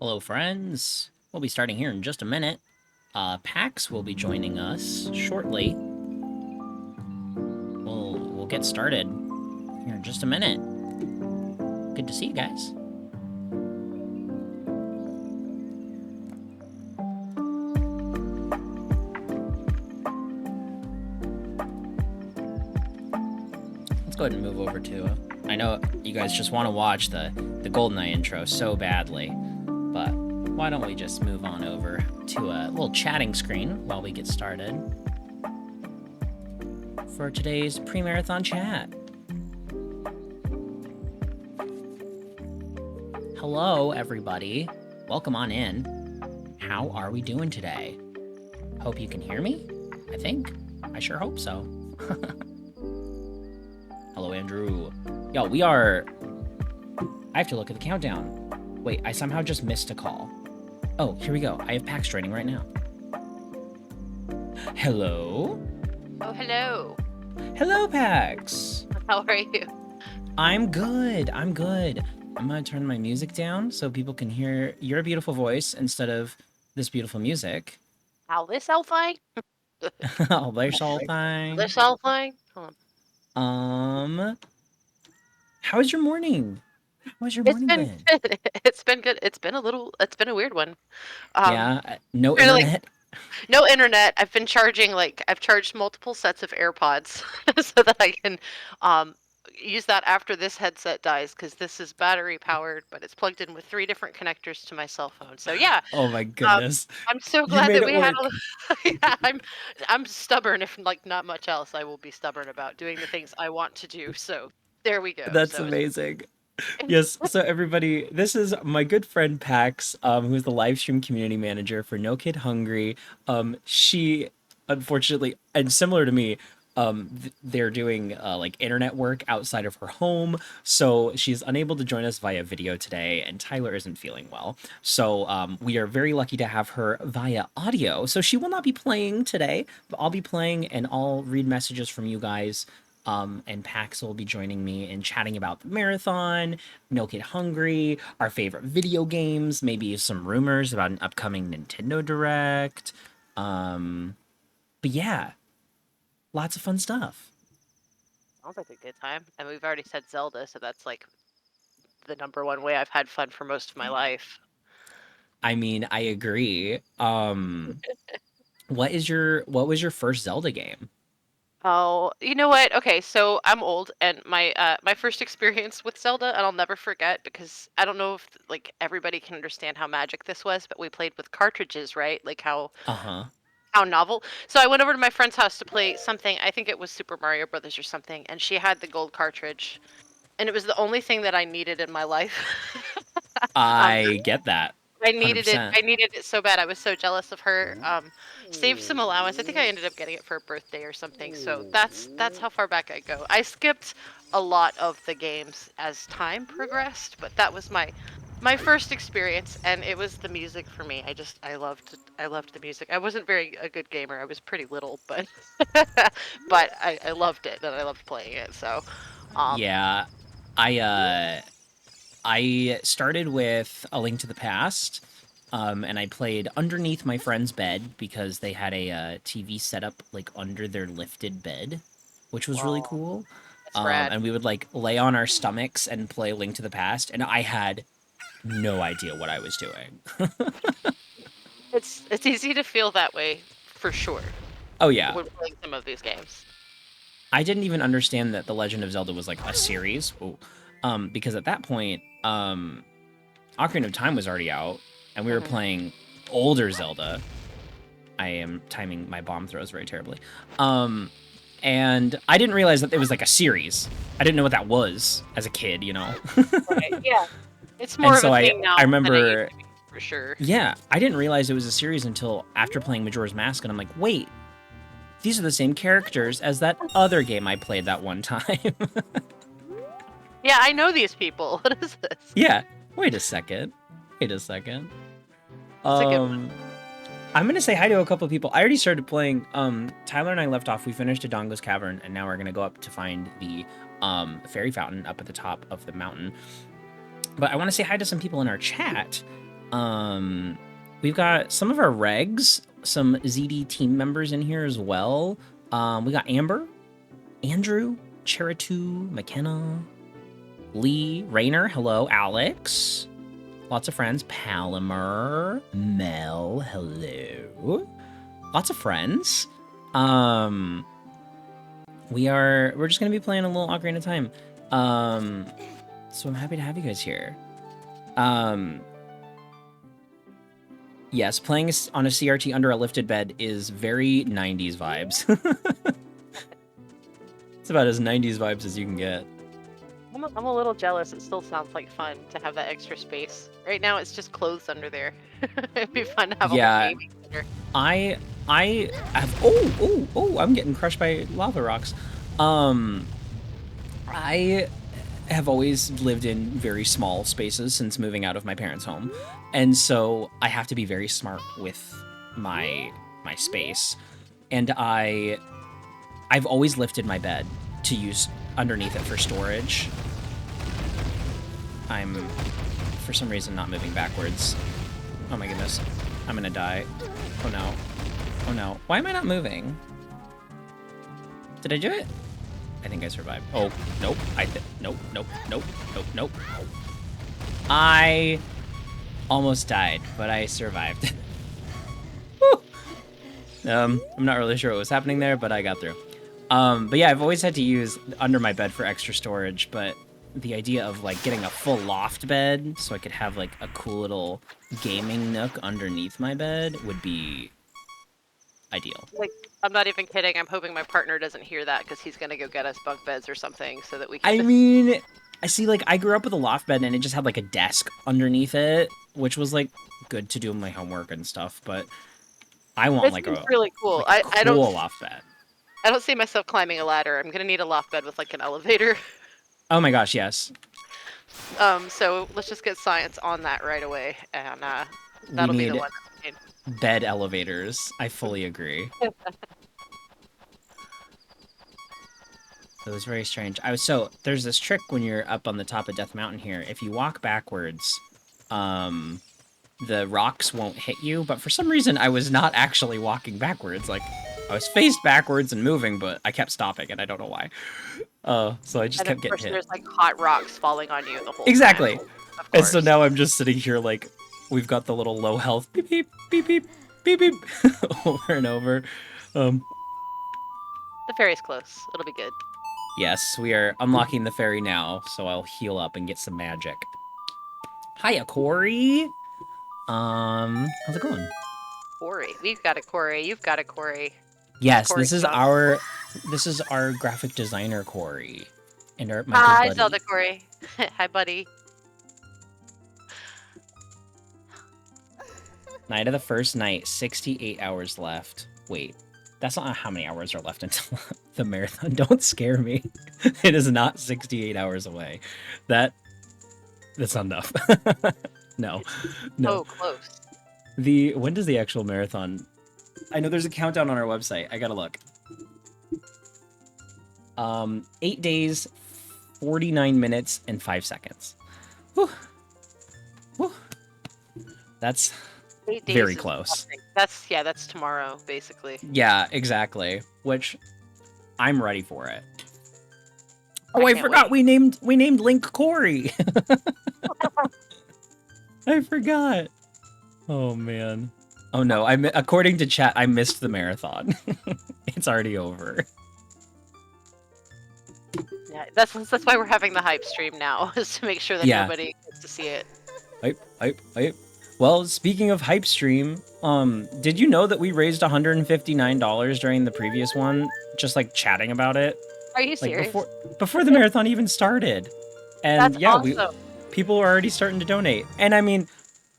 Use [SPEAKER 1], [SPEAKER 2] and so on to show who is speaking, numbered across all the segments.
[SPEAKER 1] Hello, friends. We'll be starting here in just a minute. Pax will be joining us shortly. We'll get started here in just a minute. Good to see you guys. Let's go ahead and move over to. I know you guys just want to watch the GoldenEye intro so badly, but why don't we just move on over to a little chatting screen while we get started for today's pre-marathon chat. Hello, everybody. Welcome on in. How are we doing today? Hope you can hear me, I think. I sure hope so. Hello, Andrew. Yo, we are... I have to look at the countdown. Wait, I somehow just missed a call. Oh, here we go. I have Pax joining right now. Hello?
[SPEAKER 2] Oh, hello.
[SPEAKER 1] Hello, Pax.
[SPEAKER 2] How are you?
[SPEAKER 1] I'm good. I'm good. I'm going to turn my music down so people can hear your beautiful voice instead of this beautiful music.
[SPEAKER 2] How this all fine?
[SPEAKER 1] Oh, there's all fine.
[SPEAKER 2] This all fine? Hold on.
[SPEAKER 1] How was your morning? How was your morning been?
[SPEAKER 2] It's been good. It's been a weird one.
[SPEAKER 1] Yeah, no
[SPEAKER 2] Kinda like
[SPEAKER 1] internet.
[SPEAKER 2] no internet. I've charged multiple sets of AirPods so that I can use that after this headset dies because this is battery powered, but it's plugged in with 3 different connectors to my cell phone. So yeah,
[SPEAKER 1] Oh my
[SPEAKER 2] um,
[SPEAKER 1] goodness.
[SPEAKER 2] I'm so
[SPEAKER 1] You
[SPEAKER 2] glad
[SPEAKER 1] made
[SPEAKER 2] that
[SPEAKER 1] it
[SPEAKER 2] we had
[SPEAKER 1] work.
[SPEAKER 2] yeah, I'm stubborn if like not much else. I will be stubborn about doing the things I want to do. So there we go.
[SPEAKER 1] That's
[SPEAKER 2] So
[SPEAKER 1] amazing. Yes, so everybody, this is my good friend Pax, who's the live stream community manager for No Kid Hungry. She, unfortunately, and similar to me, they're doing like internet work outside of her home, so she's unable to join us via video today, and Tyler isn't feeling well. So we are very lucky to have her via audio. So she will not be playing today, but I'll be playing, and I'll read messages from you guys. And Pax will be joining me in chatting about the marathon, No Kid Hungry, our favorite video games, maybe some rumors about an upcoming Nintendo Direct. But yeah, lots of fun stuff.
[SPEAKER 2] sounds like a good time. And we've already said Zelda, so that's like the number one way I've had fun for most of my life.
[SPEAKER 1] I mean, I agree. What was your first Zelda game?
[SPEAKER 2] Oh, you know what? Okay, so I'm old, and my first experience with Zelda, and I'll never forget because I don't know if like everybody can understand how magic this was, but we played with cartridges, right? Like
[SPEAKER 1] Uh-huh.
[SPEAKER 2] how novel. So I went over to my friend's house to play something. I think it was Super Mario Brothers or something, and she had the gold cartridge, and it was the only thing that I needed in my life. um,
[SPEAKER 1] I get that.
[SPEAKER 2] I needed it.
[SPEAKER 1] 100%.
[SPEAKER 2] I needed it so bad. I was so jealous of her. Saved some allowance. I think I ended up getting it for a birthday or something. So that's how far back I go. I skipped a lot of the games as time progressed, but that was my first experience, and it was the music for me. I loved the music. I wasn't very a good gamer. I was pretty little, but but I loved it and I loved playing it. So um
[SPEAKER 1] Yeah. I started with A Link to the Past, and I played underneath my friend's bed because they had a TV set up like under their lifted bed, which was really
[SPEAKER 2] wow,
[SPEAKER 1] cool.
[SPEAKER 2] that's rad.
[SPEAKER 1] And we would like lay on our stomachs and play Link to the Past, and I had no idea what I was doing.
[SPEAKER 2] It's easy to feel that way for sure
[SPEAKER 1] Oh yeah,
[SPEAKER 2] when playing some of these games.
[SPEAKER 1] I didn't even understand that The Legend of Zelda was like a series. Ooh. Because at that point, Ocarina of Time was already out, and we were
[SPEAKER 2] Mhm.
[SPEAKER 1] playing older Zelda. I am timing my bomb throws very terribly. Um, and I didn't realize that it was like a series. I didn't know what that was as a kid, you know?
[SPEAKER 2] Right, yeah. It's
[SPEAKER 1] And
[SPEAKER 2] more of
[SPEAKER 1] so
[SPEAKER 2] a
[SPEAKER 1] I,
[SPEAKER 2] thing
[SPEAKER 1] I
[SPEAKER 2] now than it used
[SPEAKER 1] remember,
[SPEAKER 2] to be, for sure.
[SPEAKER 1] yeah, I didn't realize it was a series until after playing Majora's Mask, and I'm like, wait, these are the same characters as that other game I played that one time.
[SPEAKER 2] Yeah, I know these people. What is this?
[SPEAKER 1] Yeah, wait a second. Wait a second.
[SPEAKER 2] It's a good one.
[SPEAKER 1] Um, I'm gonna say hi to a couple of people. I already started playing. Tyler and I left off. We finished Adongo's Cavern, and now we're gonna go up to find the fairy fountain up at the top of the mountain. But I want to say hi to some people in our chat. We've got some of our regs, some ZD team members in here as well. We got Amber, Andrew, Cheritu, McKenna, Lee, Rainer, hello, Alex. Lots of friends. Palimer, Mel, hello. Lots of friends. We're just gonna be playing a little Ocarina of Time. So I'm happy to have you guys here. Yes, playing on a CRT under a lifted bed is very 90s vibes. It's about as 90s vibes as you can get.
[SPEAKER 2] I'm a little jealous. It still sounds like fun to have that extra space. Right now, it's just clothes under there. It'd be fun to have a
[SPEAKER 1] Yeah.
[SPEAKER 2] whole gaming center.
[SPEAKER 1] I have I'm getting crushed by lava rocks. I have always lived in very small spaces since moving out of my parents' home. And so I have to be very smart with my space. And I've always lifted my bed to use underneath it for storage. I'm for some reason not moving backwards. Oh my goodness. I'm gonna die. Oh no. Oh no. Why am I not moving? Did I do it? I think I survived. Oh, nope. Nope. I almost died, but I survived. I'm not really sure what was happening there, but I got through. But yeah, I've always had to use under my bed for extra storage, but the idea of like getting a full loft bed so I could have like a cool little gaming nook underneath my bed would be ideal.
[SPEAKER 2] Like, I'm not even kidding. I'm hoping my partner doesn't hear that because he's gonna go get us bunk beds or something so that we can.
[SPEAKER 1] I mean, I see, like, I grew up with a loft bed and it just had like a desk underneath it, which was like good to do my homework and stuff, but I want
[SPEAKER 2] It's
[SPEAKER 1] like a
[SPEAKER 2] really cool.
[SPEAKER 1] like a
[SPEAKER 2] I don't.
[SPEAKER 1] cool loft bed.
[SPEAKER 2] I don't see myself climbing a ladder. I'm gonna need a loft bed with like an elevator.
[SPEAKER 1] Oh my gosh, yes.
[SPEAKER 2] So let's just get science on that right away, and that'll
[SPEAKER 1] We
[SPEAKER 2] be the
[SPEAKER 1] need
[SPEAKER 2] one.
[SPEAKER 1] bed elevators. I fully agree. It was very strange. There's this trick when you're up on the top of Death Mountain here. If you walk backwards, the rocks won't hit you, but for some reason I was not actually walking backwards. Like, I was faced backwards and moving, but I kept stopping, and I don't know why. So I just kept getting hit.
[SPEAKER 2] There's like hot rocks falling on you the whole
[SPEAKER 1] Exactly.
[SPEAKER 2] time. Of
[SPEAKER 1] And so
[SPEAKER 2] course.
[SPEAKER 1] now I'm just sitting here like, we've got the little low health beep beep beep beep beep beep over and over.
[SPEAKER 2] The ferry's close. It'll be good.
[SPEAKER 1] Yes, we are unlocking the ferry now, so I'll heal up and get some magic. Hiya, Corey. How's it going?
[SPEAKER 2] Corey. We've got a Corey. You've got a Corey.
[SPEAKER 1] Yes,
[SPEAKER 2] Corey
[SPEAKER 1] this is
[SPEAKER 2] Strong.
[SPEAKER 1] our graphic designer Corey, and my good
[SPEAKER 2] Hi,
[SPEAKER 1] buddy.
[SPEAKER 2] Zelda Corey. Hi, buddy.
[SPEAKER 1] Night of the first night, 68 hours left. Wait, that's not how many hours are left until the marathon. Don't scare me. It is not 68 hours away. That's not enough. No.
[SPEAKER 2] Oh, close.
[SPEAKER 1] When does the actual marathon? I know there's a countdown on our website. I gotta look. 8 days, 49 minutes, and 5 seconds. Whew. Whew. That's
[SPEAKER 2] 8 days
[SPEAKER 1] very
[SPEAKER 2] is
[SPEAKER 1] close.
[SPEAKER 2] nothing. That's tomorrow, basically.
[SPEAKER 1] Yeah, exactly. Which I'm ready for it. Oh, I
[SPEAKER 2] can't
[SPEAKER 1] forgot
[SPEAKER 2] wait.
[SPEAKER 1] we named Link Corey. I forgot. Oh man. Oh no, according to chat, I missed the marathon. It's already over.
[SPEAKER 2] Yeah, that's why we're having the hype stream now, is to make sure that
[SPEAKER 1] Yeah.
[SPEAKER 2] nobody gets to see it.
[SPEAKER 1] Hype. Well, speaking of hype stream, did you know that we raised $159 during the previous one? Just like chatting about it,
[SPEAKER 2] Are you
[SPEAKER 1] like
[SPEAKER 2] serious?
[SPEAKER 1] before the marathon even started. And
[SPEAKER 2] That's
[SPEAKER 1] yeah,
[SPEAKER 2] awesome.
[SPEAKER 1] people are already starting to donate. And I mean,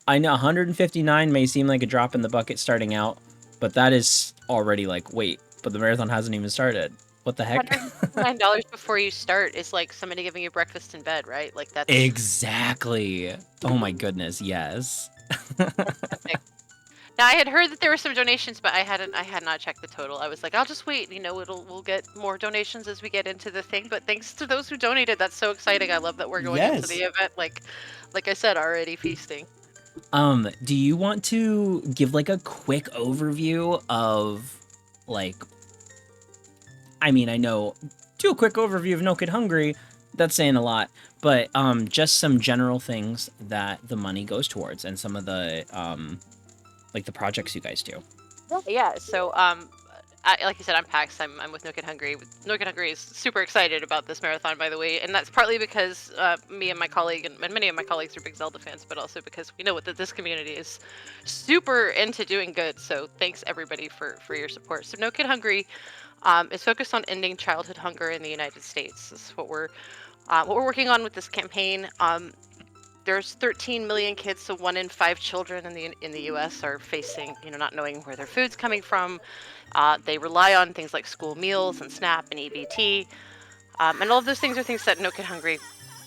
[SPEAKER 1] I know 159 may seem like a drop in the bucket starting out, but that is already like, wait, but the marathon hasn't even started. What the heck?
[SPEAKER 2] $109 before you start is like somebody giving you breakfast in bed, right? Like that's
[SPEAKER 1] Exactly. Oh my goodness, yes.
[SPEAKER 2] epic. Now I had heard that there were some donations, but I had not checked the total. I was like, I'll just wait. We'll get more donations as we get into the thing. But thanks to those who donated, that's so exciting. I love that we're going into the event like I said, already feasting.
[SPEAKER 1] Do you want to give like a quick overview of like I mean, I know do a quick overview of No Kid Hungry, that's saying a lot, but just some general things that the money goes towards and some of the like the projects you guys do.
[SPEAKER 2] Yeah. So, like you said, I'm Pax. I'm with No Kid Hungry. No Kid Hungry is super excited about this marathon, by the way, and that's partly because me and my colleague and many of my colleagues are big Zelda fans, but also because we know that this community is super into doing good. So thanks everybody for your support. So No Kid Hungry is focused on ending childhood hunger in the United States. This is what we're working on with this campaign. There's 13 million kids, so 1 in 5 children in the U.S. are facing, not knowing where their food's coming from. They rely on things like school meals and SNAP and EBT, and all of those things are things that No Kid Hungry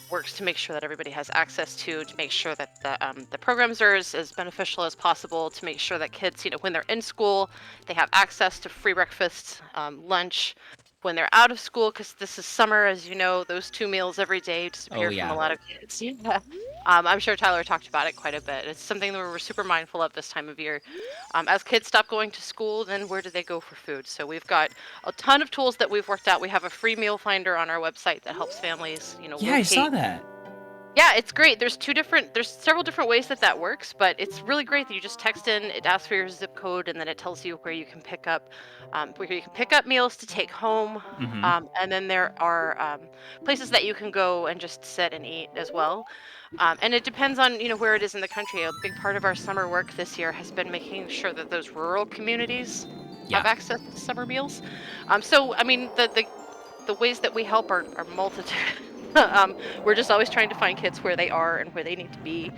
[SPEAKER 2] works to make sure that everybody has access to make sure that the programs are as beneficial as possible, to make sure that kids, when they're in school, they have access to free breakfast, lunch. When they're out of school, because this is summer, as you know, those 2 meals every day
[SPEAKER 1] Oh
[SPEAKER 2] disappear from a
[SPEAKER 1] yeah.
[SPEAKER 2] lot of kids. Yeah. I'm sure Tyler talked about it quite a bit. It's something that we're super mindful of this time of year. As kids stop going to school, then where do they go for food? So we've got a ton of tools that we've worked out. We have a free meal finder on our website that helps families,
[SPEAKER 1] Yeah, I saw
[SPEAKER 2] locate.
[SPEAKER 1] that.
[SPEAKER 2] Yeah, it's great. There's several different ways that works, but it's really great that you just text in. It asks for your zip code, and then it tells you where you can pick up meals to take home.
[SPEAKER 1] Mm-hmm.
[SPEAKER 2] And then there are places that you can go and just sit and eat as well. And it depends on where it is in the country. A big part of our summer work this year has been making sure that those rural communities have
[SPEAKER 1] Yeah.
[SPEAKER 2] access to summer meals. So I mean the ways that we help are multitude. We're just always trying to find kids where they are and where they need to be,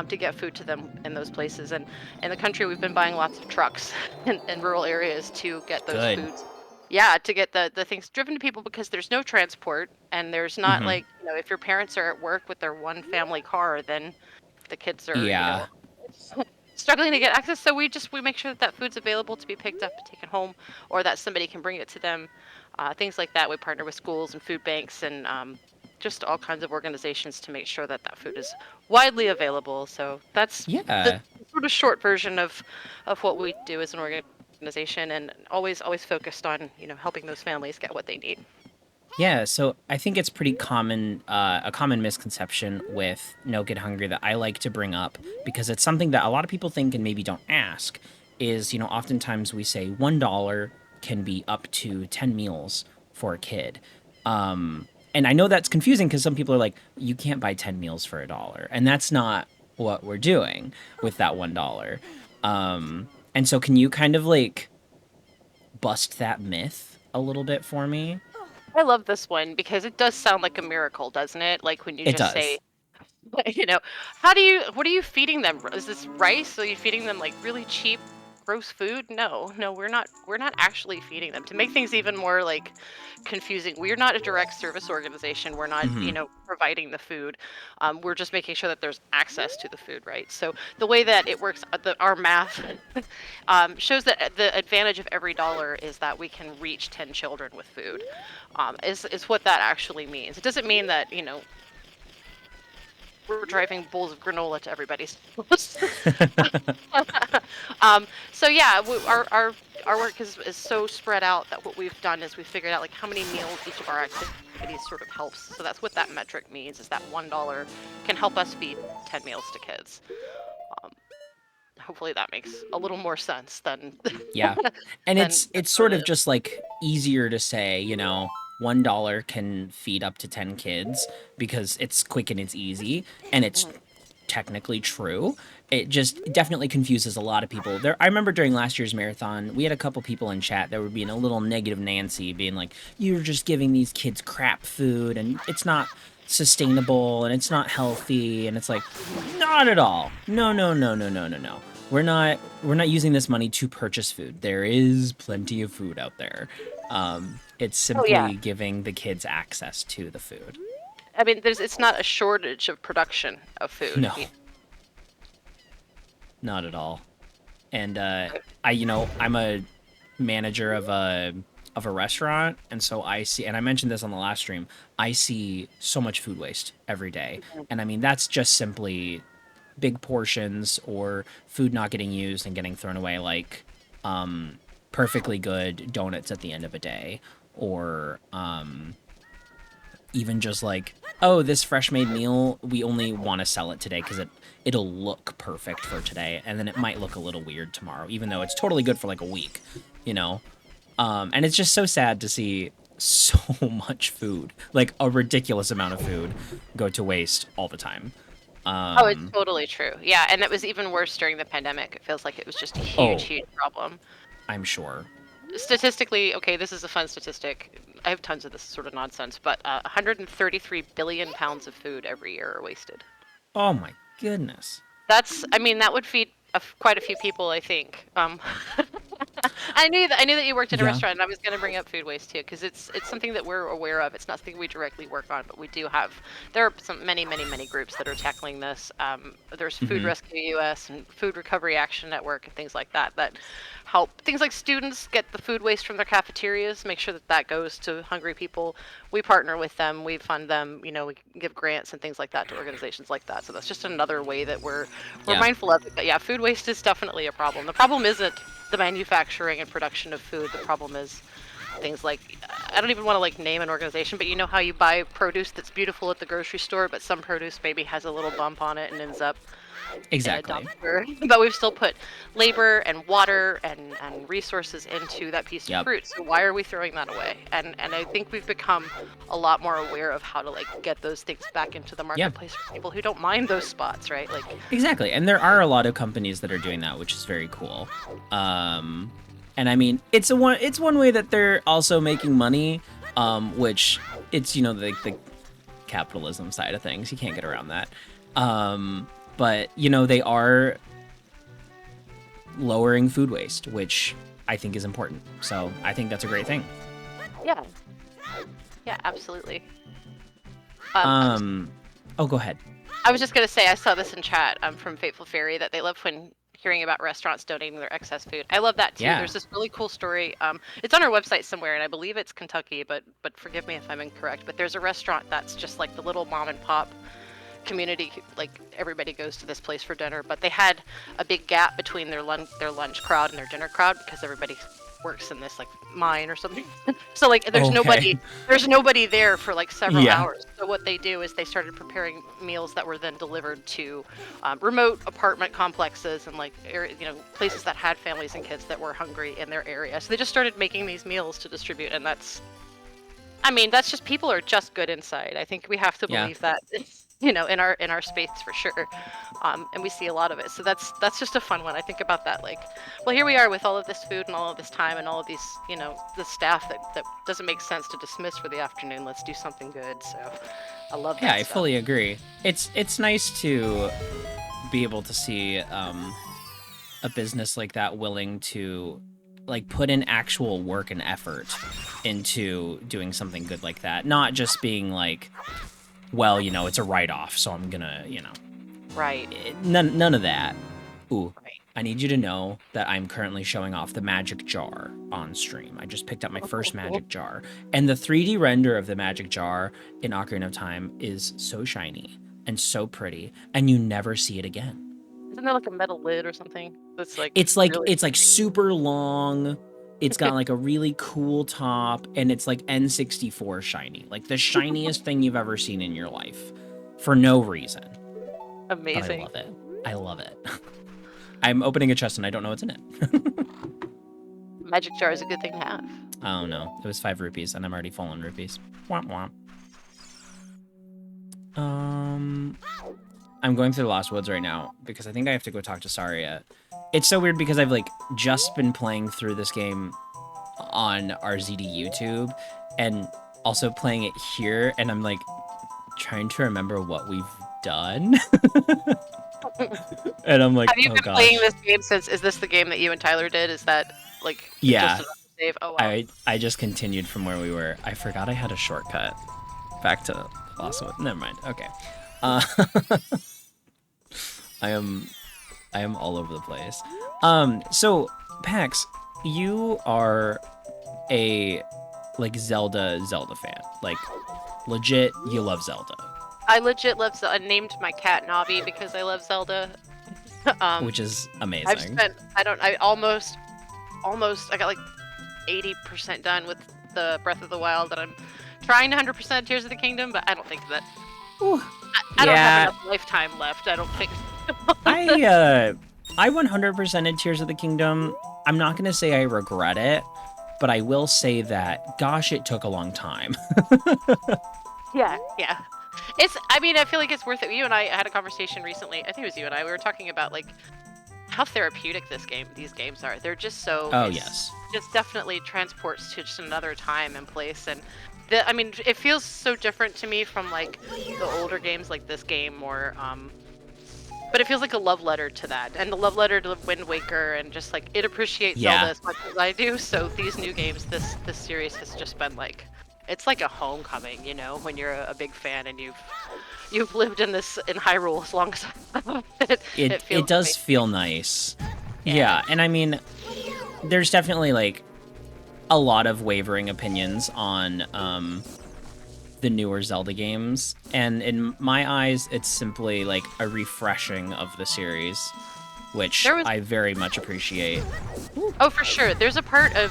[SPEAKER 2] to get food to them in those places. And in the country, we've been buying lots of trucks in rural areas to get those
[SPEAKER 1] Good.
[SPEAKER 2] foods. Yeah, to get the things driven to people, because there's no transport, and there's not,
[SPEAKER 1] Mm-hmm.
[SPEAKER 2] like, if your parents are at work with their one family car, then the kids are,
[SPEAKER 1] Yeah.
[SPEAKER 2] struggling to get access. So we make sure that food's available to be picked up and taken home, or that somebody can bring it to them. Things like that. We partner with schools and food banks and just all kinds of organizations to make sure that food is widely available. So that's the
[SPEAKER 1] Yeah.
[SPEAKER 2] sort of short version of what we do as an organization, and always focused on helping those families get what they need.
[SPEAKER 1] Yeah, so I think it's pretty common, a common misconception with No Kid Hungry that I like to bring up because it's something that a lot of people think and maybe don't ask. Is oftentimes we say $1 can be up to 10 meals for a kid, and I know that's confusing because some people are like, you can't buy 10 meals for $1, and that's not what we're doing with that $1. And so, can you kind of like bust that myth a little bit for me?
[SPEAKER 2] I love this one because it does sound like a miracle, doesn't it? Like when you
[SPEAKER 1] It
[SPEAKER 2] just say,
[SPEAKER 1] does.
[SPEAKER 2] you know, what are you feeding them? Is this rice? Are you feeding them like really cheap, gross food? No, no, we're not actually feeding them. To make things even more like confusing, we're not a direct service organization. We're not,
[SPEAKER 1] Hmm.
[SPEAKER 2] providing the food. We're just making sure that there's access to the food, right? So the way that it works, our math shows that the advantage of every dollar is that we can reach 10 children with food. Is what that actually means. It doesn't mean that we're driving bowls of granola to everybody's house. So yeah, our work is so spread out that what we've done is we've figured out like how many meals each of our activities sort of helps. So that's what that metric means, is that $1 can help us feed 10 meals to kids. Um, Hopefully that makes a little more sense than
[SPEAKER 1] Yeah. And
[SPEAKER 2] than
[SPEAKER 1] it's
[SPEAKER 2] what
[SPEAKER 1] sort
[SPEAKER 2] it
[SPEAKER 1] of
[SPEAKER 2] is.
[SPEAKER 1] just like easier to say, $1 can feed up to 10 kids because it's quick and it's easy and it's
[SPEAKER 2] Mhm.
[SPEAKER 1] technically true. It just definitely confuses a lot of people. There I remember during last year's marathon, we had a couple people in chat that were being a little negative Nancy, being like, "You're just giving these kids crap food and it's not sustainable and it's not healthy." And it's like, "Not at all. No, no, no, no, no, no, no. We're not using this money to purchase food. There is plenty of food out there. It's
[SPEAKER 2] Oh yeah,
[SPEAKER 1] simply giving the kids access to the food."
[SPEAKER 2] I mean, it's not a shortage of production of food.
[SPEAKER 1] No, not at all. And I'm a manager of a restaurant, and so I see, and I mentioned this on the last stream, I see so much food waste every day. And I mean, that's just simply big portions or food not getting used and getting thrown away, like perfectly good donuts at the end of a day, or even just like, oh, this fresh made meal, we only want to sell it today because it'll look perfect for today, and then it might look a little weird tomorrow, even though it's totally good for like a week, you know. And it's just so sad to see so much food, like a ridiculous amount of food, go to waste all the time.
[SPEAKER 2] Oh, it's totally true. Yeah, and it was even worse during the pandemic. It feels like it was just a huge,
[SPEAKER 1] Oh,
[SPEAKER 2] huge problem.
[SPEAKER 1] I'm sure.
[SPEAKER 2] Statistically, okay, this is a fun statistic. I have tons of this sort of nonsense, but 133 billion pounds of food every year are wasted.
[SPEAKER 1] Oh my goodness.
[SPEAKER 2] I mean, that would feed quite a few people, I think. I knew that you worked in a
[SPEAKER 1] Yeah.
[SPEAKER 2] restaurant, and I was going to bring up food waste too, because it's something that we're aware of. It's not something we directly work on, but we do have. There are many groups that are tackling this. There's Food
[SPEAKER 1] Hmm.
[SPEAKER 2] Rescue US and Food Recovery Action Network and things like that that help things like students get the food waste from their cafeterias, make sure that that goes to hungry people. We partner with them, we fund them, we give grants and things like that to organizations like that. So that's just another way that we're
[SPEAKER 1] Yeah.
[SPEAKER 2] mindful of it. But yeah, food waste is definitely a problem. The problem isn't the manufacturing and production of food. The problem is things like, I don't even want to like name an organization, but you know how you buy produce that's beautiful at the grocery store, but some produce maybe has a little bump on it and ends up in a
[SPEAKER 1] Exactly.
[SPEAKER 2] dumpster. But we've still put labor and water and resources into that piece of
[SPEAKER 1] Yep.
[SPEAKER 2] fruit. So why are we throwing that away? And I think we've become a lot more aware of how to like get those things back into the
[SPEAKER 1] Yeah.
[SPEAKER 2] marketplace for people who don't mind those spots, right? Like,
[SPEAKER 1] Exactly. And there are a lot of companies that are doing that, which is very cool. And I mean, it's one way that they're also making money, which it's, the capitalism side of things. You can't get around that. But they are lowering food waste, which I think is important. So I think that's a great thing.
[SPEAKER 2] yeah, yeah, absolutely.
[SPEAKER 1] Oh, go ahead.
[SPEAKER 2] I was just gonna say I saw this in chat from Fateful Fairy that they love when hearing about restaurants donating their excess food. I love that too.
[SPEAKER 1] Yeah.
[SPEAKER 2] There's this really cool story. It's on our website somewhere, and I believe it's Kentucky, but forgive me if I'm incorrect. But there's a restaurant that's just like the little mom and pop community, like everybody goes to this place for dinner, but they had a big gap between their lunch crowd and their dinner crowd because everybody works in this like mine or something. So like there's
[SPEAKER 1] Okay.
[SPEAKER 2] nobody there for like several
[SPEAKER 1] Yeah.
[SPEAKER 2] hours. So what they do is they started preparing meals that were then delivered to remote apartment complexes and like places that had families and kids that were hungry in their area. So they just started making these meals to distribute, and that's just, people are just good inside. I think we have to
[SPEAKER 1] Yeah.
[SPEAKER 2] believe that, in our space for sure. And we see a lot of it. So that's just a fun one. I think about that, like, well, here we are with all of this food and all of this time and all of these, the staff that doesn't make sense to dismiss for the afternoon. Let's do something good. So I love
[SPEAKER 1] Yeah,
[SPEAKER 2] that
[SPEAKER 1] I
[SPEAKER 2] stuff.
[SPEAKER 1] fully agree. It's nice to be able to see a business like that willing to like put in actual work and effort into doing something good like that, not just being like, well, it's a write-off, so I'm gonna,
[SPEAKER 2] Right.
[SPEAKER 1] none of that. Ooh,
[SPEAKER 2] Right.
[SPEAKER 1] I need you to know that I'm currently showing off the magic jar on stream. I just picked up my first magic jar, and the 3D render of the magic jar in Ocarina of Time is so shiny and so pretty, and you never see it again.
[SPEAKER 2] Isn't there like a metal lid or something? That's like
[SPEAKER 1] It's like
[SPEAKER 2] really.
[SPEAKER 1] it's like super long. It's got like a really cool top, and it's like N64 shiny, like the shiniest thing you've ever seen in your life, for no reason. But I
[SPEAKER 2] Amazing.
[SPEAKER 1] love it. I love it. I'm opening a chest and I don't know what's in it.
[SPEAKER 2] Magic jar is a good thing to have.
[SPEAKER 1] Oh no, it was 5 rupees, and I'm already full on rupees. Womp womp. I'm going through the Lost Woods right now because I think I have to go talk to Saria. It's so weird because I've like just been playing through this game on RZD YouTube and also playing it here, and I'm like trying to remember what we've done. And I'm like,
[SPEAKER 2] Have you
[SPEAKER 1] oh
[SPEAKER 2] been
[SPEAKER 1] gosh.
[SPEAKER 2] playing this game since? Is this the game that you and Tyler did? Is that like
[SPEAKER 1] Yeah.
[SPEAKER 2] just enough to save? Oh wow.
[SPEAKER 1] I just continued from where we were. I forgot I had a shortcut back to Lost Woods. Never mind. Okay. I am all over the place. So Pax, you are a like Zelda fan. Like legit, you love Zelda.
[SPEAKER 2] I legit love Zelda. I named my cat Navi because I love Zelda.
[SPEAKER 1] which is
[SPEAKER 2] I've
[SPEAKER 1] amazing.
[SPEAKER 2] spent I almost I got like 80% done with the Breath of the Wild, and I'm trying to 100% Tears of the Kingdom, but I don't think that
[SPEAKER 1] Ooh.
[SPEAKER 2] I don't have
[SPEAKER 1] Yeah,
[SPEAKER 2] enough lifetime left. I don't think.
[SPEAKER 1] I 100% in Tears of the Kingdom. I'm not gonna say I regret it, but I will say that, gosh, it took a long time.
[SPEAKER 2] Yeah, yeah. It's. I mean, I feel like it's worth it. You and I had a conversation recently. I think it was you and I. We were talking about like how therapeutic these games are. They're just so.
[SPEAKER 1] Oh
[SPEAKER 2] It's
[SPEAKER 1] yes.
[SPEAKER 2] just definitely transports to just another time and place. And I mean, it feels so different to me from like the older games like this game or but it feels like a love letter to that, and the love letter to Wind Waker, and just like it appreciates Zelda
[SPEAKER 1] Yeah.
[SPEAKER 2] as much as I do. So these new games, this series has just been like, it's like a homecoming, you know, when you're a big fan and you've lived in Hyrule as long as I have. It
[SPEAKER 1] It
[SPEAKER 2] feels
[SPEAKER 1] does
[SPEAKER 2] amazing.
[SPEAKER 1] feel nice.
[SPEAKER 2] Yeah.
[SPEAKER 1] Yeah, and I mean, there's definitely like a lot of wavering opinions on the newer Zelda games, and in my eyes, it's simply like a refreshing of the series, which
[SPEAKER 2] There was
[SPEAKER 1] I very much appreciate.
[SPEAKER 2] Oh, for sure. There's a part of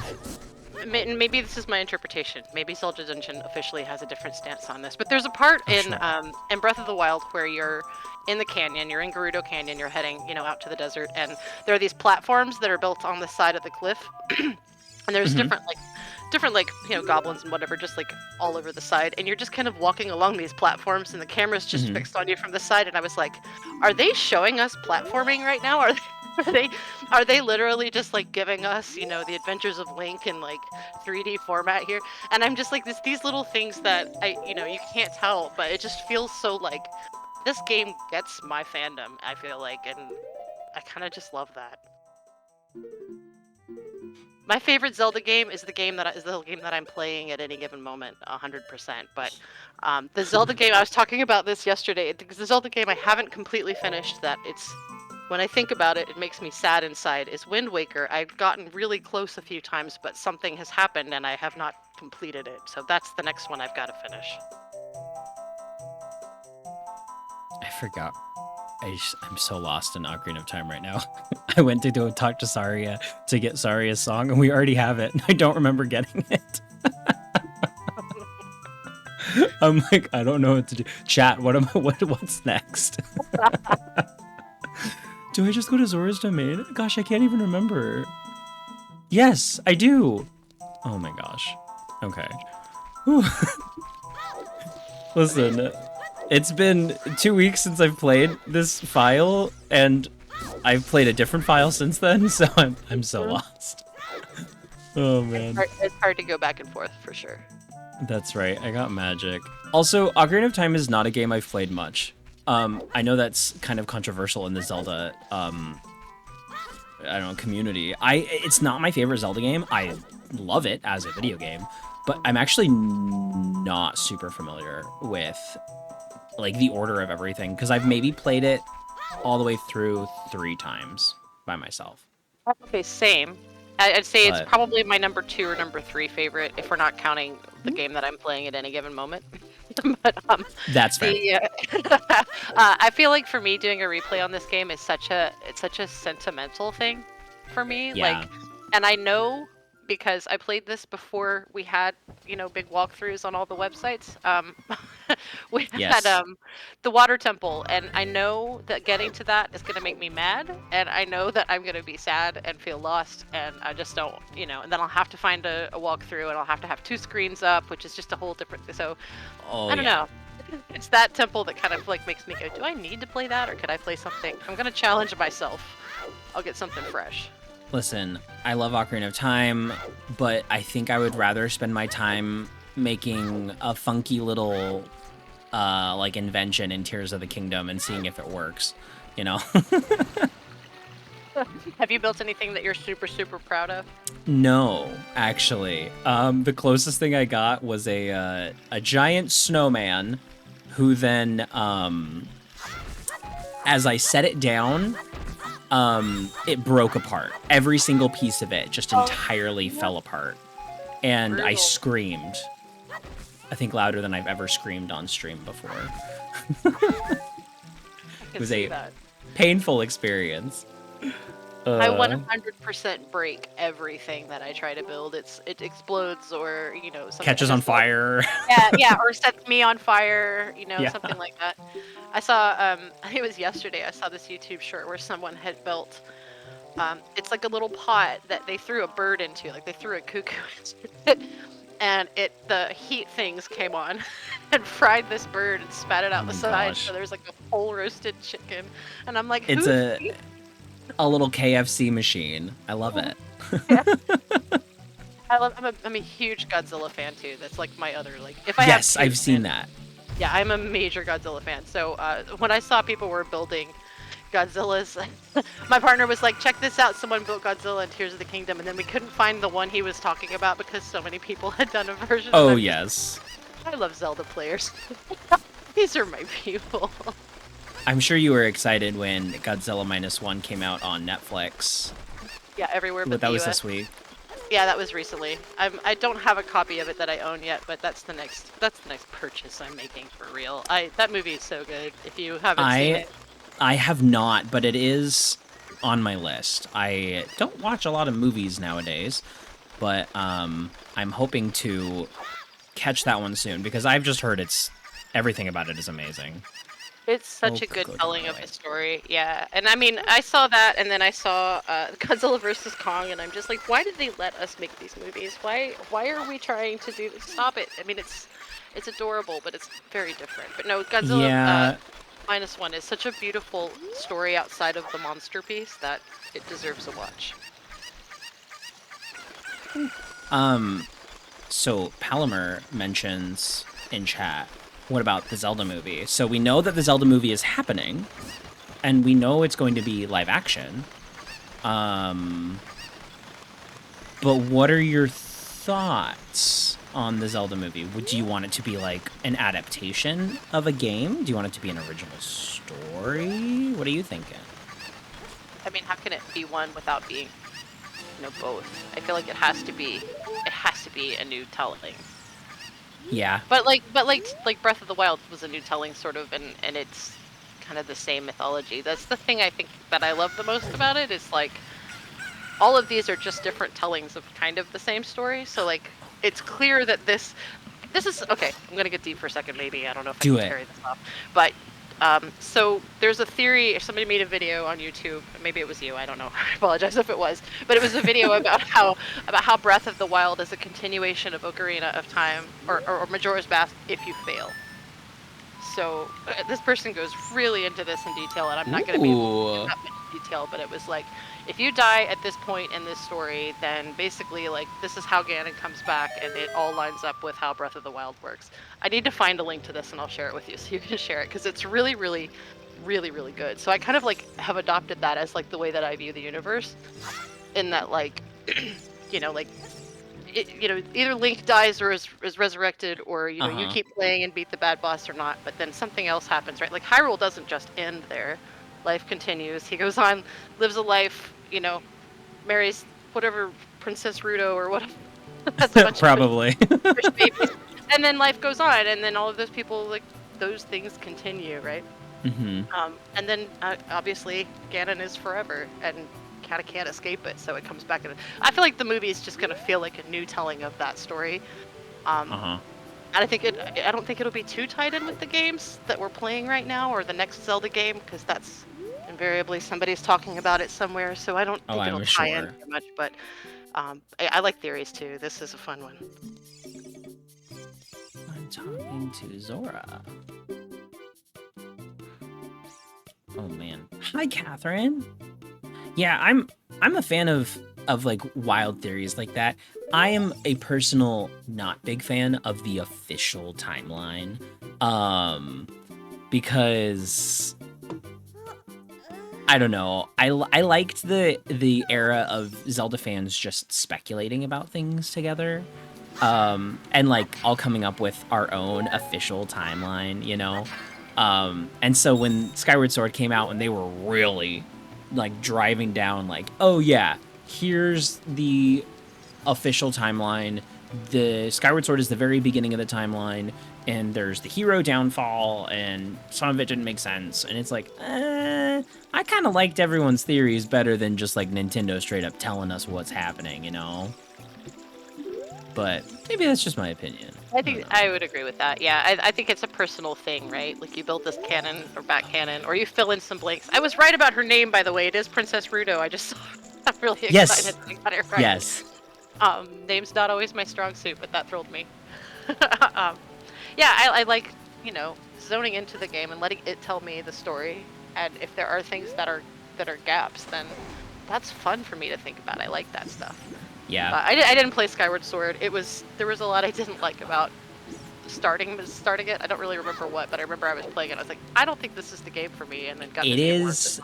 [SPEAKER 2] maybe this is my interpretation. Maybe Zelda Dungeon officially has a different stance on this, but there's a part
[SPEAKER 1] Oh, sure.
[SPEAKER 2] in Breath of the Wild where you're in the canyon, you're in Gerudo Canyon, you're heading, out to the desert, and there are these platforms that are built on the side of the cliff, and there's
[SPEAKER 1] Hmm.
[SPEAKER 2] different like goblins and whatever just like all over the side, and you're just kind of walking along these platforms and the camera's just
[SPEAKER 1] Hmm.
[SPEAKER 2] fixed on you from the side, and I was like, are they showing us platforming right now? Are they are they literally just like giving us the adventures of Link in like 3D format here? And I'm just like these little things that you can't tell, but it just feels so like this game gets my fandom, I feel like, and I kind of just love that. My favorite Zelda game is the game that I'm playing at any given moment, 100%. But the Zelda game, I was talking about this yesterday. The Zelda game I haven't completely finished. That it's when I think about it, it makes me sad inside. Is Wind Waker. I've gotten really close a few times, but something has happened and I have not completed it. So that's the next one I've got to finish.
[SPEAKER 1] I forgot. I'm so lost in Ocarina of Time right now. I went to go talk to Saria to get Saria's song, and we already have it. I don't remember getting it. I'm like, I don't know what to do. Chat, what's next? Do I just go to Zora's Domain? Gosh, I can't even remember. Yes, I do. Oh my gosh. Okay. Whew. Listen, it's been 2 weeks since I've played this file, and I've played a different file since then, so I'm so lost. Oh man.
[SPEAKER 2] It's hard to go back and forth for sure.
[SPEAKER 1] That's right. I got magic. Also, Ocarina of Time is not a game I've played much. I know that's kind of controversial in the Zelda, I don't know, community. It's not my favorite Zelda game. I love it as a video game, but I'm actually not super familiar with like the order of everything because I've maybe played it all the way through 3 times by myself.
[SPEAKER 2] Okay, same. I'd say it's
[SPEAKER 1] But
[SPEAKER 2] probably my number 2 or number 3 favorite, if we're not counting the game that I'm playing at any given moment. But
[SPEAKER 1] that's fair.
[SPEAKER 2] I feel like for me, doing a replay on this game is such a sentimental thing for me.
[SPEAKER 1] Yeah.
[SPEAKER 2] Like, and I know because I played this before we had big walkthroughs on all the websites. We
[SPEAKER 1] Yes.
[SPEAKER 2] had the water temple, and I know that getting to that is gonna make me mad, and I know that I'm gonna be sad and feel lost, and I just don't, and then I'll have to find a walkthrough, and I'll have to have 2 screens up, which is just a whole different. So
[SPEAKER 1] Oh
[SPEAKER 2] I don't
[SPEAKER 1] yeah.
[SPEAKER 2] know. It's that temple that kind of like makes me go, do I need to play that, or could I play something? I'm gonna challenge myself. I'll get something fresh.
[SPEAKER 1] Listen, I love Ocarina of Time, but I think I would rather spend my time making a funky little like invention in Tears of the Kingdom and seeing if it works, you know?
[SPEAKER 2] Have you built anything that you're super, super proud of?
[SPEAKER 1] No, actually. The closest thing I got was a giant snowman who then as I set it down, it broke apart. Every single piece of it just entirely fell apart. And I
[SPEAKER 2] Brutal.
[SPEAKER 1] screamed. I think louder than I've ever screamed on stream before.
[SPEAKER 2] I
[SPEAKER 1] It
[SPEAKER 2] can
[SPEAKER 1] was
[SPEAKER 2] see
[SPEAKER 1] a
[SPEAKER 2] that.
[SPEAKER 1] painful experience.
[SPEAKER 2] I
[SPEAKER 1] Uh,
[SPEAKER 2] 100% break everything that I try to build. It explodes or something
[SPEAKER 1] Catches on
[SPEAKER 2] just like
[SPEAKER 1] fire.
[SPEAKER 2] yeah, or sets me on fire,
[SPEAKER 1] Yeah.
[SPEAKER 2] something like that. I saw I think it was yesterday. I saw this YouTube short where someone had built it's like a little pot that they threw a bird into, like they threw a cuckoo into it, and the heat things came on and fried this bird and spat it
[SPEAKER 1] Oh
[SPEAKER 2] out the
[SPEAKER 1] my
[SPEAKER 2] side.
[SPEAKER 1] gosh.
[SPEAKER 2] So there's like a whole roasted chicken, and I'm like,
[SPEAKER 1] It's
[SPEAKER 2] who
[SPEAKER 1] a little KFC machine. I love it.
[SPEAKER 2] yeah. I'm a huge Godzilla fan too. That's like my other like if I have
[SPEAKER 1] Yes,
[SPEAKER 2] two
[SPEAKER 1] I've seen
[SPEAKER 2] fan.
[SPEAKER 1] that.
[SPEAKER 2] Yeah, I'm a major Godzilla fan. So when I saw people were building Godzilla's, my partner was like, "Check this out! Someone built Godzilla in Tears of the Kingdom," and then we couldn't find the one he was talking about because so many people had done a version. And
[SPEAKER 1] Oh,
[SPEAKER 2] I'm just,
[SPEAKER 1] yes.
[SPEAKER 2] I love Zelda players. These are my people.
[SPEAKER 1] I'm sure you were excited when Godzilla Minus One came out on Netflix.
[SPEAKER 2] Yeah, everywhere but
[SPEAKER 1] But that
[SPEAKER 2] the
[SPEAKER 1] was
[SPEAKER 2] U.S.
[SPEAKER 1] this week.
[SPEAKER 2] Yeah, that was recently. I don't have a copy of it that I own yet, but that's the next purchase I'm making for real. That movie is so good. If you haven't seen
[SPEAKER 1] I
[SPEAKER 2] it,
[SPEAKER 1] I have not, but it is on my list. I don't watch a lot of movies nowadays, but I'm hoping to catch that one soon because I've just heard everything about it is amazing.
[SPEAKER 2] it's
[SPEAKER 1] Oh,
[SPEAKER 2] such a good
[SPEAKER 1] good
[SPEAKER 2] telling of
[SPEAKER 1] boy.
[SPEAKER 2] the story. Yeah, and I mean, I saw that, and then I saw Godzilla versus Kong, and I'm just like, why did they let us make these movies? Why are we trying to do this? Stop it! I mean, it's adorable, but it's very different. But no, Godzilla
[SPEAKER 1] Yeah,
[SPEAKER 2] Minus One is such a beautiful story outside of the monster piece that it deserves a watch.
[SPEAKER 1] so Palomer mentions in chat, what about the Zelda movie? So we know that the Zelda movie is happening, and we know it's going to be live action. But what are your thoughts on the Zelda movie? Do you want it to be like an adaptation of a game? Do you want it to be an original story? What are you thinking?
[SPEAKER 2] I mean, how can it be one without being, both? I feel like it has to be a new telling.
[SPEAKER 1] Yeah.
[SPEAKER 2] But like Breath of the Wild was a new telling sort of, and it's kind of the same mythology. That's the thing I think that I love the most about it is like all of these are just different tellings of kind of the same story. So like it's clear that this is okay. I'm gonna get deep for a second, maybe. I don't know if I
[SPEAKER 1] Do
[SPEAKER 2] can
[SPEAKER 1] it.
[SPEAKER 2] carry this off, but so there's a theory. Somebody made a video on YouTube. Maybe it was you. I don't know. I apologize if it was, but it was a video about how Breath of the Wild is a continuation of Ocarina of Time or Majora's Mask if you fail. So this person goes really into this in detail, and I'm not going to be able to give
[SPEAKER 1] Ooh.
[SPEAKER 2] that much detail, but it was like, if you die at this point in this story, then basically, like, this is how Ganon comes back, and it all lines up with how Breath of the Wild works. I need to find a link to this, and I'll share it with you so you can share it, because it's really, really, really, really good. So I kind of, like, have adopted that as, like, the way that I view the universe, in that, like, like, either Link dies or is resurrected, or you
[SPEAKER 1] Uh-huh.
[SPEAKER 2] keep playing and beat the bad boss or not. But then something else happens, right? Like Hyrule doesn't just end there; life continues. He goes on, lives a life, marries whatever Princess Ruto or whatever, has a bunch of
[SPEAKER 1] Probably.
[SPEAKER 2] fish babies, and then life goes on, and then all of those people like those things continue, right?
[SPEAKER 1] Mm-hmm.
[SPEAKER 2] And then obviously Ganon is forever and kind of can't escape it, so it comes back. And I feel like the movie is just gonna feel like a new telling of that story. Um,
[SPEAKER 1] Uh-huh.
[SPEAKER 2] and I don't think it'll be too tied in with the games that we're playing right now or the next Zelda game, because that's invariably somebody's talking about it somewhere. So I don't
[SPEAKER 1] Oh,
[SPEAKER 2] think it'll
[SPEAKER 1] I'm
[SPEAKER 2] tie in
[SPEAKER 1] sure.
[SPEAKER 2] too much. But I like theories too. This is a fun one.
[SPEAKER 1] I'm talking to Zora. Oh man. Hi, Catherine. Yeah, I'm a fan of like wild theories like that. I am a personal not big fan of the official timeline. Because I don't know. I liked the era of Zelda fans just speculating about things together. And like all coming up with our own official timeline. And so when Skyward Sword came out and they were really like driving down like, oh yeah, here's the official timeline the Skyward Sword is the very beginning of the timeline, and there's the hero downfall, and some of it didn't make sense. And it's like, I kind of liked everyone's theories better than just like Nintendo straight up telling us what's happening, you know? But maybe that's just my opinion.
[SPEAKER 2] I think I would agree with that. Yeah, I think it's a personal thing, right? Like you build this canon or back canon, or you fill in some blanks. I was right about her name, by the way. It is Princess Ruto. I just I'm really excited
[SPEAKER 1] Yes.
[SPEAKER 2] I got it right.
[SPEAKER 1] Yes.
[SPEAKER 2] Name's not always my strong suit, but that thrilled me. um, yeah, I like, you know, zoning into the game and letting it tell me the story. And if there are things that are gaps, then that's fun for me to think about. I like that stuff.
[SPEAKER 1] Yeah.
[SPEAKER 2] I didn't play Skyward Sword. There was a lot I didn't like about starting it. I don't really remember what, but I remember I was playing it. I was like, I don't think this is the game for me, and then got
[SPEAKER 1] It
[SPEAKER 2] the game
[SPEAKER 1] is.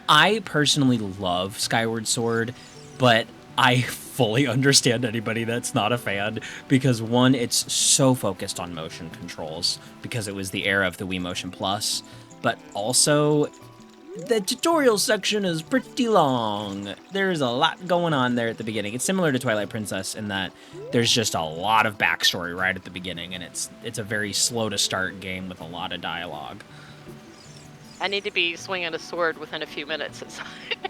[SPEAKER 1] I personally love Skyward Sword, but I fully understand anybody that's not a fan because one, it's so focused on motion controls because it was the era of the Wii Motion Plus, but also the tutorial section is pretty long. There's a lot going on there at the beginning. It's similar to Twilight Princess in that there's just a lot of backstory right at the beginning, and it's a very slow to start game with a lot of dialogue.
[SPEAKER 2] I need to be swinging a sword within a few minutes. It's,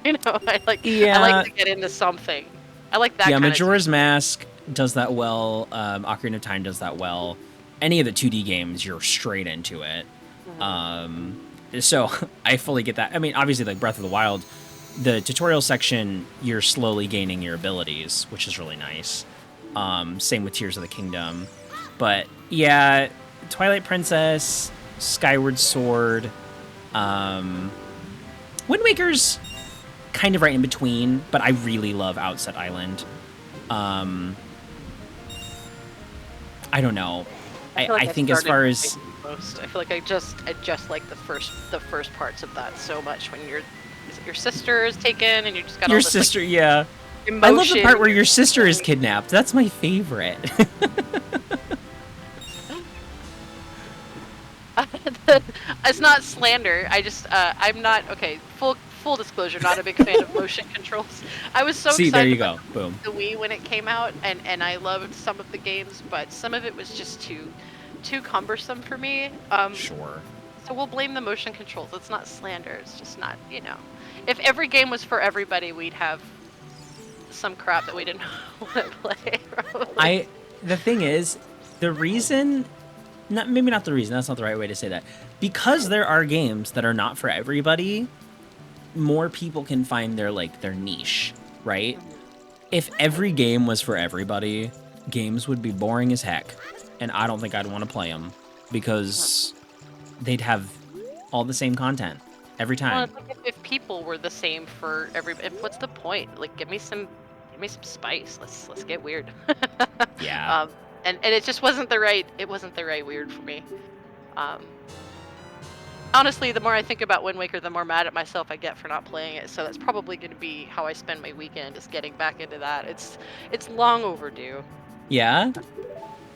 [SPEAKER 2] you know, I like to get into something. I like that.
[SPEAKER 1] Yeah,
[SPEAKER 2] kind
[SPEAKER 1] Majora's Mask does that well. Ocarina of Time does that well. Any of the 2D games, you're straight into it.
[SPEAKER 2] Mm-hmm.
[SPEAKER 1] So I fully get that. I mean, obviously, like Breath of the Wild, the tutorial section, you're slowly gaining your abilities, which is really nice. Same with Tears of the Kingdom. But yeah, Twilight Princess, Skyward Sword, Wind Waker's kind of right in between, but I really love Outset Island. I don't know. I think as far as
[SPEAKER 2] most, I feel like I just like the first parts of that so much when your sister is taken and you just got
[SPEAKER 1] your
[SPEAKER 2] all this,
[SPEAKER 1] sister,
[SPEAKER 2] like,
[SPEAKER 1] yeah.
[SPEAKER 2] emotion.
[SPEAKER 1] I love the part where your sister is kidnapped. That's my favorite.
[SPEAKER 2] It's not slander. I just I'm not okay. Full disclosure, not a big fan of motion controls. I was so
[SPEAKER 1] See,
[SPEAKER 2] excited
[SPEAKER 1] there you
[SPEAKER 2] about
[SPEAKER 1] go. Boom.
[SPEAKER 2] the Wii when it came out, and I loved some of the games, but some of it was just too cumbersome for me.
[SPEAKER 1] Sure.
[SPEAKER 2] So we'll blame the motion controls. It's not slander. It's just not, you know. If every game was for everybody, we'd have some crap that we didn't want to play. Probably.
[SPEAKER 1] The thing is, the reason, maybe not the reason. That's not the right way to say that. Because there are games that are not for everybody, more people can find their niche, right? If every game was for everybody, games would be boring as heck, and I don't think I'd want to play them because they'd have all the same content every time.
[SPEAKER 2] Well, it's like if people were the same for every, what's the point? Like, give me some spice. Let's get weird.
[SPEAKER 1] Yeah.
[SPEAKER 2] And it just wasn't the right weird for me. Honestly, the more I think about Wind Waker, the more mad at myself I get for not playing it. So that's probably going to be how I spend my weekend, is getting back into that. It's long overdue.
[SPEAKER 1] Yeah.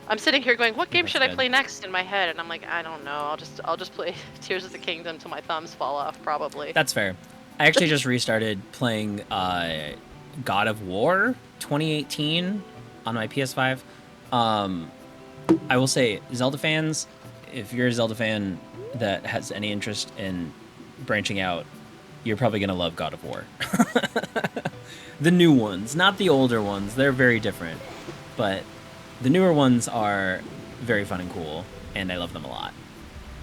[SPEAKER 2] I'm sitting here going, what game
[SPEAKER 1] That's
[SPEAKER 2] should I
[SPEAKER 1] good.
[SPEAKER 2] play next in my head? And I'm like, I don't know. I'll just play Tears of the Kingdom till my thumbs fall off, probably.
[SPEAKER 1] That's fair. I actually just restarted playing God of War 2018 on my PS5. I will say, Zelda fans, if you're a Zelda fan that has any interest in branching out, you're probably going to love God of War. The new ones, not the older ones. They're very different. But the newer ones are very fun and cool, and I love them a lot.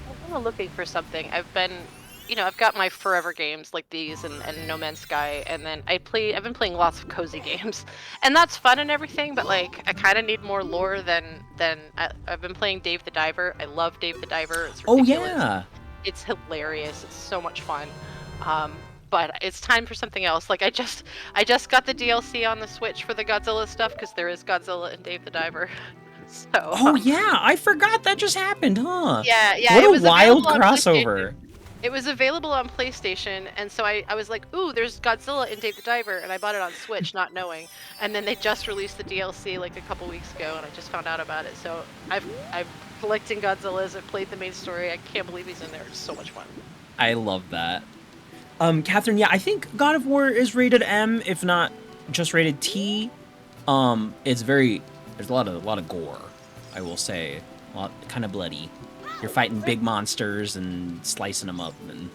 [SPEAKER 2] I'm kinda looking for something. I've got my forever games like these and No Man's Sky, and then I've been playing lots of cozy games, and that's fun and everything. But like, I kind of need more lore than I've been playing Dave the Diver. I love Dave the Diver. It's ridiculous.
[SPEAKER 1] Oh yeah.
[SPEAKER 2] It's hilarious. It's so much fun. But it's time for something else. Like I just got the DLC on the Switch for the Godzilla stuff because there is Godzilla and Dave the Diver. So.
[SPEAKER 1] Oh yeah, I forgot that just happened, huh?
[SPEAKER 2] Yeah.
[SPEAKER 1] What
[SPEAKER 2] it was
[SPEAKER 1] a wild
[SPEAKER 2] available on
[SPEAKER 1] crossover.
[SPEAKER 2] It was available on PlayStation, and so I was like, ooh, there's Godzilla and Dave the Diver, and I bought it on Switch, not knowing. And then they just released the DLC like a couple weeks ago, and I just found out about it. So I'm collecting Godzillas. I've played the main story. I can't believe he's in there. It's so much fun.
[SPEAKER 1] I love that. Catherine, yeah, I think God of War is rated M, if not just rated T. It's very There's a lot of gore, I will say. A lot, kind of bloody. You're fighting big monsters and slicing them up, and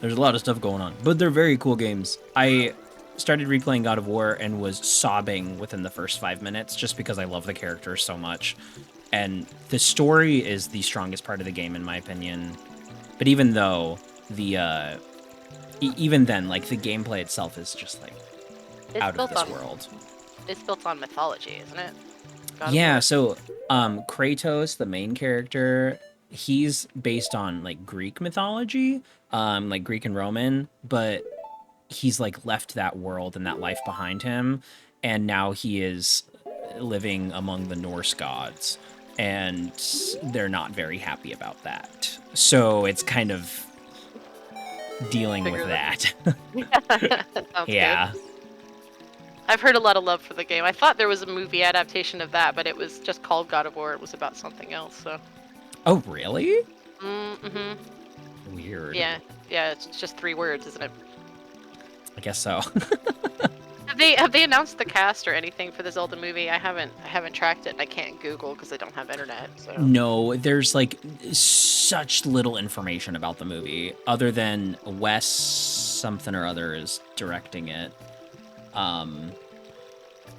[SPEAKER 1] there's a lot of stuff going on. But they're very cool games. I started replaying God of War and was sobbing within the first 5 minutes just because I love the characters so much. And the story is the strongest part of the game, in my opinion. But even though the even then, like, the gameplay itself is just like out of this world.
[SPEAKER 2] It's built on mythology, isn't it?
[SPEAKER 1] Yeah, so Kratos, the main character, he's based on like Greek mythology, like Greek and Roman, but he's like left that world and that life behind him, and now he is living among the Norse gods, and they're not very happy about that. So it's kind of dealing with that. Yeah.
[SPEAKER 2] Good. I've heard a lot of love for the game. I thought there was a movie adaptation of that, but it was just called God of War. It was about something else, so.
[SPEAKER 1] Oh, really?
[SPEAKER 2] Mm-hmm.
[SPEAKER 1] Weird.
[SPEAKER 2] Yeah, it's just 3 words, isn't it?
[SPEAKER 1] I guess so.
[SPEAKER 2] Have they announced the cast or anything for the Zelda movie? I haven't tracked it. I can't Google because I don't have internet. So.
[SPEAKER 1] No, there's like such little information about the movie other than Wes something or other is directing it.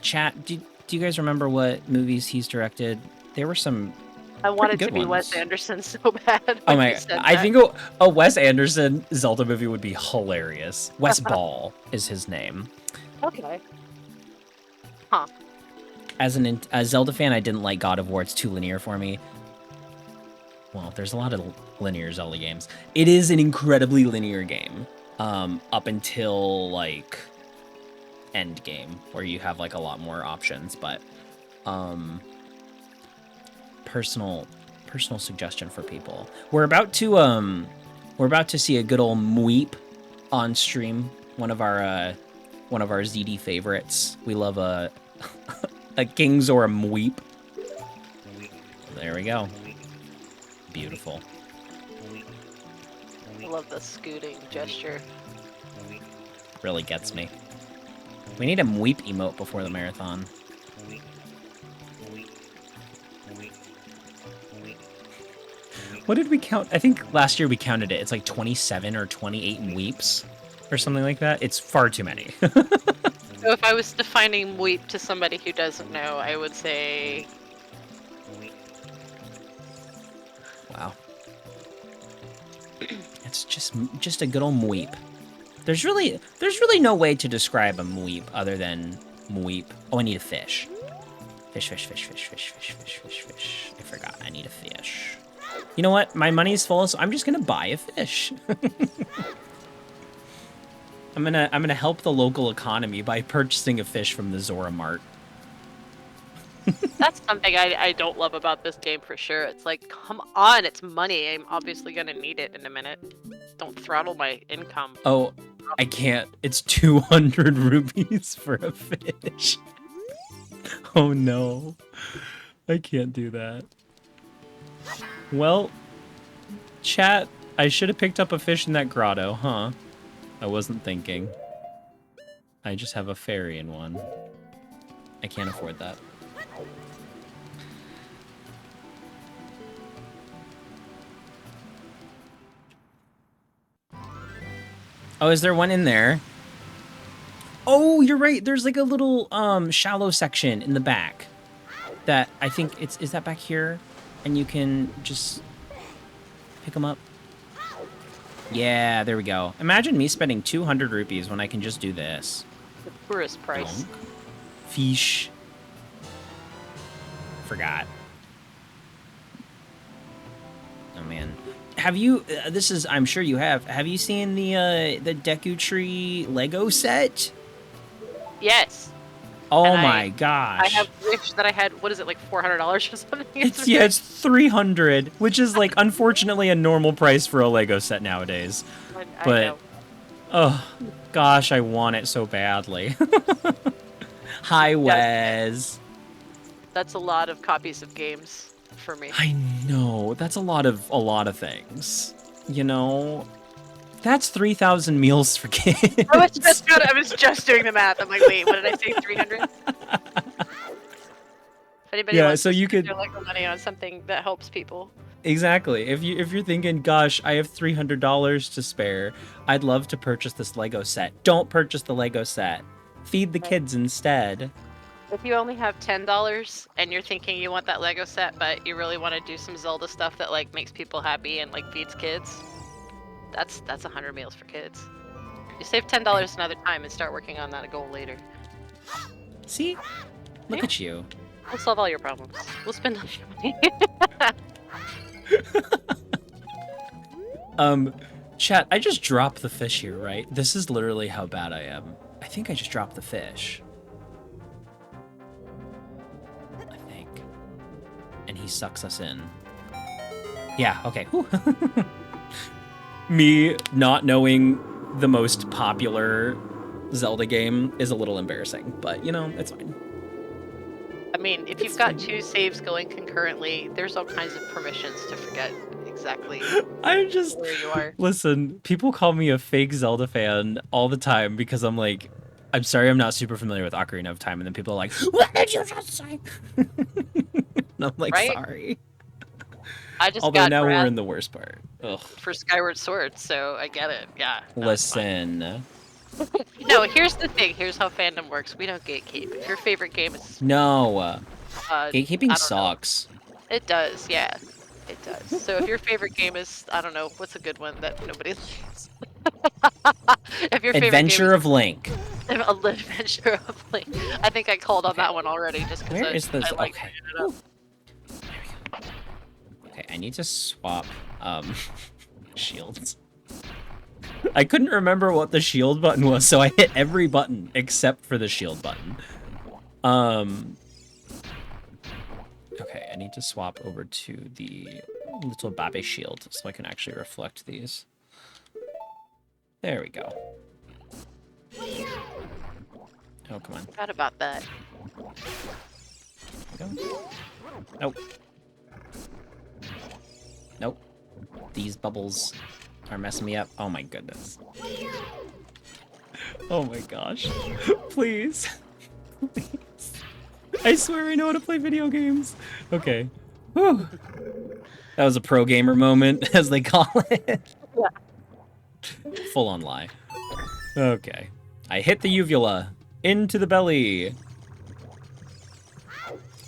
[SPEAKER 1] Chat, do you guys remember what movies he's directed? There were some.
[SPEAKER 2] I wanted to be
[SPEAKER 1] ones.
[SPEAKER 2] Wes Anderson so bad.
[SPEAKER 1] Oh my! I think a Wes Anderson Zelda movie would be hilarious. Wes Ball is his name.
[SPEAKER 2] Okay. Huh.
[SPEAKER 1] As a Zelda fan, I didn't like God of War. It's too linear for me. Well, there's a lot of linear Zelda games. It is an incredibly linear game, up until like end game, where you have like a lot more options. But personal suggestion for people. We're about to see a good old Mweep on stream. One of our ZD favorites. We love a Kings or a Mweep. There we go. Beautiful.
[SPEAKER 2] I love the scooting gesture.
[SPEAKER 1] Really gets me. We need a Mweep emote before the marathon. What did we count? I think last year we counted it. It's like 27 or 28 Mweeps or something like that. It's far too many.
[SPEAKER 2] So if I was defining Mweep to somebody who doesn't know, I would say...
[SPEAKER 1] Wow. It's just a good old Mweep. There's really no way to describe a Mweep other than Mweep. Oh, I need a fish. Fish. I forgot, I need a fish. You know what? My money's full, so I'm just gonna buy a fish. I'm gonna help the local economy by purchasing a fish from the Zora Mart.
[SPEAKER 2] That's something I don't love about this game for sure. It's like, come on, it's money. I'm obviously gonna need it in a minute. Don't throttle my income.
[SPEAKER 1] Oh, I can't. It's 200 rupees for a fish. Oh no. I can't do that. Well, chat, I should have picked up a fish in that grotto, huh? I wasn't thinking. I just have a fairy in one. I can't afford that. Oh, is there one in there? Oh, you're right. There's like a little shallow section in the back that I think is that back here, and you can just pick them up. Yeah, there we go. Imagine me spending 200 rupees when I can just do this.
[SPEAKER 2] The tourist price.
[SPEAKER 1] Fish. Forgot. Oh man. Have you, I'm sure you have you seen the Deku Tree Lego set?
[SPEAKER 2] Yes.
[SPEAKER 1] Oh and my gosh.
[SPEAKER 2] I have wished that I had, what is it, like $400 or something?
[SPEAKER 1] It's 300, which is like unfortunately a normal price for a Lego set nowadays. But oh gosh, I want it so badly. Hi, Wes.
[SPEAKER 2] That's a lot of copies of games for me.
[SPEAKER 1] I know. That's a lot of things. You know, that's 3,000 meals for kids.
[SPEAKER 2] I was just doing the math. I'm like, wait, what did I say? 300? If anybody
[SPEAKER 1] Yeah,
[SPEAKER 2] wants
[SPEAKER 1] so
[SPEAKER 2] to
[SPEAKER 1] you
[SPEAKER 2] spend
[SPEAKER 1] could
[SPEAKER 2] their Lego money on something that helps people.
[SPEAKER 1] exactly. If you're thinking, gosh, I have $300 to spare, I'd love to purchase this Lego set. Don't purchase the Lego set. Feed the kids instead.
[SPEAKER 2] If you only have $10 and you're thinking you want that Lego set, but you really want to do some Zelda stuff that like makes people happy and like feeds kids, that's 100 meals for kids. You save $10 another time and start working on that goal later.
[SPEAKER 1] See? Look
[SPEAKER 2] Yeah.
[SPEAKER 1] at you.
[SPEAKER 2] We'll solve all your problems. We'll spend all your money.
[SPEAKER 1] Chat, I just dropped the fish here, right? This is literally how bad I am. I think I just dropped the fish. I think. And he sucks us in. Yeah, okay. Me not knowing the most popular Zelda game is a little embarrassing, but you know, it's fine.
[SPEAKER 2] I mean, if you've got two saves going concurrently, there's all kinds of permissions to forget exactly
[SPEAKER 1] I'm just
[SPEAKER 2] where you are.
[SPEAKER 1] listen, people call me a fake Zelda fan all the time because I'm like, I'm sorry I'm not super familiar with Ocarina of Time, and then people are like, what did you just say? And I'm like,
[SPEAKER 2] Right?
[SPEAKER 1] sorry.
[SPEAKER 2] I just
[SPEAKER 1] Although
[SPEAKER 2] got
[SPEAKER 1] now we're
[SPEAKER 2] Wrath
[SPEAKER 1] in the worst part. Ugh.
[SPEAKER 2] for Skyward Sword, so I get it. Yeah. no, it's fine.
[SPEAKER 1] Listen.
[SPEAKER 2] No, here's the thing. Here's how fandom works. We don't gatekeep. If your favorite game is,
[SPEAKER 1] No.
[SPEAKER 2] I
[SPEAKER 1] Gatekeeping
[SPEAKER 2] don't know.
[SPEAKER 1] sucks.
[SPEAKER 2] It does, yeah. It does. So if your favorite game is, I don't know, what's a good one that nobody likes? If your favorite
[SPEAKER 1] Adventure
[SPEAKER 2] game
[SPEAKER 1] of Link.
[SPEAKER 2] is Adventure of Link, I think I called on that one already just because
[SPEAKER 1] Where is this?
[SPEAKER 2] I like
[SPEAKER 1] Okay.
[SPEAKER 2] it up.
[SPEAKER 1] Okay, I need to swap shields. I couldn't remember what the shield button was, so I hit every button except for the shield button. Okay, I need to swap over to the little Babe shield so I can actually reflect these. There we go. Oh, come on.
[SPEAKER 2] Forgot about that.
[SPEAKER 1] There we go. Nope. Nope. These bubbles are messing me up. Oh my goodness. Oh my gosh. Please. Please. I swear I know how to play video games. Okay. Whew. That was a pro gamer moment, as they call it.
[SPEAKER 2] Yeah.
[SPEAKER 1] Full on lie. Okay. I hit the uvula. Into the belly.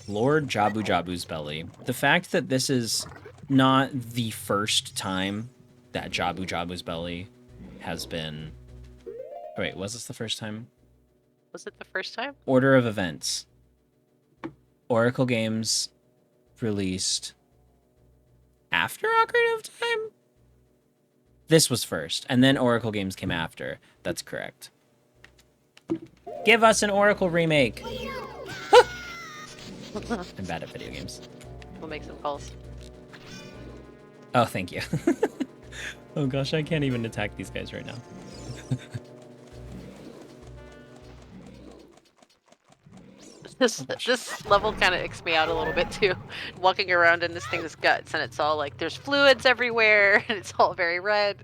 [SPEAKER 1] Lord Jabu Jabu's belly. The fact that this is not the first time that Jabu Jabu's belly has been... Wait, was this the first time?
[SPEAKER 2] Was it the first time?
[SPEAKER 1] Order of events. Oracle Games released after Ocarina of Time? This was first, and then Oracle Games came after. That's correct. Give us an Oracle remake! I'm bad at video games.
[SPEAKER 2] We'll make some calls.
[SPEAKER 1] Oh, thank you. Oh gosh, I can't even attack these guys right now.
[SPEAKER 2] This level kind of icks me out a little bit too. Walking around in this thing's guts, and it's all like there's fluids everywhere, and it's all very red.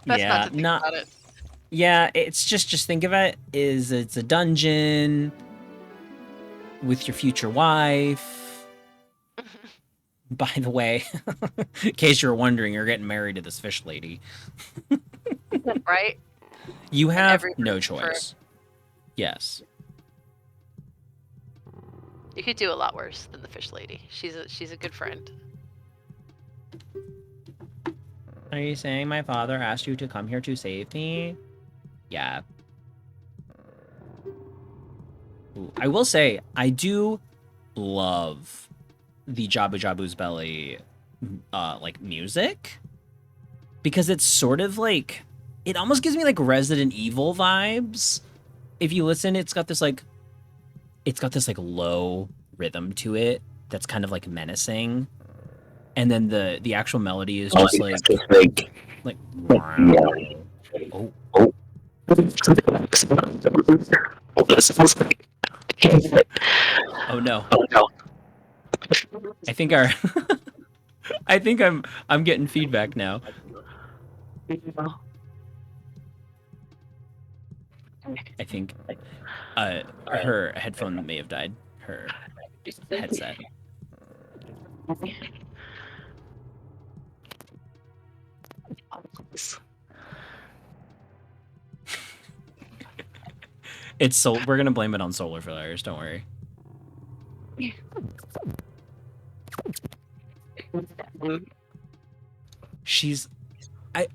[SPEAKER 2] Best
[SPEAKER 1] Yeah,
[SPEAKER 2] not to think about it.
[SPEAKER 1] Yeah, it's just think of it is it's a dungeon with your future wife. By the way, in case you're wondering, you're getting married to this fish lady.
[SPEAKER 2] Right?
[SPEAKER 1] You have
[SPEAKER 2] every
[SPEAKER 1] no
[SPEAKER 2] person
[SPEAKER 1] choice. Yes.
[SPEAKER 2] You could do a lot worse than the fish lady. She's a good friend.
[SPEAKER 1] Are you saying my father asked you to come here to save me? Yeah. Ooh, I will say, I do love the Jabu Jabu's Belly, like, music. Because it's sort of like... It almost gives me, like, Resident Evil vibes. If you listen, it's got this, like, low rhythm to it that's kind of, like, menacing. And then the actual melody is just, like... Oh. Oh no. I think our I think I'm getting feedback now. I think her headphone may have died. Her headset. We're gonna blame it on solar flares. Don't worry.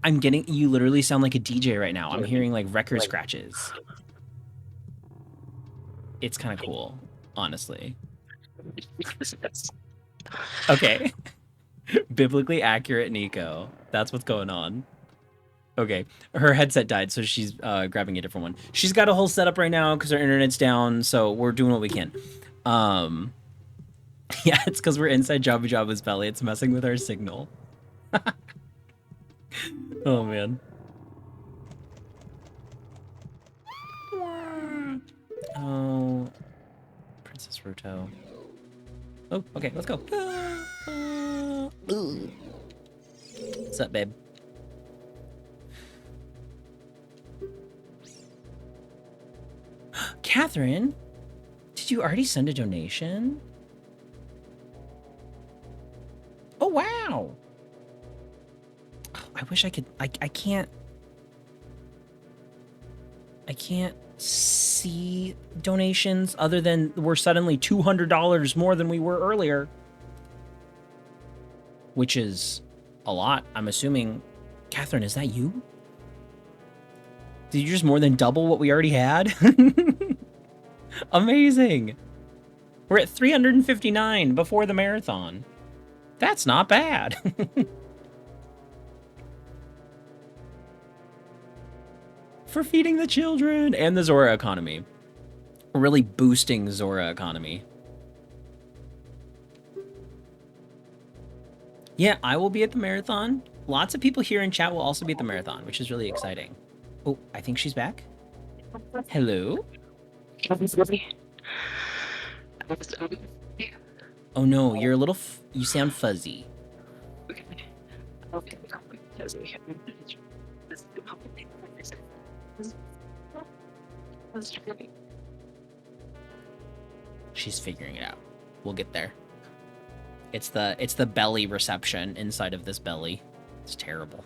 [SPEAKER 1] I'm getting. You literally sound like a DJ right now. I'm hearing like record scratches. It's kind of cool, honestly. Okay. Biblically accurate Nico. That's what's going on. Okay. Her headset died, so she's grabbing a different one. She's got a whole setup right now because her internet's down, so we're doing what we can. Yeah, it's because we're inside Jabba Jabba's belly. It's messing with our signal. Oh, man. Oh. Princess Ruto. Oh, okay, let's go. What's up, babe? Catherine, did you already send a donation? Oh, wow. I wish I could. I can't see donations other than we're suddenly $200 more than we were earlier, which is a lot. I'm assuming. Catherine, is that you? Did you just more than double what we already had? Amazing. We're at 359 before the marathon. That's not bad. For feeding the children and the Zora economy. Really boosting Zora economy. Yeah, I will be at the marathon. Lots of people here in chat will also be at the marathon, which is really exciting. Oh, I think she's back. Hello? Oh no, you're a little you sound fuzzy. She's figuring it out. We'll get there. It's the belly reception inside of this belly. It's terrible.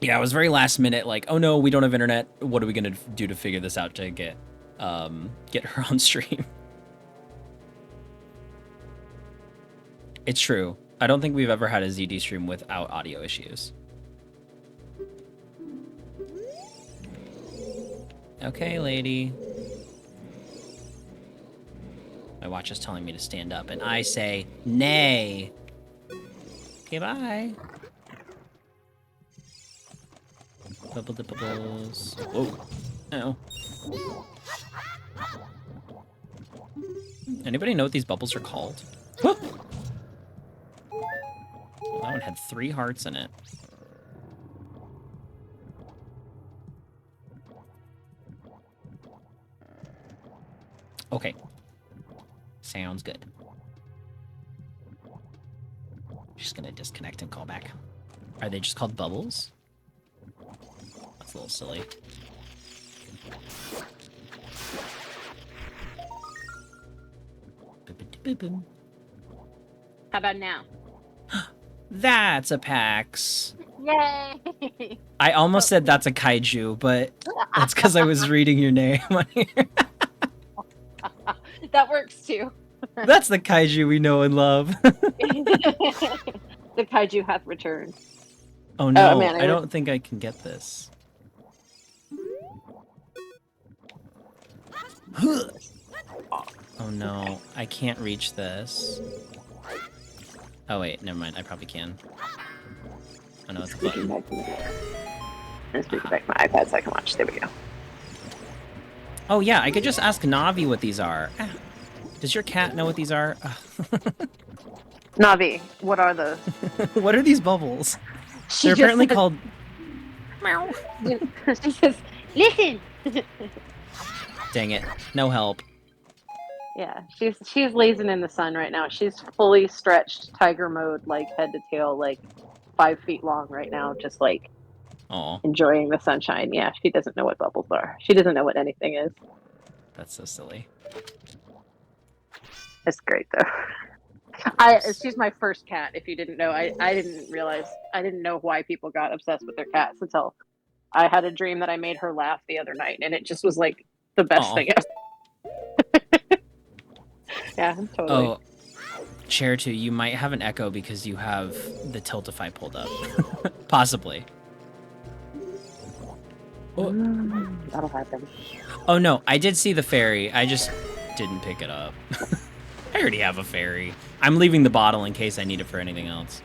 [SPEAKER 1] Yeah, it was very last minute, like, oh no, we don't have internet. What are we gonna do to figure this out to get her on stream? It's true. I don't think we've ever had a ZD stream without audio issues. Okay, lady. My watch is telling me to stand up, and I say, nay. Okay, bye. Bubble the bubbles. Whoa. Oh. Anybody know what these bubbles are called? Whoop! Well, that one had 3 hearts in it. Okay. Sounds good. Just gonna disconnect and call back. Are they just called bubbles? That's a little silly.
[SPEAKER 3] How about now?
[SPEAKER 1] That's a Pax.
[SPEAKER 3] Yay!
[SPEAKER 1] I almost said that's a kaiju, but that's because I was reading your name on here.
[SPEAKER 3] That works too.
[SPEAKER 1] That's the kaiju we know and love.
[SPEAKER 3] The kaiju hath returned.
[SPEAKER 1] Oh no,
[SPEAKER 3] Oh, man,
[SPEAKER 1] I don't think I can get this. Oh no, I can't reach this. Oh wait, never mind, I probably can. Oh no, it's a button.
[SPEAKER 3] Let's bring back my iPad so I can watch. There we go.
[SPEAKER 1] Oh yeah, I could just ask Navi what these are. Does your cat know what these are?
[SPEAKER 3] Navi, what are those?
[SPEAKER 1] What are these bubbles?
[SPEAKER 3] She
[SPEAKER 1] They're
[SPEAKER 3] just
[SPEAKER 1] apparently
[SPEAKER 3] said-
[SPEAKER 1] called...
[SPEAKER 3] She says, "Listen."
[SPEAKER 1] Dang it, no help.
[SPEAKER 3] Yeah, she's lazing in the sun right now. She's fully stretched tiger mode, like head to tail, like 5 feet long right now, just like
[SPEAKER 1] Aw.
[SPEAKER 3] enjoying the sunshine. Yeah, she doesn't know what bubbles are. She doesn't know what anything is.
[SPEAKER 1] That's so silly.
[SPEAKER 3] It's great though. She's my first cat. If you didn't know, I didn't realize, I didn't know why people got obsessed with their cats until I had a dream that I made her laugh the other night, and it just was like the best
[SPEAKER 1] Aw.
[SPEAKER 3] thing ever. Yeah, totally.
[SPEAKER 1] Oh, Chair 2, you might have an echo because you have the Tiltify pulled up. Possibly.
[SPEAKER 3] That'll happen.
[SPEAKER 1] Oh no, I did see the fairy. I just didn't pick it up. I already have a fairy. I'm leaving the bottle in case I need it for anything else.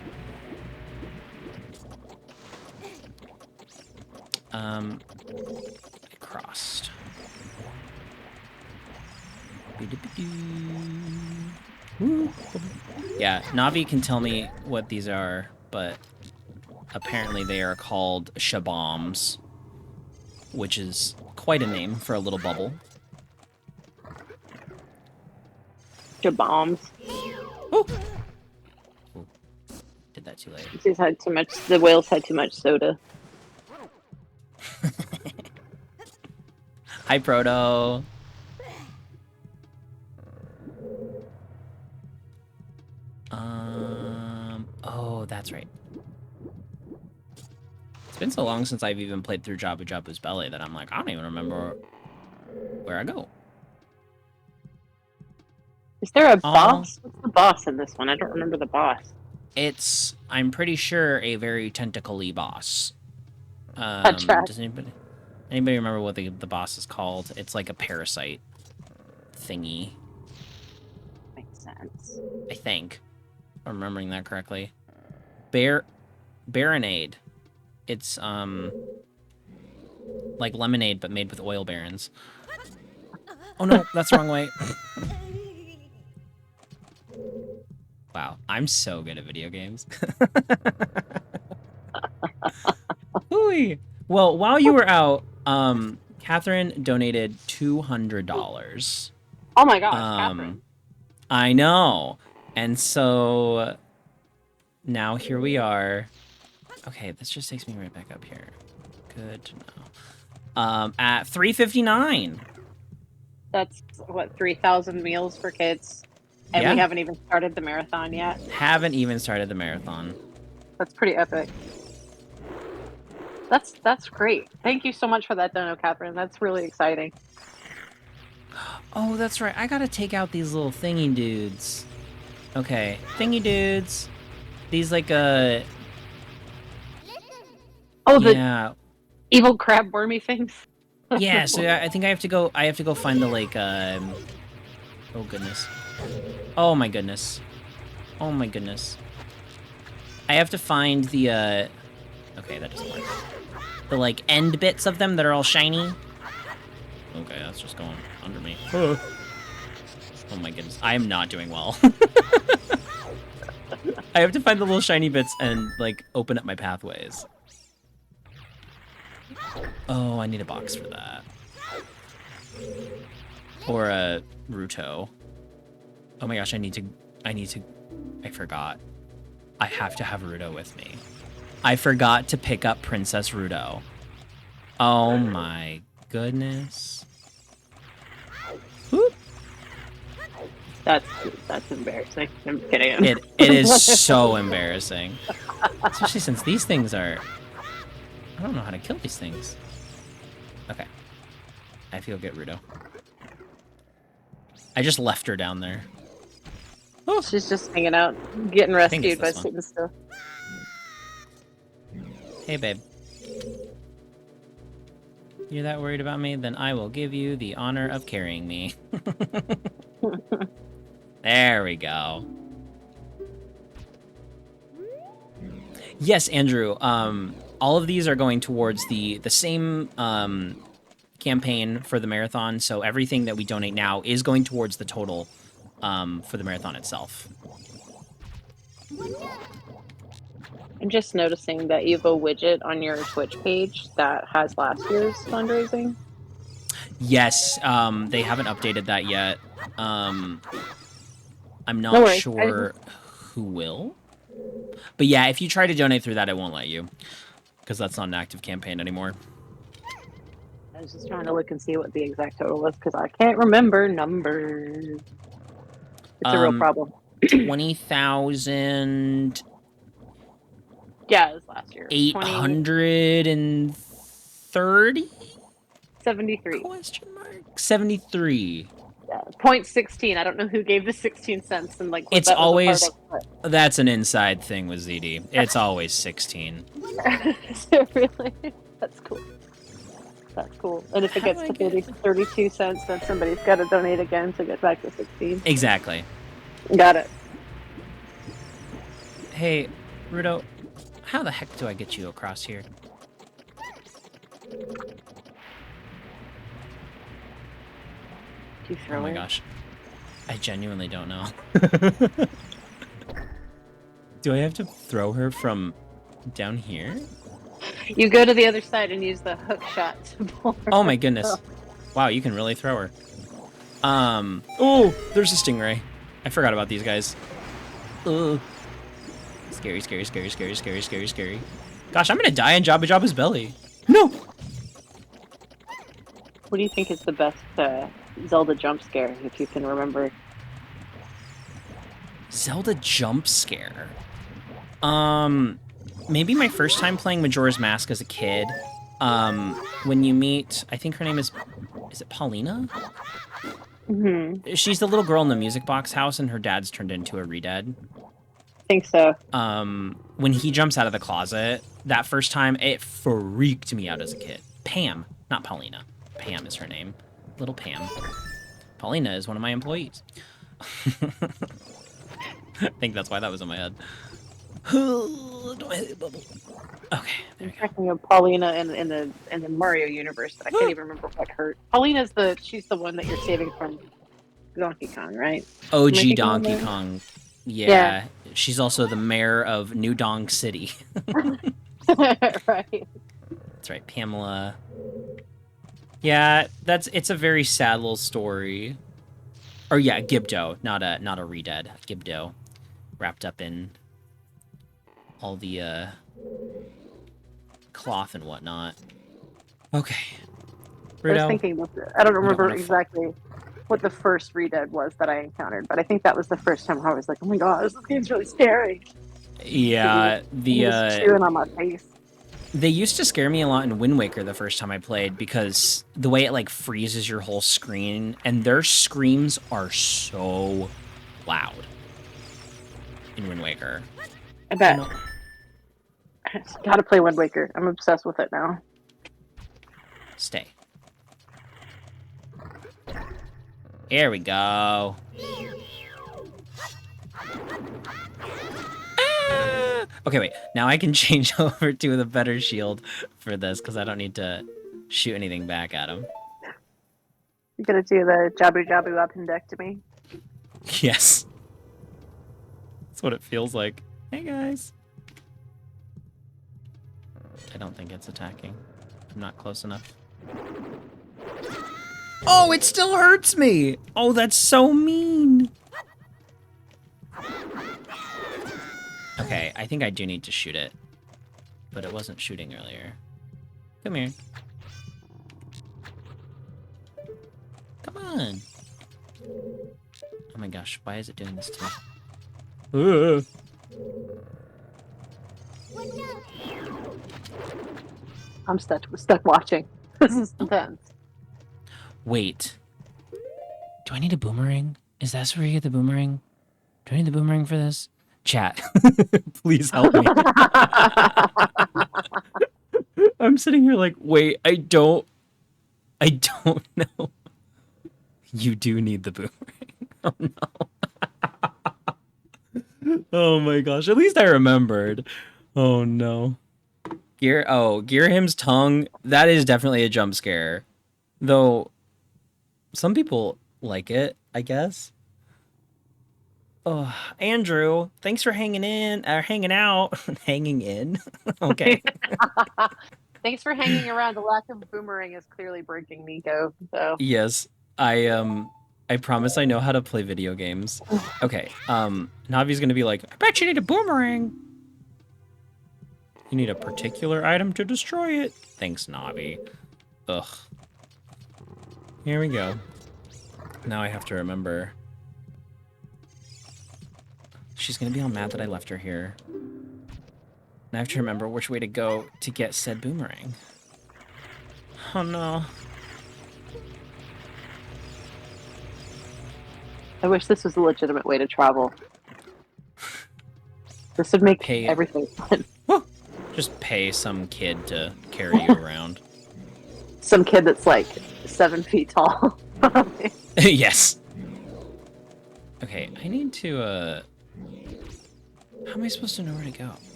[SPEAKER 1] I crossed. Yeah, Navi can tell me what these are, but apparently they are called shaboms, which is quite a name for a little bubble.
[SPEAKER 3] Bombs.
[SPEAKER 1] Ooh. Ooh. Did that too late.
[SPEAKER 3] She's had too much. The whales had too much soda.
[SPEAKER 1] Hi, Proto. Oh, that's right. It's been so long since I've even played through Jabu Jabu's Belly that I'm like, I don't even remember where I go.
[SPEAKER 3] Is there a boss? What's the boss in this one? I don't remember the boss.
[SPEAKER 1] It's, I'm pretty sure, a very tentacle-y boss.
[SPEAKER 3] Gotcha.
[SPEAKER 1] Does anybody remember what the boss is called? It's like a parasite thingy,
[SPEAKER 3] Makes sense.
[SPEAKER 1] I think. If I'm remembering that correctly. Baronade. It's like lemonade but made with oil barons. Oh no, that's the wrong way. Wow, I'm so good at video games. Ooh. Well, while you were out, Catherine donated $200.
[SPEAKER 3] Oh my gosh, Catherine.
[SPEAKER 1] I know. And so now here we are. Okay, this just takes me right back up here. Good to know. At 359.
[SPEAKER 3] That's what, 3,000 meals for kids. And
[SPEAKER 1] Yeah.
[SPEAKER 3] we haven't even started the marathon yet.
[SPEAKER 1] Haven't even started the marathon.
[SPEAKER 3] That's pretty epic. That's great. Thank you so much for that dono, Catherine. That's really exciting.
[SPEAKER 1] Oh, that's right. I gotta take out these little thingy dudes. Okay, thingy dudes. These like
[SPEAKER 3] Oh, the
[SPEAKER 1] yeah,
[SPEAKER 3] evil crab wormy things.
[SPEAKER 1] yeah. So I think I have to go. I have to go find the like. Oh goodness. Oh my goodness. Oh my goodness. I have to find the. Okay, that doesn't work. The like end bits of them that are all shiny. Okay, that's just going under me. Oh my goodness. I am not doing well. I have to find the little shiny bits and, like, open up my pathways. Oh, I need a box for that. Or a Ruto. Oh my gosh, I forgot. I have to have Ruto with me. I forgot to pick up Princess Ruto. Oh my goodness. Whoop.
[SPEAKER 3] That's embarrassing. I'm kidding.
[SPEAKER 1] It is so embarrassing. Especially since these things are... I don't know how to kill these things. Okay. I feel get Ruto. I just left her down there.
[SPEAKER 3] Oh, she's just hanging out, getting rescued by
[SPEAKER 1] this one.
[SPEAKER 3] sitting still.
[SPEAKER 1] Hey, babe. You're that worried about me? Then I will give you the honor of carrying me. There we go. Yes, Andrew. All of these are going towards the same campaign for the marathon. So everything that we donate now is going towards the total for the marathon itself.
[SPEAKER 3] I'm just noticing that you have a widget on your Twitch page that has last year's fundraising.
[SPEAKER 1] Yes, they haven't updated that yet. I'm not sure who will. But yeah, if you try to donate through that, it won't let you. Because that's not an active campaign anymore.
[SPEAKER 3] I was just trying to look and see what the exact total was because I can't remember numbers. It's a real problem.
[SPEAKER 1] 20,830?
[SPEAKER 3] Yeah, it was last year. 73.
[SPEAKER 1] Question mark? 73.
[SPEAKER 3] Yeah, 0.16. I don't know who gave the 16 cents and like what
[SPEAKER 1] It's
[SPEAKER 3] that was
[SPEAKER 1] always
[SPEAKER 3] a part of.
[SPEAKER 1] that's an inside thing with ZD. It's always 16.
[SPEAKER 3] Really? That's cool. That's cool. And if it
[SPEAKER 1] How
[SPEAKER 3] gets
[SPEAKER 1] do
[SPEAKER 3] to
[SPEAKER 1] I
[SPEAKER 3] 32 cents, then somebody's got to donate again to get back to 16.
[SPEAKER 1] Exactly.
[SPEAKER 3] Got it.
[SPEAKER 1] Hey, Rudo, how the heck do I get you across here?
[SPEAKER 3] Do you throw
[SPEAKER 1] Oh my
[SPEAKER 3] it?
[SPEAKER 1] gosh. I genuinely don't know. Do I have to throw her from down here?
[SPEAKER 3] You go to the other side and use the hook shot to pull her.
[SPEAKER 1] Oh my goodness. Wow, you can really throw her. Oh, there's a stingray. I forgot about these guys. Ugh. Scary, scary, scary, scary, scary, scary, scary. Gosh, I'm gonna die in Jabba Jabba's belly. No!
[SPEAKER 3] What do you think is the best Zelda jump scare, if you can remember?
[SPEAKER 1] Zelda jump scare. Maybe my first time playing Majora's Mask as a kid. When you meet, I think her name is it Paulina?
[SPEAKER 3] Mm-hmm.
[SPEAKER 1] She's the little girl in the music box house, and her dad's turned into a re-dead.
[SPEAKER 3] I think so.
[SPEAKER 1] When he jumps out of the closet, that first time, it freaked me out as a kid. Pam, not Paulina. Pam is her name. Little Pam. Paulina is one of my employees. I think that's why that was in my head. Don't hit the bubble. Okay, there we go.
[SPEAKER 3] Thinking of Paulina in the Mario universe, but I can't even remember what her. Paulina's she's the one that you're saving from Donkey Kong, right? Am I
[SPEAKER 1] OG
[SPEAKER 3] thinking of
[SPEAKER 1] Donkey
[SPEAKER 3] her?
[SPEAKER 1] Kong. Yeah, she's also the mayor of New Donk City.
[SPEAKER 3] Right.
[SPEAKER 1] That's right, Pamela. Yeah, it's a very sad little story. Or yeah, Gibdo, not a re-dead. Gibdo, wrapped up in all the cloth and whatnot. Okay,
[SPEAKER 3] I was
[SPEAKER 1] Rudo.
[SPEAKER 3] thinking, I don't remember
[SPEAKER 1] wanna
[SPEAKER 3] exactly what the first re-dead was that I encountered, but I think that was the first time I was like, oh my gosh, this game's really scary.
[SPEAKER 1] Yeah,
[SPEAKER 3] He was chewing on my face.
[SPEAKER 1] they used to scare me a lot in Wind Waker the first time I played because the way it like freezes your whole screen, and their screams are so loud in Wind Waker.
[SPEAKER 3] I bet.
[SPEAKER 1] No.
[SPEAKER 3] Gotta play Wind Waker. I'm obsessed with it now.
[SPEAKER 1] Stay. Here we go. Ah! Okay, wait. Now I can change over to the better shield for this because I don't need to shoot anything back at him.
[SPEAKER 3] You're gonna do the Jabu Jabu appendectomy.
[SPEAKER 1] Yes. That's what it feels like. Hey, guys. I don't think it's attacking. I'm not close enough. Oh, it still hurts me! Oh, that's so mean! Okay, I think I do need to shoot it. But it wasn't shooting earlier. Come here. Come on! Oh my gosh, why is it doing this to me?
[SPEAKER 3] I'm stuck watching. This is intense.
[SPEAKER 1] Wait. Do I need a boomerang? Is that where you get the boomerang? Do I need the boomerang for this? Chat. Please help me. I'm sitting here like, wait, I don't know. You do need the boomerang. Oh no. Oh my gosh. At least I remembered. Oh no. Girahim's tongue, that is definitely a jump scare. Though some people like it, I guess. Oh, Andrew, thanks for hanging out. Hanging in. Okay.
[SPEAKER 3] Thanks for hanging around. The lack of boomerang is clearly breaking Nico. So
[SPEAKER 1] Yes. I promise I know how to play video games. Okay. Navi's gonna be like, I bet you need a boomerang. You need a particular item to destroy it. Thanks, Navi. Ugh. Here we go. Now I have to remember. She's gonna be all mad that I left her here. And I have to remember which way to go to get said boomerang. Oh no.
[SPEAKER 3] I wish this was a legitimate way to travel. This would make
[SPEAKER 1] Pay-
[SPEAKER 3] everything fun.
[SPEAKER 1] Just pay some kid to carry you around.
[SPEAKER 3] Some kid that's like 7 feet tall.
[SPEAKER 1] Yes. Okay, I need to, how am I supposed to know where to go?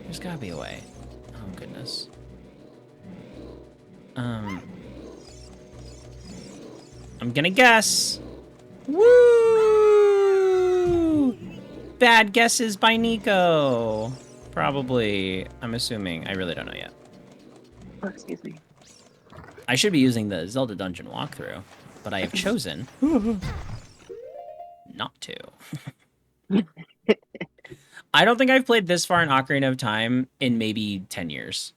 [SPEAKER 1] There's gotta be a way. Oh, goodness. I'm gonna guess. Woo! Bad guesses by Nico. Probably. I'm assuming. I really don't know yet.
[SPEAKER 3] Oh, excuse me.
[SPEAKER 1] I should be using the Zelda Dungeon walkthrough, but I have chosen not to. I don't think I've played this far in Ocarina of Time in maybe 10 years.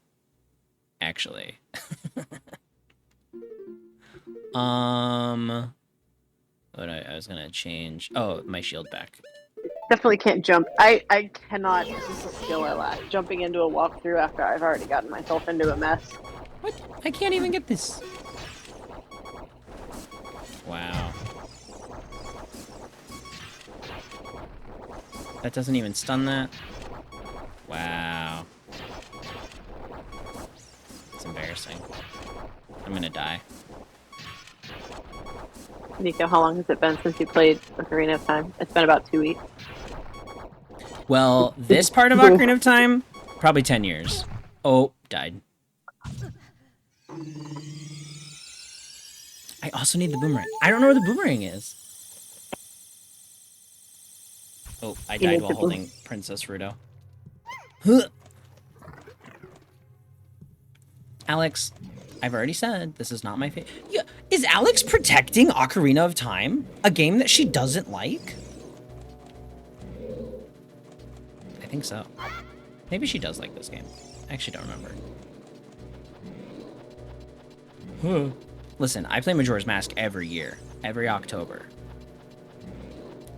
[SPEAKER 1] Actually. What I was gonna change. Oh, my shield back.
[SPEAKER 3] Definitely can't jump. I cannot. This is a skill I lack. Jumping into a walkthrough after I've already gotten myself into a mess.
[SPEAKER 1] What? I can't even get this. Wow. That doesn't even stun that. Wow. It's embarrassing. I'm gonna die.
[SPEAKER 3] Nico, how long has it been since you played Ocarina of Time? It's been about 2 weeks.
[SPEAKER 1] Well, this part of Ocarina of Time, probably 10 years. Oh, died. I also need the boomerang. I don't know where the boomerang is. Oh, I
[SPEAKER 3] You
[SPEAKER 1] died
[SPEAKER 3] need
[SPEAKER 1] while
[SPEAKER 3] the
[SPEAKER 1] holding Princess Ruto. Huh. Alex, I've already said this is not my favorite. Yeah, is Alex protecting Ocarina of Time? A game that she doesn't like? I think so. Maybe she does like this game. I actually don't remember. Huh. Listen, I play Majora's Mask every year. Every October.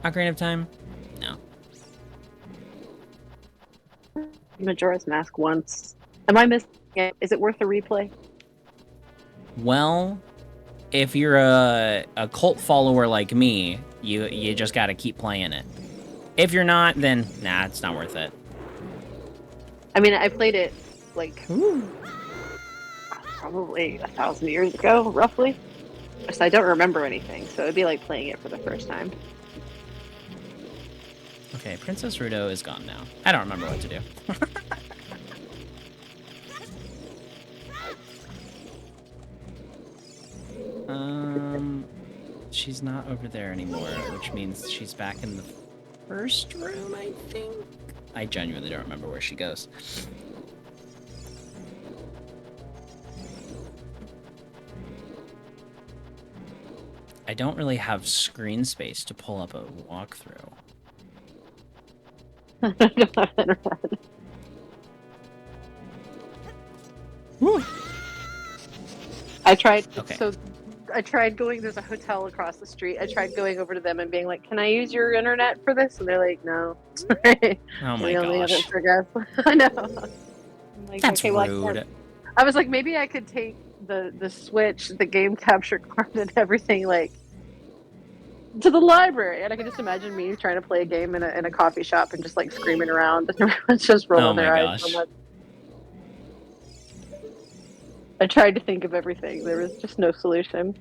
[SPEAKER 1] Ocarina of Time? No.
[SPEAKER 3] Majora's Mask once. Am I missing it? Is it worth a replay?
[SPEAKER 1] Well, if you're a cult follower like me, you just gotta keep playing it. If you're not, then nah, it's not worth it.
[SPEAKER 3] I mean, I played it like probably 1,000 years ago, roughly. So I don't remember anything. So it'd be like playing it for the first time.
[SPEAKER 1] Okay, Princess Ruto is gone now. I don't remember what to do. She's not over there anymore, which means she's back in the first room, I think? I genuinely don't remember where she goes. I don't really have screen space to pull up a walkthrough.
[SPEAKER 3] I don't have internet.
[SPEAKER 1] Woo.
[SPEAKER 3] I tried.
[SPEAKER 1] Okay.
[SPEAKER 3] So I tried going. There's a hotel across the street. I tried going over to them and being like, "Can I use your internet for this?" And they're like, "No."
[SPEAKER 1] Oh my
[SPEAKER 3] We only have
[SPEAKER 1] gosh.
[SPEAKER 3] it for guests. I know. I'm like,
[SPEAKER 1] That's
[SPEAKER 3] okay, well,
[SPEAKER 1] rude.
[SPEAKER 3] I was like, maybe I could take the Switch, the game capture card, and everything like to the library, and I can just imagine me trying to play a game in a coffee shop and just like screaming around, and everyone's just rolling
[SPEAKER 1] Oh my
[SPEAKER 3] their eyes.
[SPEAKER 1] gosh.
[SPEAKER 3] So much. I tried to think of everything. There was just no solution.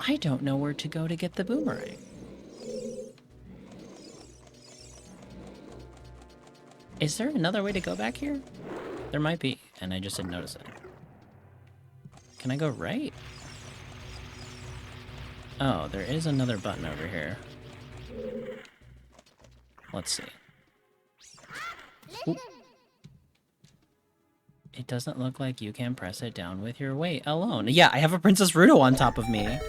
[SPEAKER 1] I don't know where to go to get the boomerang. Is there another way to go back here? There might be, and I just didn't notice it. Can I go right? Oh, there is another button over here. Let's see. Ooh. It doesn't look like you can press it down with your weight alone. Yeah, I have a Princess Ruto on top of me.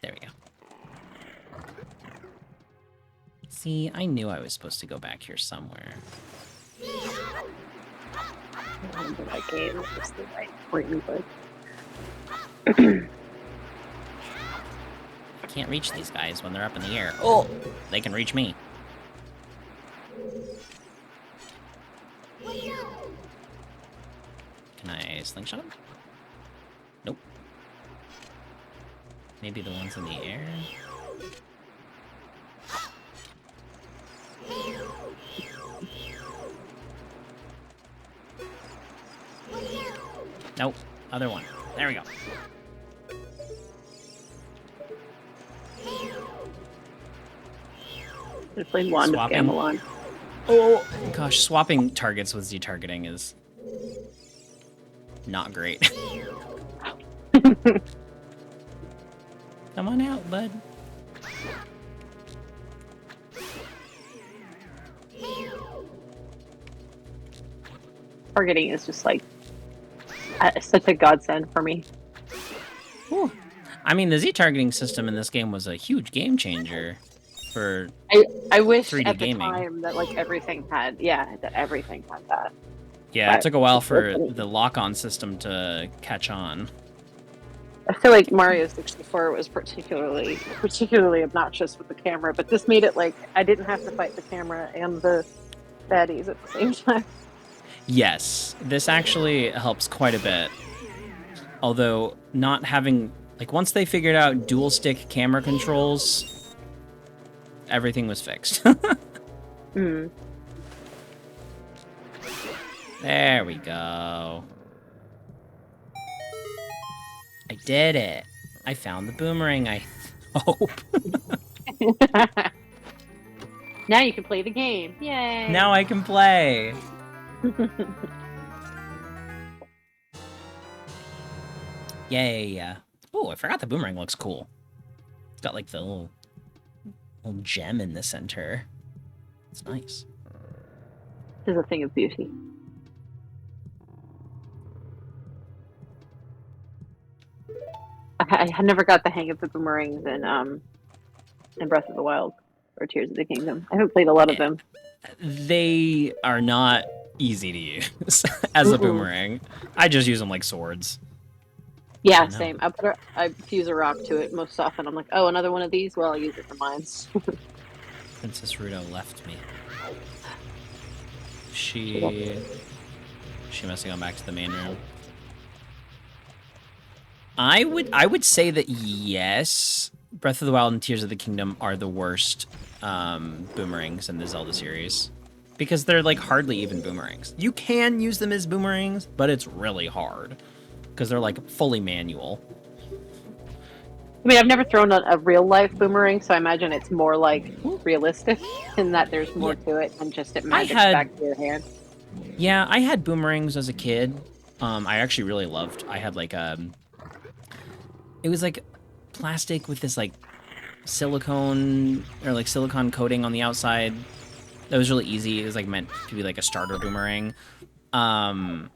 [SPEAKER 1] There we go. See, I knew I was supposed to go back here somewhere.
[SPEAKER 3] I remember that game. It was the right point, but
[SPEAKER 1] I can't reach these guys when they're up in the air. Oh, they can reach me. Can I slingshot them? Nope. Maybe the ones in the air? Nope. Other one. There we go.
[SPEAKER 3] I played Wand of
[SPEAKER 1] Swapping.
[SPEAKER 3] Gamelon.
[SPEAKER 1] Oh gosh, swapping targets with Z targeting is not great. Come on out, bud.
[SPEAKER 3] Targeting is just like such a godsend for me.
[SPEAKER 1] Whew. I mean, the Z targeting system in this game was a huge game changer for.
[SPEAKER 3] I wish
[SPEAKER 1] 3D
[SPEAKER 3] at the
[SPEAKER 1] gaming.
[SPEAKER 3] time that like everything had that everything had that.
[SPEAKER 1] Yeah, it
[SPEAKER 3] But-
[SPEAKER 1] took a while for the lock-on system to catch on.
[SPEAKER 3] I feel like Mario 64 was particularly obnoxious with the camera, but this made it like I didn't have to fight the camera and the baddies at the same time.
[SPEAKER 1] Yes, this actually helps quite a bit. Although not having like once they figured out dual stick camera controls, everything was fixed.
[SPEAKER 3] Mm.
[SPEAKER 1] There we go. I did it. I found the boomerang, I hope.
[SPEAKER 3] Now you can play the game. Yay!
[SPEAKER 1] Now I can play. Yay. Oh, I forgot the boomerang looks cool. It's got like the little gem in the center. It's nice.
[SPEAKER 3] Is a thing of beauty. I never got the hang of the boomerangs in Breath of the Wild or Tears of the Kingdom. I haven't played a lot of them.
[SPEAKER 1] They are not easy to use as a
[SPEAKER 3] Mm-mm.
[SPEAKER 1] boomerang. I just use them like swords.
[SPEAKER 3] Yeah,
[SPEAKER 1] I know.
[SPEAKER 3] same. I fuse a rock to it most often. I'm like, oh, another one of these? Well, I'll use it for mines.
[SPEAKER 1] Princess Ruto left me. She must have gone back to the main room. I would say that yes, Breath of the Wild and Tears of the Kingdom are the worst boomerangs in the Zelda series. Because they're like hardly even boomerangs. You can use them as boomerangs, but it's really hard. Because they're like fully manual.
[SPEAKER 3] I mean, I've never thrown a real life boomerang, so I imagine it's more like realistic in that there's more to it than just it magics
[SPEAKER 1] had-
[SPEAKER 3] back to your hand.
[SPEAKER 1] Yeah, I had boomerangs as a kid. I actually really loved. I had like it was like plastic with this like silicone coating on the outside. That was really easy. It was like meant to be like a starter boomerang. And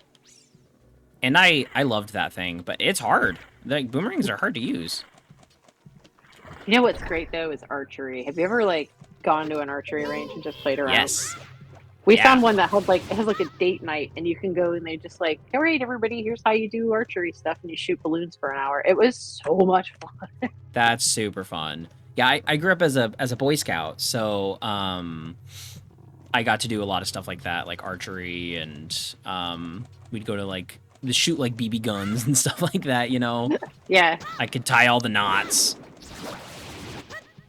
[SPEAKER 1] I loved that thing, but it's hard. Like boomerangs are hard to use.
[SPEAKER 3] You know what's great though is archery. Have you ever like gone to an archery range and just played around?
[SPEAKER 1] Yes.
[SPEAKER 3] We
[SPEAKER 1] Yeah.
[SPEAKER 3] found one that had like it has like a date night, and you can go and they just like, all right, everybody, here's how you do archery stuff, and you shoot balloons for an hour. It was so much fun.
[SPEAKER 1] That's super fun. Yeah, I grew up as a Boy Scout, so I got to do a lot of stuff like that, like archery, and we'd go to like shoot like BB guns and stuff like that. You know,
[SPEAKER 3] Yeah,
[SPEAKER 1] I could tie all the knots.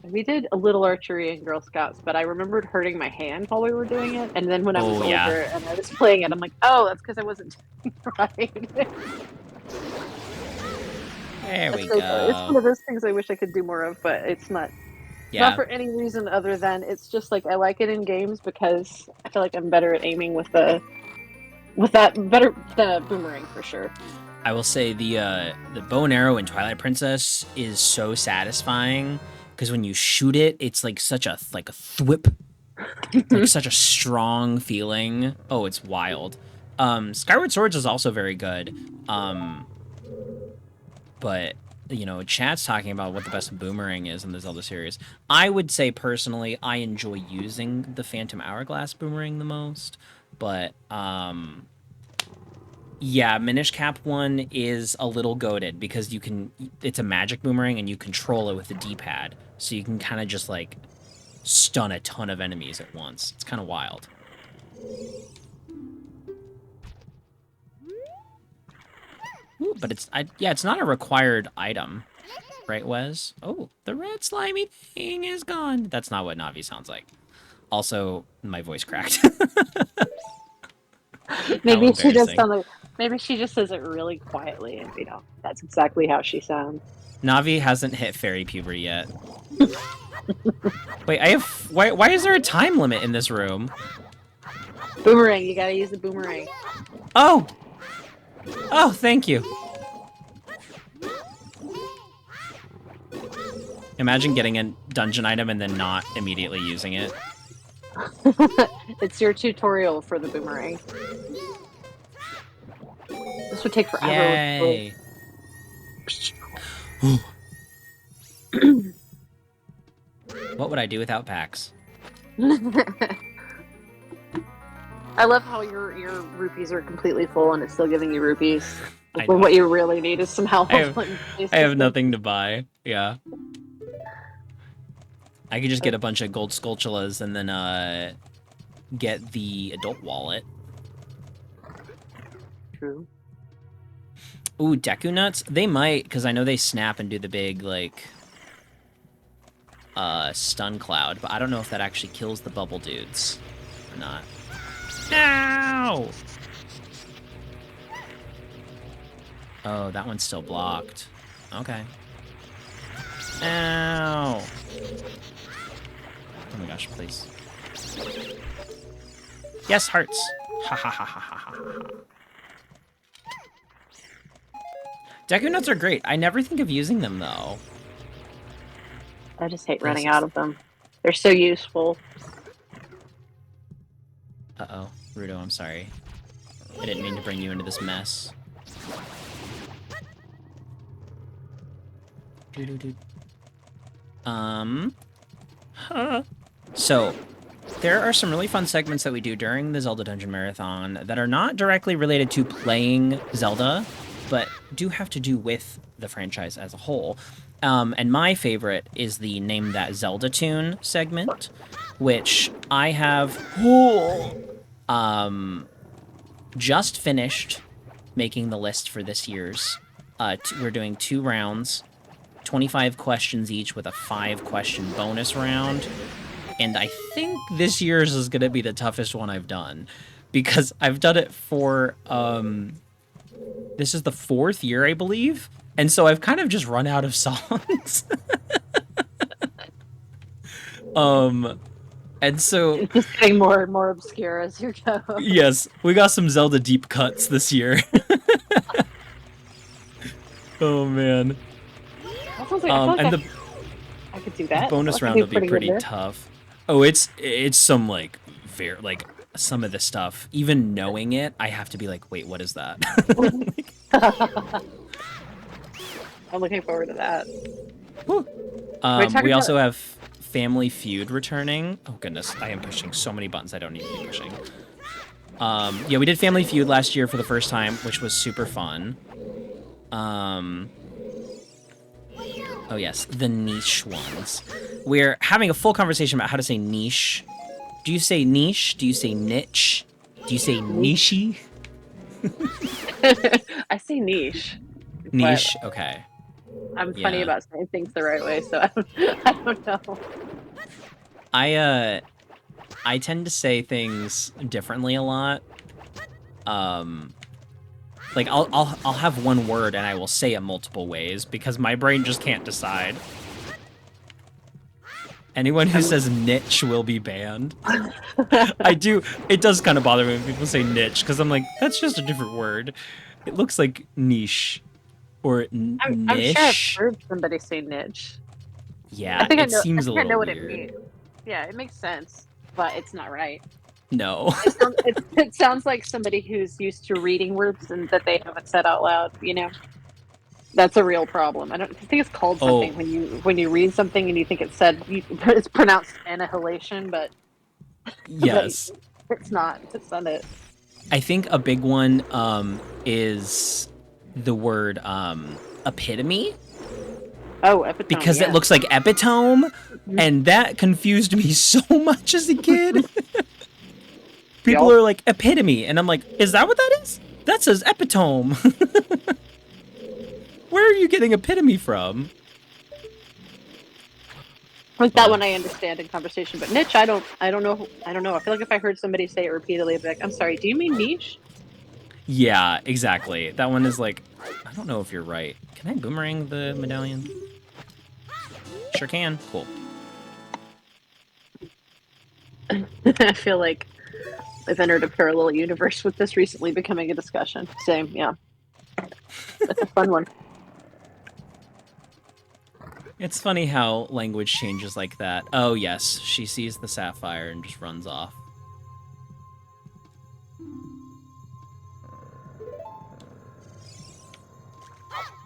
[SPEAKER 3] we did a little archery in Girl Scouts, but I remembered hurting my hand while we were doing it, and then when I was
[SPEAKER 1] Oh,
[SPEAKER 3] older
[SPEAKER 1] yeah.
[SPEAKER 3] and I was playing it, I'm like, oh, that's because I wasn't doing it right.
[SPEAKER 1] There we
[SPEAKER 3] It's like, it's one
[SPEAKER 1] go.
[SPEAKER 3] of those things I wish I could do more of, but it's not. Not
[SPEAKER 1] Yeah,
[SPEAKER 3] for any reason other than it's just like I like it in games because I feel like I'm better at aiming with that better than a boomerang for sure.
[SPEAKER 1] I will say the bow and arrow in Twilight Princess is so satisfying because when you shoot it, it's like such a thwip, like such a strong feeling. Oh, it's wild. Skyward Swords is also very good, but chat's talking about what the best boomerang is in the Zelda series. I would say personally, I enjoy using the Phantom Hourglass boomerang the most, but yeah, Minish Cap one is a little goated because it's a magic boomerang and you control it with the D-pad, so you can kind of just like stun a ton of enemies at once. It's kind of wild. Ooh, but it's not a required item, right, Wes? Oh, the red slimy thing is gone. That's not what Navi sounds like. Also, my voice cracked.
[SPEAKER 3] Maybe she just
[SPEAKER 1] embarrassing.
[SPEAKER 3] maybe she just says it really quietly, and that's exactly how she sounds.
[SPEAKER 1] Navi hasn't hit fairy puberty yet. Wait, why is there a time limit in this room?
[SPEAKER 3] Boomerang, you gotta use the boomerang.
[SPEAKER 1] Oh! Oh, thank you. Imagine getting a dungeon item and then not immediately using it.
[SPEAKER 3] It's your tutorial for the boomerang. This would take forever.
[SPEAKER 1] Yay! What would I do without PAX?
[SPEAKER 3] I love how your rupees are completely full and it's still giving you rupees.
[SPEAKER 1] I
[SPEAKER 3] When
[SPEAKER 1] know.
[SPEAKER 3] what you really need is some help.
[SPEAKER 1] I have nothing to buy. Yeah. I could just get a bunch of gold Skulltulas and then get the adult wallet.
[SPEAKER 3] True.
[SPEAKER 1] Ooh, Deku Nuts? They might, because I know they snap and do the big, like, stun cloud, but I don't know if that actually kills the bubble dudes or not. Ow! Oh, that one's still blocked. Okay. Ow! Oh my gosh, please. Yes, hearts! Ha ha ha ha ha ha ha. Deku Nuts are great. I never think of using them, though.
[SPEAKER 3] I just hate running out of them. They're so useful.
[SPEAKER 1] Uh-oh. Rudo, I'm sorry. I didn't mean to bring you into this mess. So, there are some really fun segments that we do during the Zelda Dungeon Marathon that are not directly related to playing Zelda, but do have to do with the franchise as a whole. And my favorite is the Name That Zelda Tune segment, which I have just finished making the list for this year's. We're doing 2 rounds, 25 questions each with a 5-question bonus round. And I think this year's is going to be the toughest one I've done, because I've done it for, this is the 4th year, I believe. And so I've kind of just run out of songs. And so...
[SPEAKER 3] It's just getting more and more obscure as you go.
[SPEAKER 1] Yes, we got some Zelda deep cuts this year. Oh, man.
[SPEAKER 3] That sounds like,
[SPEAKER 1] and
[SPEAKER 3] I could do that.
[SPEAKER 1] the bonus round will be pretty tough. Oh, it's some, like, some of the stuff, even knowing it, I have to be like, wait, what is that?
[SPEAKER 3] I'm looking forward to that.
[SPEAKER 1] We also have Family Feud returning. Oh goodness, I am pushing so many buttons I don't need to be pushing. Yeah, we did Family Feud last year for the first time, which was super fun. Oh yes, the niche ones. We're having a full conversation about how to say niche. Do you say niche? Do you say niche? Do you say nichey?
[SPEAKER 3] I say niche.
[SPEAKER 1] Niche, okay.
[SPEAKER 3] I'm funny about saying things the right way, so I don't know.
[SPEAKER 1] I tend to say things differently a lot. Like I'll have one word and I will say it multiple ways because my brain just can't decide. Anyone who says niche will be banned. It does kind of bother me when people say niche, because I'm like, that's just a different word. It looks like niche or niche.
[SPEAKER 3] I'm sure I've heard somebody say niche.
[SPEAKER 1] Yeah, it seems a little
[SPEAKER 3] know what
[SPEAKER 1] weird.
[SPEAKER 3] It means. Yeah, it makes sense, but it's not right.
[SPEAKER 1] No.
[SPEAKER 3] It sounds like somebody who's used to reading words and that they haven't said out loud, you know? That's a real problem. I think it's called
[SPEAKER 1] Oh.
[SPEAKER 3] something when you read something and you think it's pronounced annihilation, but
[SPEAKER 1] Yes.
[SPEAKER 3] it's not. It's not it.
[SPEAKER 1] I think a big one is the word epitome,
[SPEAKER 3] Oh, epitome.
[SPEAKER 1] because
[SPEAKER 3] yeah.
[SPEAKER 1] it looks like epitome, and that confused me so much as a kid. People
[SPEAKER 3] Yup.
[SPEAKER 1] are like epitome, and I'm like, is that what that is? That says epitome. Where are you getting epitome from?
[SPEAKER 3] Like that one I understand in conversation, but niche I don't know. I don't know. I feel like if I heard somebody say it repeatedly, I'd be like, I'm sorry, do you mean niche?
[SPEAKER 1] Yeah, exactly. That one is like, I don't know if you're right. Can I boomerang the medallion? Sure can. Cool.
[SPEAKER 3] I feel like I've entered a parallel universe with this recently becoming a discussion. Same, yeah. That's a fun one.
[SPEAKER 1] It's funny how language changes like that. Oh, yes. She sees the sapphire and just runs off.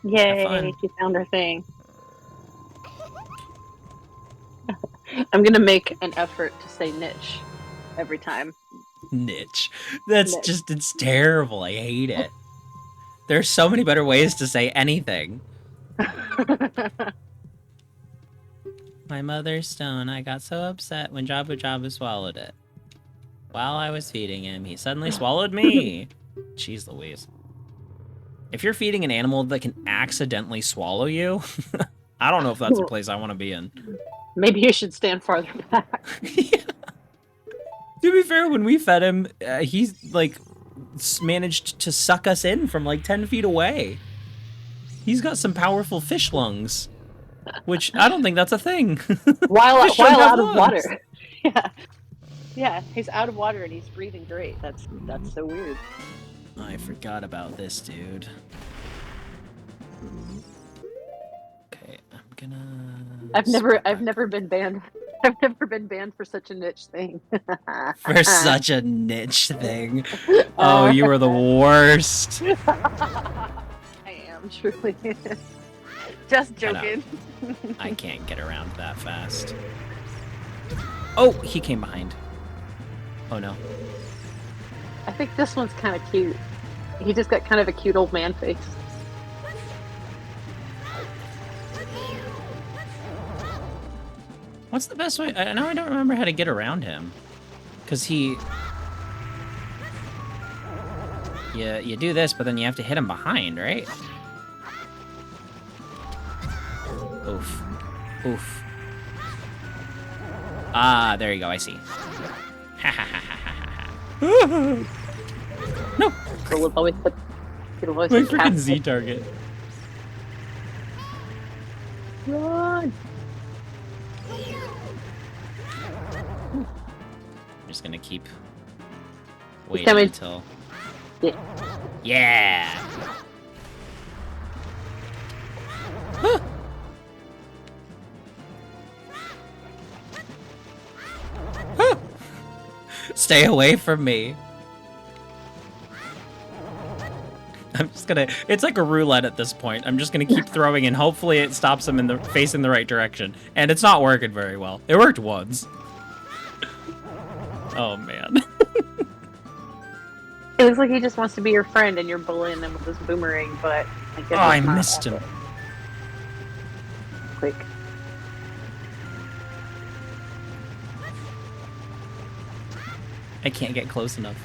[SPEAKER 3] Yay, she found her thing. I'm gonna make an effort to say niche every time.
[SPEAKER 1] Niche. That's
[SPEAKER 3] Niche.
[SPEAKER 1] just, it's terrible. I hate it. There's so many better ways to say anything. My mother's stone. I got so upset when Jabu Jabu swallowed it. While I was feeding him, he suddenly swallowed me. Jeez Louise. If you're feeding an animal that can accidentally swallow you, I don't know if that's a place I want to be in.
[SPEAKER 3] Maybe you should stand farther back.
[SPEAKER 1] Yeah. To be fair, when we fed him, he's like managed to suck us in from like 10 feet away. He's got some powerful fish lungs, which I don't think that's a thing.
[SPEAKER 3] while
[SPEAKER 1] Fish don't have
[SPEAKER 3] out of
[SPEAKER 1] lungs.
[SPEAKER 3] water. Yeah. Yeah, he's out of water and he's breathing great. That's so weird.
[SPEAKER 1] I forgot about this dude. Okay, I'm gonna.
[SPEAKER 3] I've never been banned. I've never been banned for such a niche thing.
[SPEAKER 1] For such a niche thing. Oh, you are the worst.
[SPEAKER 3] I am truly. Just joking.
[SPEAKER 1] I can't get around that fast. Oh, he came behind. Oh no.
[SPEAKER 3] I think this one's kind of cute. He just got kind of a cute old man face.
[SPEAKER 1] What's the best way? Now I don't remember how to get around him. Because he... Yeah, you do this, but then you have to hit him behind, right? Oof. Oof. Ah, there you go, I see. Ha ha ha ha ha ha. No!
[SPEAKER 3] So we'll always put. It'll always
[SPEAKER 1] My
[SPEAKER 3] put
[SPEAKER 1] freaking
[SPEAKER 3] cats-
[SPEAKER 1] Z target.
[SPEAKER 3] Run!
[SPEAKER 1] I'm just gonna keep waiting
[SPEAKER 3] coming.
[SPEAKER 1] until...
[SPEAKER 3] Yeah.
[SPEAKER 1] Yeah! Huh. Huh. Stay away from me. I'm just gonna... It's like a roulette at this point. I'm just gonna keep throwing and hopefully it stops him in the face in the right direction. And it's not working very well. It worked once. Oh, man.
[SPEAKER 3] It looks like he just wants to be your friend and you're bullying him with this boomerang, but I guess
[SPEAKER 1] Oh, I
[SPEAKER 3] it's not.
[SPEAKER 1] missed him.
[SPEAKER 3] Quick.
[SPEAKER 1] I can't get close enough.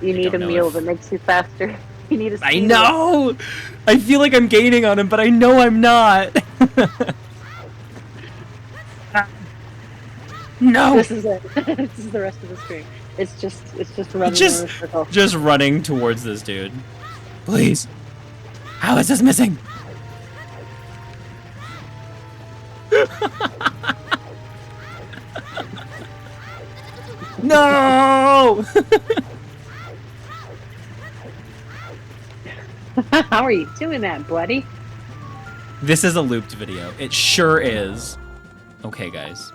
[SPEAKER 3] You need a
[SPEAKER 1] don't know
[SPEAKER 3] meal
[SPEAKER 1] if-
[SPEAKER 3] that makes you faster. You need a
[SPEAKER 1] I
[SPEAKER 3] speed
[SPEAKER 1] know! I feel like I'm gaining on him, but I know I'm not. No!
[SPEAKER 3] This is it. This is the rest of the stream. It's just running
[SPEAKER 1] Just-
[SPEAKER 3] in a circle.
[SPEAKER 1] Just running towards this dude. Please. How is this missing? No!
[SPEAKER 3] How are you doing that, buddy?
[SPEAKER 1] This is a looped video. It sure is. Okay, guys.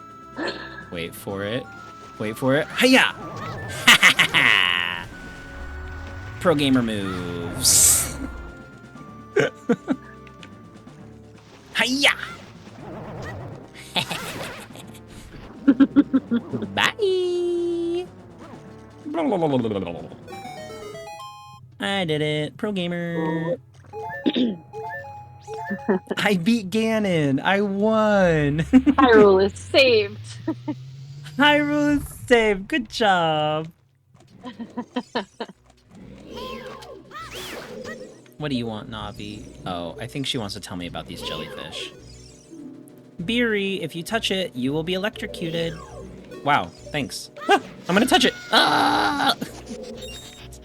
[SPEAKER 1] Wait for it. Wait for it. Hiya! Pro gamer moves. Hiya! Bye! I did it. Pro gamer. I beat Ganon. I won.
[SPEAKER 3] Hyrule is saved.
[SPEAKER 1] Hyrule is saved. Good job. What do you want, Navi? Oh, I think she wants to tell me about these jellyfish. Beery, if you touch it, you will be electrocuted. Wow, thanks. Ah, I'm gonna touch it. Ah!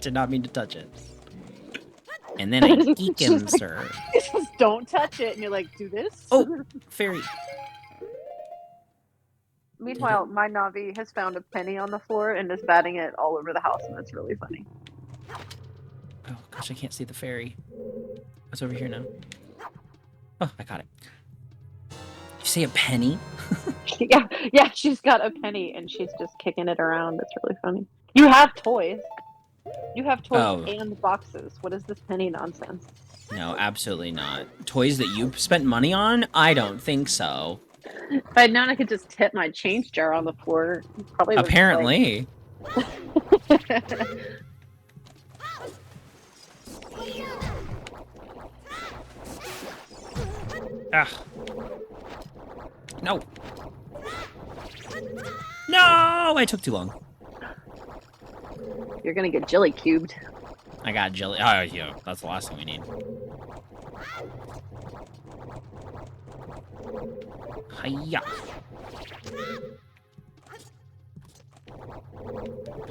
[SPEAKER 1] Did not mean to touch it. And then I geek him, sir.
[SPEAKER 3] Just don't touch it, and you're like, do this.
[SPEAKER 1] Oh, fairy.
[SPEAKER 3] Meanwhile, my Navi has found a penny on the floor and is batting it all over the house, and it's really funny.
[SPEAKER 1] Oh gosh, I can't see the fairy. It's over here now. Oh, I got it. Did you say a penny?
[SPEAKER 3] yeah, she's got a penny and she's just kicking it around. It's really funny. You have toys. You have toys and boxes. What is this penny nonsense?
[SPEAKER 1] No, absolutely not. Toys that you spent money on? I don't think so.
[SPEAKER 3] If I'd known I could just tip my change jar on the floor, probably would
[SPEAKER 1] Apparently. Ah. No. No! I took too long.
[SPEAKER 3] You're gonna get jelly cubed.
[SPEAKER 1] I got jelly. Oh, yeah. That's the last thing we need. Hiya.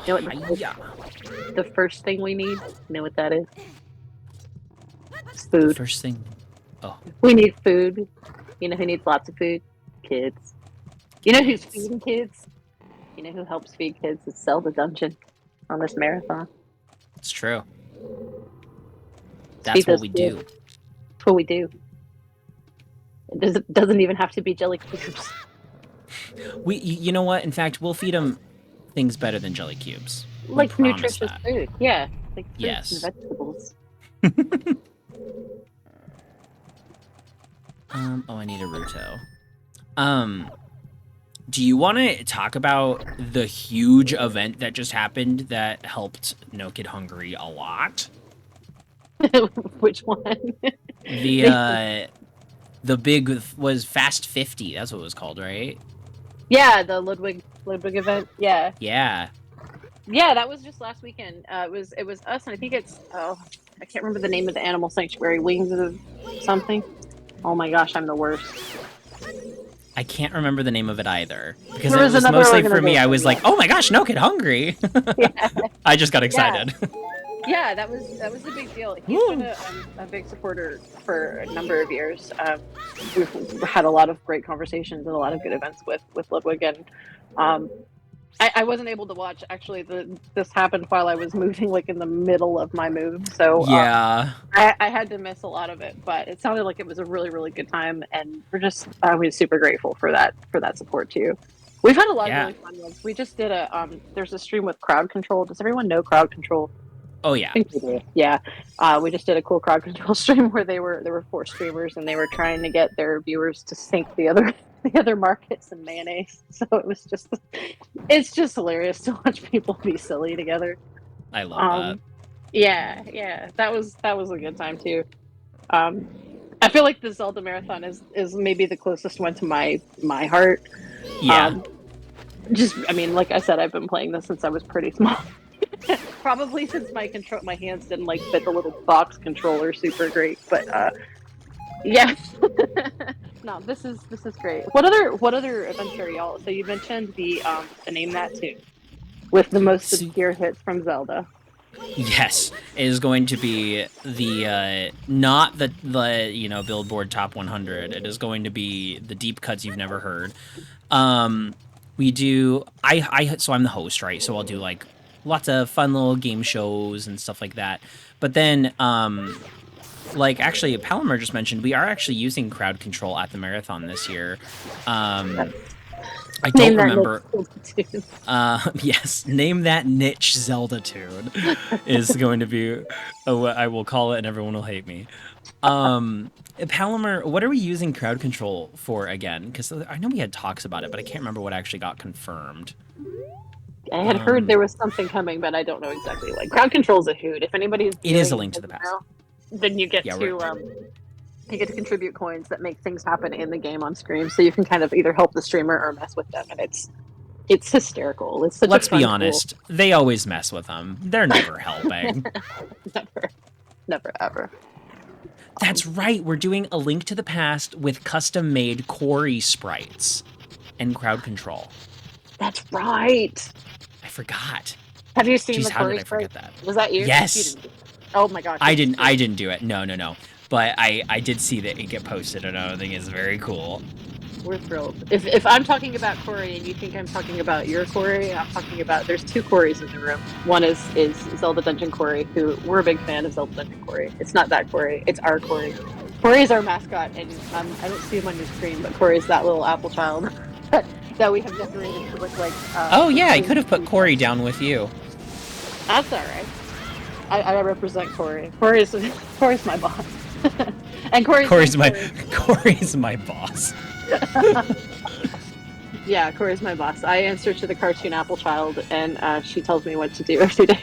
[SPEAKER 3] You know what
[SPEAKER 1] Hiya.
[SPEAKER 3] the first thing we need? You know what that is? It's food.
[SPEAKER 1] First thing. Oh.
[SPEAKER 3] We need food. You know who needs lots of food? Kids. You know who's feeding kids? You know who helps feed kids? Is Zelda Dungeon on this marathon.
[SPEAKER 1] It's true. That's what we do.
[SPEAKER 3] That's what we do. It doesn't even have to be jelly cubes.
[SPEAKER 1] You know what? In fact, we'll feed them things better than jelly cubes. We
[SPEAKER 3] Like
[SPEAKER 1] promise
[SPEAKER 3] nutritious
[SPEAKER 1] that.
[SPEAKER 3] food. Yeah. Like fruits
[SPEAKER 1] Yes.
[SPEAKER 3] and vegetables.
[SPEAKER 1] Oh, I need a Ruto. Do you want to talk about the huge event that just happened that helped No Kid Hungry a lot?
[SPEAKER 3] Which one?
[SPEAKER 1] The big was Fast 50. That's what it was called, right?
[SPEAKER 3] Yeah, the Ludwig event. Yeah.
[SPEAKER 1] Yeah.
[SPEAKER 3] Yeah, that was just last weekend. It was us, and I think it's I can't remember the name of the animal sanctuary, Wings of something. Oh my gosh, I'm the worst.
[SPEAKER 1] I can't remember the name of it either because
[SPEAKER 3] There
[SPEAKER 1] it
[SPEAKER 3] was
[SPEAKER 1] was
[SPEAKER 3] another
[SPEAKER 1] mostly for me. I
[SPEAKER 3] organization,
[SPEAKER 1] was like, "Oh my gosh, No Kid Hungry!"
[SPEAKER 3] Yeah,
[SPEAKER 1] I just got excited.
[SPEAKER 3] yeah, that was a big deal. He's
[SPEAKER 1] Woo.
[SPEAKER 3] been a big supporter for a number of years. We've had a lot of great conversations and a lot of good events with Ludwig, and I wasn't able to watch. Actually, this happened while I was moving, like in the middle of my move. So
[SPEAKER 1] Yeah.
[SPEAKER 3] I had to miss a lot of it, but it sounded like it was a really, really good time, and we're super grateful for that support too. We've had a lot of really fun ones. We just did there's a stream with Crowd Control. Does everyone know Crowd Control?
[SPEAKER 1] Oh yeah.
[SPEAKER 3] I think they do. Yeah. We just did a cool Crowd Control stream where there were 4 streamers and they were trying to get their viewers to sync the other markets and mayonnaise. So it's just hilarious to watch people be silly together.
[SPEAKER 1] I love that.
[SPEAKER 3] Yeah, that was a good time too. I feel like the Zelda marathon is maybe the closest one to my heart.
[SPEAKER 1] Yeah.
[SPEAKER 3] I mean, like I said, I've been playing this since I was pretty small. Probably since my hands didn't like fit the little box controller super great, but yeah. No, this is great. What other events are y'all? So you mentioned the Name That Tune with the most obscure hits from Zelda.
[SPEAKER 1] Yes, it is going to be the not the Billboard Top 100. It is going to be the deep cuts you've never heard. We do so I'm the host, right? So I'll do like lots of fun little game shows and stuff like that. But then like actually Palomar just mentioned we are actually using crowd control at the marathon this year. I don't
[SPEAKER 3] Name that
[SPEAKER 1] remember.
[SPEAKER 3] niche tune.
[SPEAKER 1] Yes, name that niche Zelda tune is going to be what I will call it, and everyone will hate me. Palomer, what are we using crowd control for again? Because I know we had talks about it, but I can't remember what actually got confirmed.
[SPEAKER 3] I had heard there was something coming, but I don't know exactly. Like crowd control is a hoot. If anybody's
[SPEAKER 1] It is a
[SPEAKER 3] doing
[SPEAKER 1] link to the
[SPEAKER 3] it
[SPEAKER 1] past.
[SPEAKER 3] now, then you get
[SPEAKER 1] Yeah,
[SPEAKER 3] to you get to contribute coins that make things happen in the game on stream. So you can kind of either help the streamer or mess with them, and it's hysterical. It's such
[SPEAKER 1] Let's
[SPEAKER 3] a fun
[SPEAKER 1] be
[SPEAKER 3] tool.
[SPEAKER 1] honest, they always mess with them. They're never helping.
[SPEAKER 3] Never ever.
[SPEAKER 1] That's right. We're doing a link to the past with custom-made Corey sprites and crowd control.
[SPEAKER 3] That's right.
[SPEAKER 1] I forgot.
[SPEAKER 3] Have you seen
[SPEAKER 1] Jeez,
[SPEAKER 3] the
[SPEAKER 1] how
[SPEAKER 3] Corey
[SPEAKER 1] did I forget
[SPEAKER 3] sprite?
[SPEAKER 1] that?
[SPEAKER 3] Was that you?
[SPEAKER 1] Yes.
[SPEAKER 3] You didn't do it. Oh my gosh.
[SPEAKER 1] I didn't do it. No. But I did see that it get posted, and I think it's very cool.
[SPEAKER 3] We're thrilled. If I'm talking about Corey and you think I'm talking about your Corey, I'm talking about there's two Corys in the room. One is Zelda Dungeon Corey, who we're a big fan of Zelda Dungeon Corey. It's not that Corey, it's our Corey. Corey is our mascot, and I don't see him on your screen, but Corey is that little apple child that we have decorated to look like.
[SPEAKER 1] Oh yeah, I could have put Corey down with you.
[SPEAKER 3] That's all right. I represent Corey. Corey's my boss, and Corey's
[SPEAKER 1] my boss.
[SPEAKER 3] Yeah, Corey's my boss. I answer to the cartoon Apple Child, and she tells me what to do every day.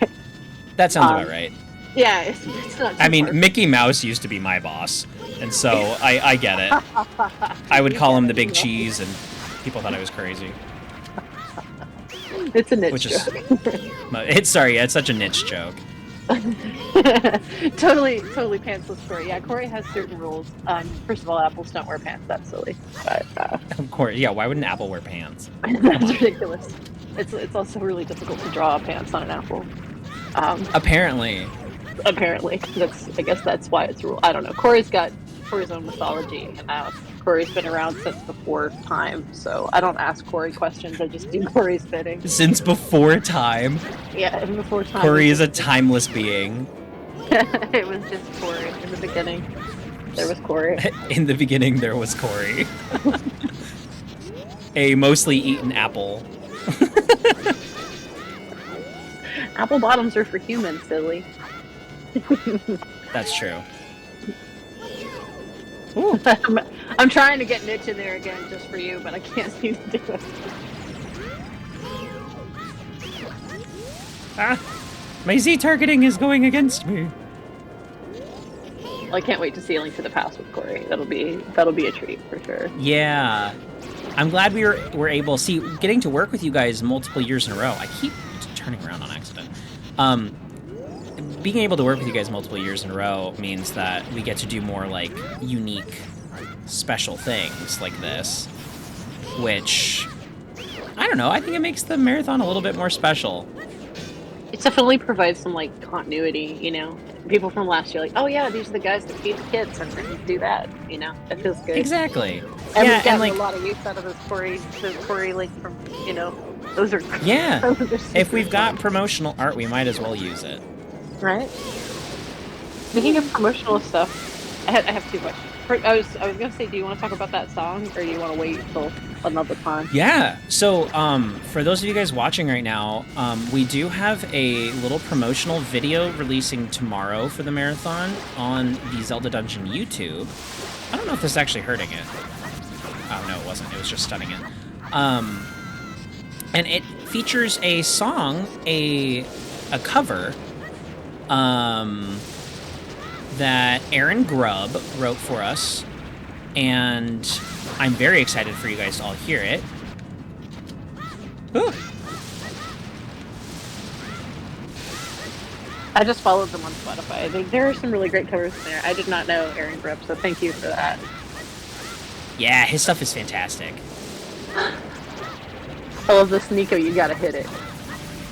[SPEAKER 1] That sounds about right.
[SPEAKER 3] Yeah, it's not.
[SPEAKER 1] I mean,
[SPEAKER 3] hard.
[SPEAKER 1] Mickey Mouse used to be my boss, and so I get it. I would call him the Big Cheese, and people thought I was crazy.
[SPEAKER 3] It's a niche
[SPEAKER 1] Which is,
[SPEAKER 3] joke.
[SPEAKER 1] it's such a niche joke.
[SPEAKER 3] totally pantsless Corey. Yeah, Corey has certain rules. First of all, apples don't wear pants. That's silly. But
[SPEAKER 1] Of course, yeah. Why would an apple wear pants?
[SPEAKER 3] that's ridiculous. It's also really difficult to draw pants on an apple.
[SPEAKER 1] Apparently.
[SPEAKER 3] I guess that's why it's a rule. I don't know. Corey's got Corey's own mythology in the house. Corey's been around since before time, so I don't ask Corey questions. I just do Corey's bidding.
[SPEAKER 1] Since before time.
[SPEAKER 3] Yeah, and before time.
[SPEAKER 1] Corey is a timeless being.
[SPEAKER 3] It was just Corey in the beginning. There was Corey.
[SPEAKER 1] In the beginning, there was Corey. A mostly eaten apple.
[SPEAKER 3] Apple bottoms are for humans, silly.
[SPEAKER 1] That's true.
[SPEAKER 3] I'm trying to get niche in there again just for you, but I can't seem to do it.
[SPEAKER 1] My Z targeting is going against me.
[SPEAKER 3] Well, I can't wait to see Link to the Past with Corey. That'll be a treat for sure.
[SPEAKER 1] Yeah. I'm glad we were able, see, getting to work with you guys multiple years in a row. I keep turning around on accident. Being able to work with you guys multiple years in a row means that we get to do more, like, unique, special things like this, which, I don't know, I think it makes the marathon a little bit more special.
[SPEAKER 3] It definitely provides some, like, continuity, you know? People from last year, like, oh yeah, these are the guys that feed the kids, and then do that, you know? It feels good.
[SPEAKER 1] Exactly.
[SPEAKER 3] And
[SPEAKER 1] yeah,
[SPEAKER 3] we've gotten
[SPEAKER 1] and, like,
[SPEAKER 3] a lot of use out of this Corey Link from, you know, those are...
[SPEAKER 1] Yeah.
[SPEAKER 3] those are
[SPEAKER 1] If we've got promotional art, we might as well use it.
[SPEAKER 3] Right? Speaking of promotional stuff, I have two questions. I was gonna say, do you want to talk about that song, or do you want to wait till another time?
[SPEAKER 1] Yeah. So, for those of you guys watching right now, we do have a little promotional video releasing tomorrow for the marathon on the Zelda Dungeon YouTube. I don't know if this is actually hurting it. Oh no, it wasn't. It was just stunning it. And it features a song, a cover, that Aaron Grubb wrote for us, and I'm very excited for you guys to all hear it. Ooh.
[SPEAKER 3] I just followed them on Spotify. There are some really great covers in there. I did not know Aaron Grubb, so thank you for that.
[SPEAKER 1] Yeah, his stuff is fantastic.
[SPEAKER 3] I love this, Nico. You gotta hit it.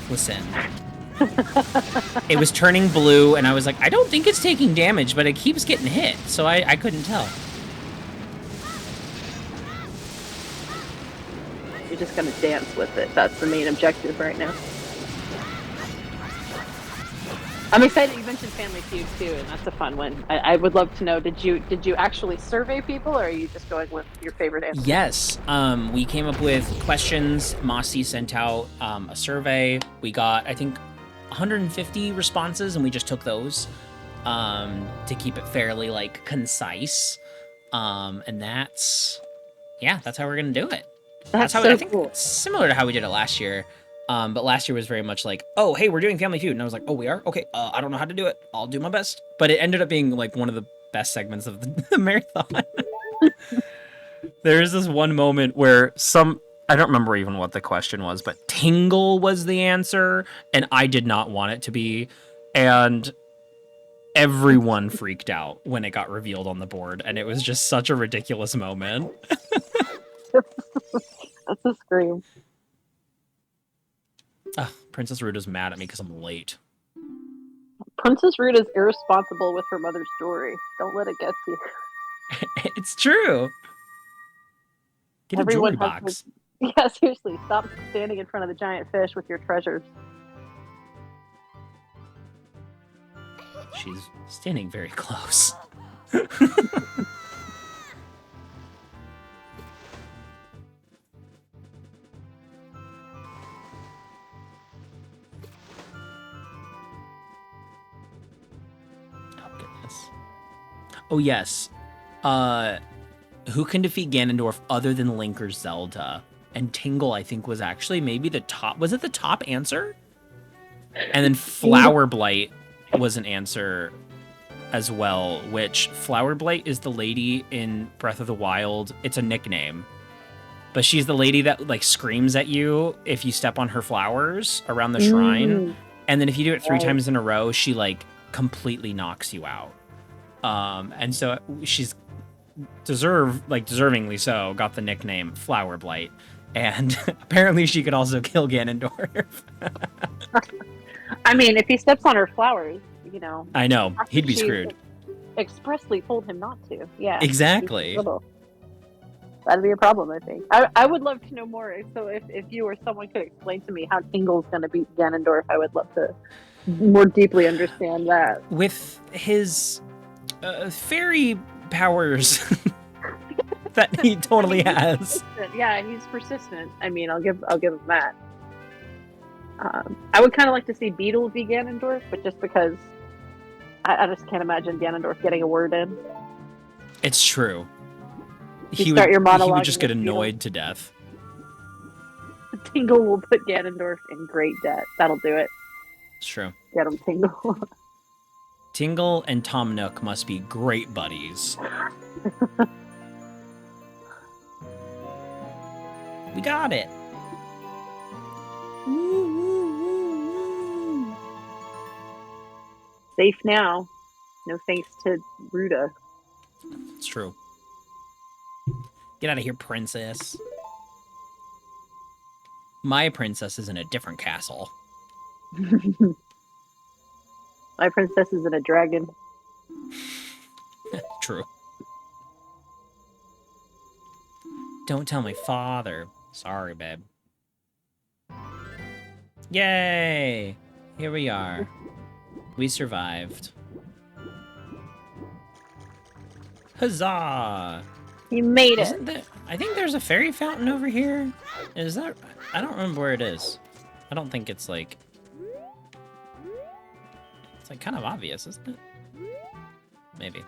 [SPEAKER 1] Listen. It was turning blue, and I was like, I don't think it's taking damage, but it keeps getting hit, so I couldn't tell.
[SPEAKER 3] You're just gonna dance with it. That's the main objective right now. I'm excited you mentioned Family Feud too, and that's a fun one. I would love to know, did you actually survey people, or are you just going with your favorite answer?
[SPEAKER 1] Yes, we came up with questions. Mossy sent out a survey. We got, I think, 150 responses, and we just took those to keep it fairly like concise. And that's how we're gonna do it.
[SPEAKER 3] That's
[SPEAKER 1] how
[SPEAKER 3] so
[SPEAKER 1] I think
[SPEAKER 3] cool.
[SPEAKER 1] it's similar to how we did it last year. But last year was very much like, oh, hey, we're doing Family Feud, and I was like, oh, we are? Okay, I don't know how to do it. I'll do my best. But it ended up being like one of the best segments of the marathon. There is this one moment where I don't remember even what the question was, but Tingle was the answer, and I did not want it to be. And everyone freaked out when it got revealed on the board, and it was just such a ridiculous moment.
[SPEAKER 3] That's a scream.
[SPEAKER 1] Princess Ruda's mad at me because I'm late.
[SPEAKER 3] Princess Rude is irresponsible with her mother's jewelry. Don't let it get to you.
[SPEAKER 1] It's true. Get a jewelry
[SPEAKER 3] Everyone has
[SPEAKER 1] box.
[SPEAKER 3] Yeah, seriously, stop standing in front of the giant fish with your treasures.
[SPEAKER 1] She's standing very close. Oh, goodness. Oh, yes. Who can defeat Ganondorf other than Link or Zelda? And Tingle, I think, was actually maybe the top. Was it the top answer? And then Flower Blight was an answer as well, which Flower Blight is the lady in Breath of the Wild. It's a nickname. But she's the lady that like screams at you if you step on her flowers around the shrine. And then if you do it 3 times in a row, she like completely knocks you out. And so she's deservingly so, got the nickname Flower Blight. And apparently she could also kill Ganondorf.
[SPEAKER 3] I mean, if he steps on her flowers, you know.
[SPEAKER 1] I know. He'd be
[SPEAKER 3] she
[SPEAKER 1] screwed.
[SPEAKER 3] Expressly told him not to. Yeah.
[SPEAKER 1] Exactly.
[SPEAKER 3] That'd be a problem, I think. I would love to know more. So if you or someone could explain to me how Tingle's going to beat Ganondorf, I would love to more deeply understand that.
[SPEAKER 1] With his fairy powers that he totally has.
[SPEAKER 3] Yeah, he's persistent. I mean, I'll give him that. I would kind of like to see Beetle v Ganondorf, but just because I just can't imagine Ganondorf getting a word in.
[SPEAKER 1] It's true.
[SPEAKER 3] He would
[SPEAKER 1] just get annoyed to death.
[SPEAKER 3] Tingle will put Ganondorf in great debt. That'll do it.
[SPEAKER 1] It's true.
[SPEAKER 3] Get him, Tingle.
[SPEAKER 1] Tingle and Tom Nook must be great buddies. We got it.
[SPEAKER 3] Safe now. No thanks to Ruda.
[SPEAKER 1] It's true. Get out of here, princess. My princess is in a different castle.
[SPEAKER 3] My princess is in a dragon.
[SPEAKER 1] True. Don't tell my father. Sorry, babe. Yay! Here we are. We survived. Huzzah!
[SPEAKER 3] You made it.
[SPEAKER 1] I think there's a fairy fountain over here. Is that? I don't remember where it is. I don't think it's like... It's like kind of obvious, isn't it? Maybe.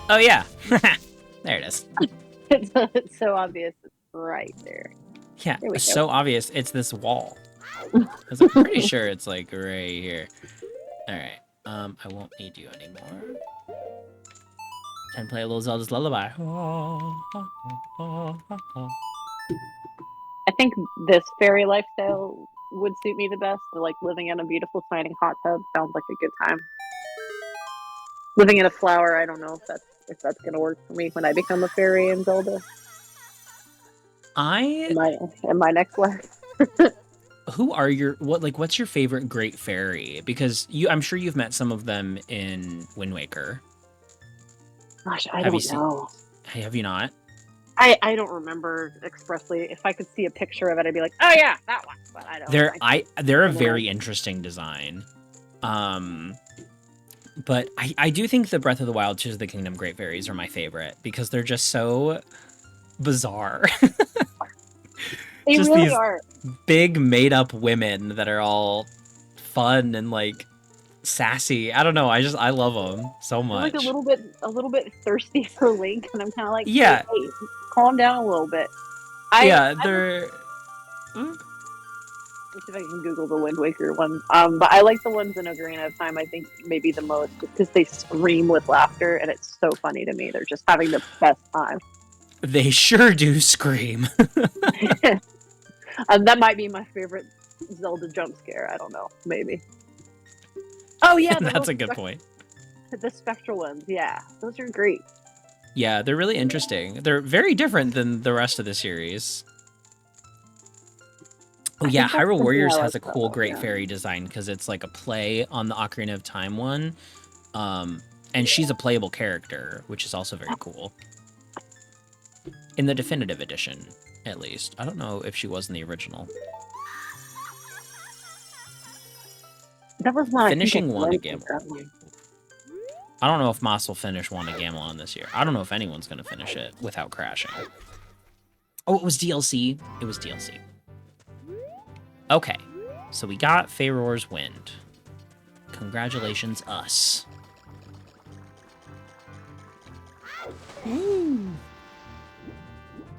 [SPEAKER 1] Oh yeah, there it is.
[SPEAKER 3] It's so obvious. It's right there.
[SPEAKER 1] Yeah,
[SPEAKER 3] There we
[SPEAKER 1] it's
[SPEAKER 3] go.
[SPEAKER 1] so obvious. It's this wall. 'Cause I'm pretty sure it's like right here. All right. I won't need you anymore. And play a little Zelda's lullaby.
[SPEAKER 3] I think this fairy lifestyle would suit me the best. Like living in a beautiful, tiny hot tub sounds like a good time. Living in a flower, I don't know if that's gonna work for me when I become a fairy in Zelda. In my next life.
[SPEAKER 1] Who are what's your favorite great fairy? Because I'm sure you've met some of them in Wind Waker.
[SPEAKER 3] Gosh, I
[SPEAKER 1] Have
[SPEAKER 3] don't
[SPEAKER 1] you
[SPEAKER 3] know.
[SPEAKER 1] Have you not?
[SPEAKER 3] I don't remember expressly. If I could see a picture of it, I'd be like, oh yeah, that one. But I don't.
[SPEAKER 1] They're a
[SPEAKER 3] don't know.
[SPEAKER 1] very interesting design. But I do think the Breath of the Wild, Tears of the Kingdom Great Fairies are my favorite because they're just so bizarre.
[SPEAKER 3] They
[SPEAKER 1] just
[SPEAKER 3] really
[SPEAKER 1] these
[SPEAKER 3] are.
[SPEAKER 1] big made up women that are all fun and like sassy. I don't know. I love them so
[SPEAKER 3] They're like
[SPEAKER 1] much.
[SPEAKER 3] a little bit thirsty for Link, and I'm kind of like,
[SPEAKER 1] Yeah,
[SPEAKER 3] hey, calm down a little bit.
[SPEAKER 1] yeah,
[SPEAKER 3] I like.
[SPEAKER 1] they're
[SPEAKER 3] Let's see if I can Google the Wind Waker one. But I like the ones in Ocarina of Time. I think maybe the most because they scream with laughter, and it's so funny to me. They're just having the best time.
[SPEAKER 1] they sure do scream.
[SPEAKER 3] That might be my favorite Zelda jump scare. I don't know, maybe. Oh yeah,
[SPEAKER 1] That's a good point.
[SPEAKER 3] The spectral ones. Yeah, those are great.
[SPEAKER 1] Yeah, they're really interesting. They're very different than the rest of the series. Oh yeah,
[SPEAKER 3] think that's
[SPEAKER 1] Hyrule
[SPEAKER 3] the
[SPEAKER 1] Warriors
[SPEAKER 3] thing I
[SPEAKER 1] has a
[SPEAKER 3] like
[SPEAKER 1] cool
[SPEAKER 3] about,
[SPEAKER 1] Great
[SPEAKER 3] yeah.
[SPEAKER 1] Fairy design because it's like a play on the Ocarina of Time one. And she's a playable character, which is also very cool. In the definitive edition, at least. I don't know if she was in the original.
[SPEAKER 3] That was not
[SPEAKER 1] Finishing one
[SPEAKER 3] a
[SPEAKER 1] at Gamelon. I don't know if Moss will finish one at Gamelon this year. I don't know if anyone's going to finish it without crashing. Oh, it was DLC. It was DLC. Okay, so we got Farore's Wind. Congratulations, us.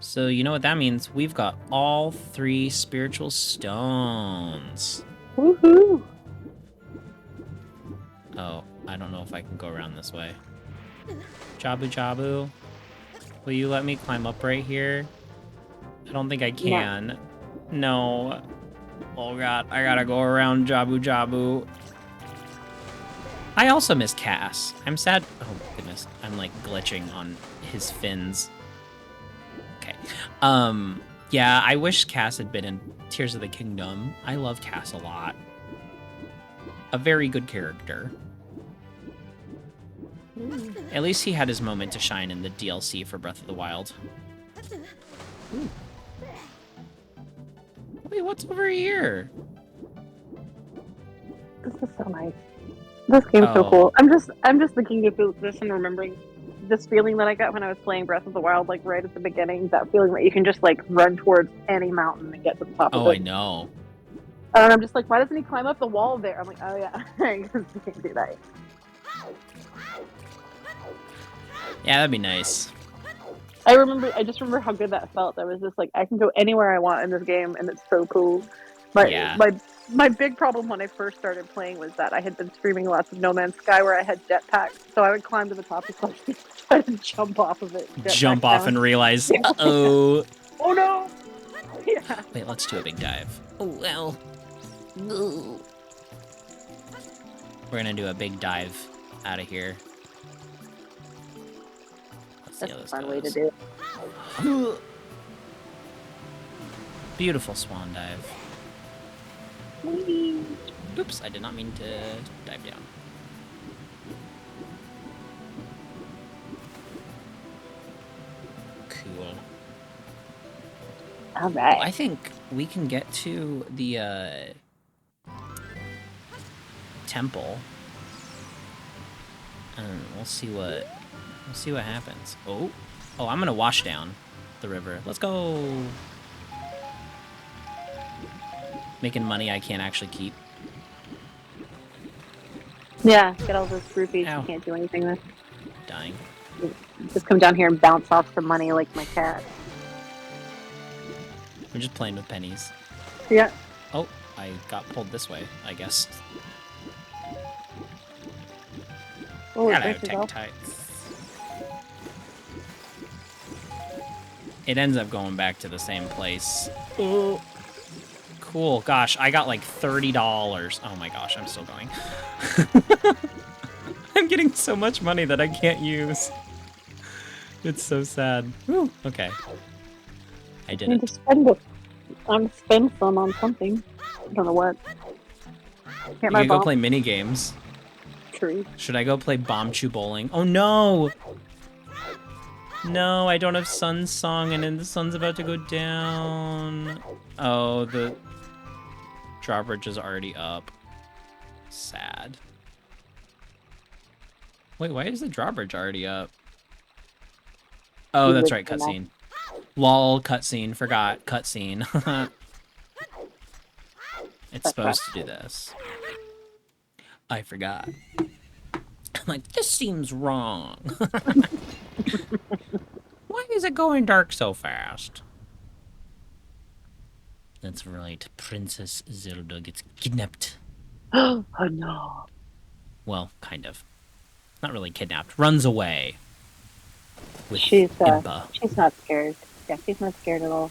[SPEAKER 1] So you know what that means? We've got all 3 spiritual stones.
[SPEAKER 3] Woohoo!
[SPEAKER 1] Oh, I don't know if I can go around this way. Jabu Jabu, will you let me climb up right here? I don't think I can. No. Oh god, I gotta go around Jabu Jabu. I also miss Cass. I'm sad. Oh goodness, I'm like glitching on his fins. Okay. Yeah, I wish Cass had been in Tears of the Kingdom. I love Cass a lot. A very good character. At least he had his moment to shine in the DLC for Breath of the Wild. Wait, what's over here?
[SPEAKER 3] This is so nice. This game's so
[SPEAKER 1] Oh.
[SPEAKER 3] cool. I'm just thinking of this and remembering this feeling that I got when I was playing Breath of the Wild, like right at the beginning. That feeling that you can just like run towards any mountain and get to the top of
[SPEAKER 1] Oh,
[SPEAKER 3] it.
[SPEAKER 1] I know.
[SPEAKER 3] And I'm just like, why doesn't he climb up the wall there? I'm like, oh yeah, because he can't do that.
[SPEAKER 1] Yeah, that'd be nice.
[SPEAKER 3] I just remember how good that felt. I was just like, I can go anywhere I want in this game, and it's so cool. But
[SPEAKER 1] Yeah.
[SPEAKER 3] my big problem when I first started playing was that I had been streaming lots of No Man's Sky where I had jetpacks, so I would climb to the top of something, try to jump off of it,
[SPEAKER 1] Jump off and realize, uh-oh.
[SPEAKER 3] oh no! Yeah.
[SPEAKER 1] Wait, let's do a big dive. Oh, well. Ooh. We're gonna do a big dive out of here. Let's see
[SPEAKER 3] That's
[SPEAKER 1] how
[SPEAKER 3] a
[SPEAKER 1] this
[SPEAKER 3] fun way to
[SPEAKER 1] goes.
[SPEAKER 3] do it.
[SPEAKER 1] Beautiful swan dive.
[SPEAKER 3] Whee!
[SPEAKER 1] Oops, I did not mean to dive down. Cool.
[SPEAKER 3] All right.
[SPEAKER 1] I think we can get to the temple, and we'll see what happens. Oh, I'm gonna wash down the river. Let's go. Making money I can't actually keep.
[SPEAKER 3] Yeah, get all those rupees.
[SPEAKER 1] Ow.
[SPEAKER 3] You can't do anything with.
[SPEAKER 1] Dying.
[SPEAKER 3] Just come down here and bounce off some money like my cat.
[SPEAKER 1] We're just playing with pennies.
[SPEAKER 3] Yeah.
[SPEAKER 1] Oh, I got pulled this way, I guess.
[SPEAKER 3] Oh,
[SPEAKER 1] Hello,
[SPEAKER 3] there she goes.
[SPEAKER 1] Tektites. It ends up going back to the same place. Oh. Cool. Gosh, I got like $30. Oh my gosh, I'm still going. I'm getting so much money that I can't use. It's so sad. Whew. Okay. I did
[SPEAKER 3] I need
[SPEAKER 1] it.
[SPEAKER 3] to spend it. I'm gonna spend some on something. I don't know what.
[SPEAKER 1] You
[SPEAKER 3] Can't my
[SPEAKER 1] can go
[SPEAKER 3] bomb
[SPEAKER 1] play mini games.
[SPEAKER 3] tree.
[SPEAKER 1] Should I go play Bomb Chew Bowling? Oh no! No, I don't have Sun Song, and then the sun's about to go down. Oh, the drawbridge is already up. Sad. Wait, why is the drawbridge already up? Oh, that's right, cutscene. Lol, cutscene. Forgot, cutscene. It's supposed to do this. I forgot. I'm like, this seems wrong. Why is it going dark so fast? That's right, Princess Zelda gets kidnapped.
[SPEAKER 3] Oh no.
[SPEAKER 1] Well, kind of. Not really kidnapped. Runs away. With
[SPEAKER 3] She's
[SPEAKER 1] Impa.
[SPEAKER 3] she's not scared. Yeah, she's not scared at all.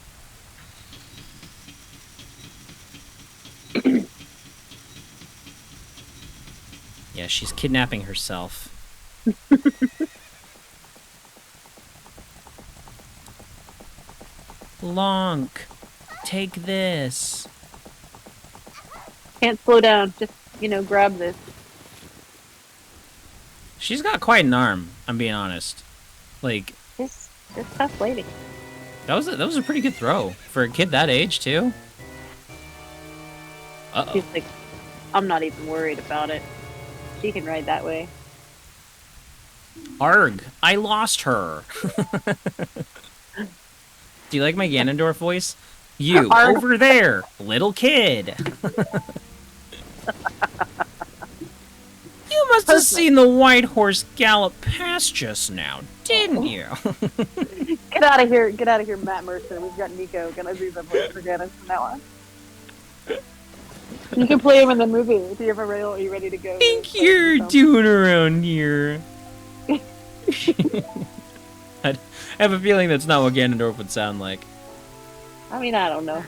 [SPEAKER 1] Yeah, she's kidnapping herself. Lonk, take this.
[SPEAKER 3] Can't slow down. Just, grab this.
[SPEAKER 1] She's got quite an arm, I'm being honest. Like,
[SPEAKER 3] This tough lady.
[SPEAKER 1] that was a pretty good throw. For a kid that age, too. Uh-oh.
[SPEAKER 3] She's like, I'm not even worried about it. She can ride that way.
[SPEAKER 1] Arg, I lost her. Do you like my Ganondorf voice? You,
[SPEAKER 3] Arg.
[SPEAKER 1] over there, little kid. You must have seen the white horse gallop past just now, didn't you?
[SPEAKER 3] Get out of here. Get out of here, Matt Mercer. We've got Nico gonna do the voice for Ganon from now on. You can play him in the movie if you ever ready. Are you ready to go?
[SPEAKER 1] Think you're doing around here? I have a feeling that's not what Ganondorf would sound like.
[SPEAKER 3] I mean, I don't know.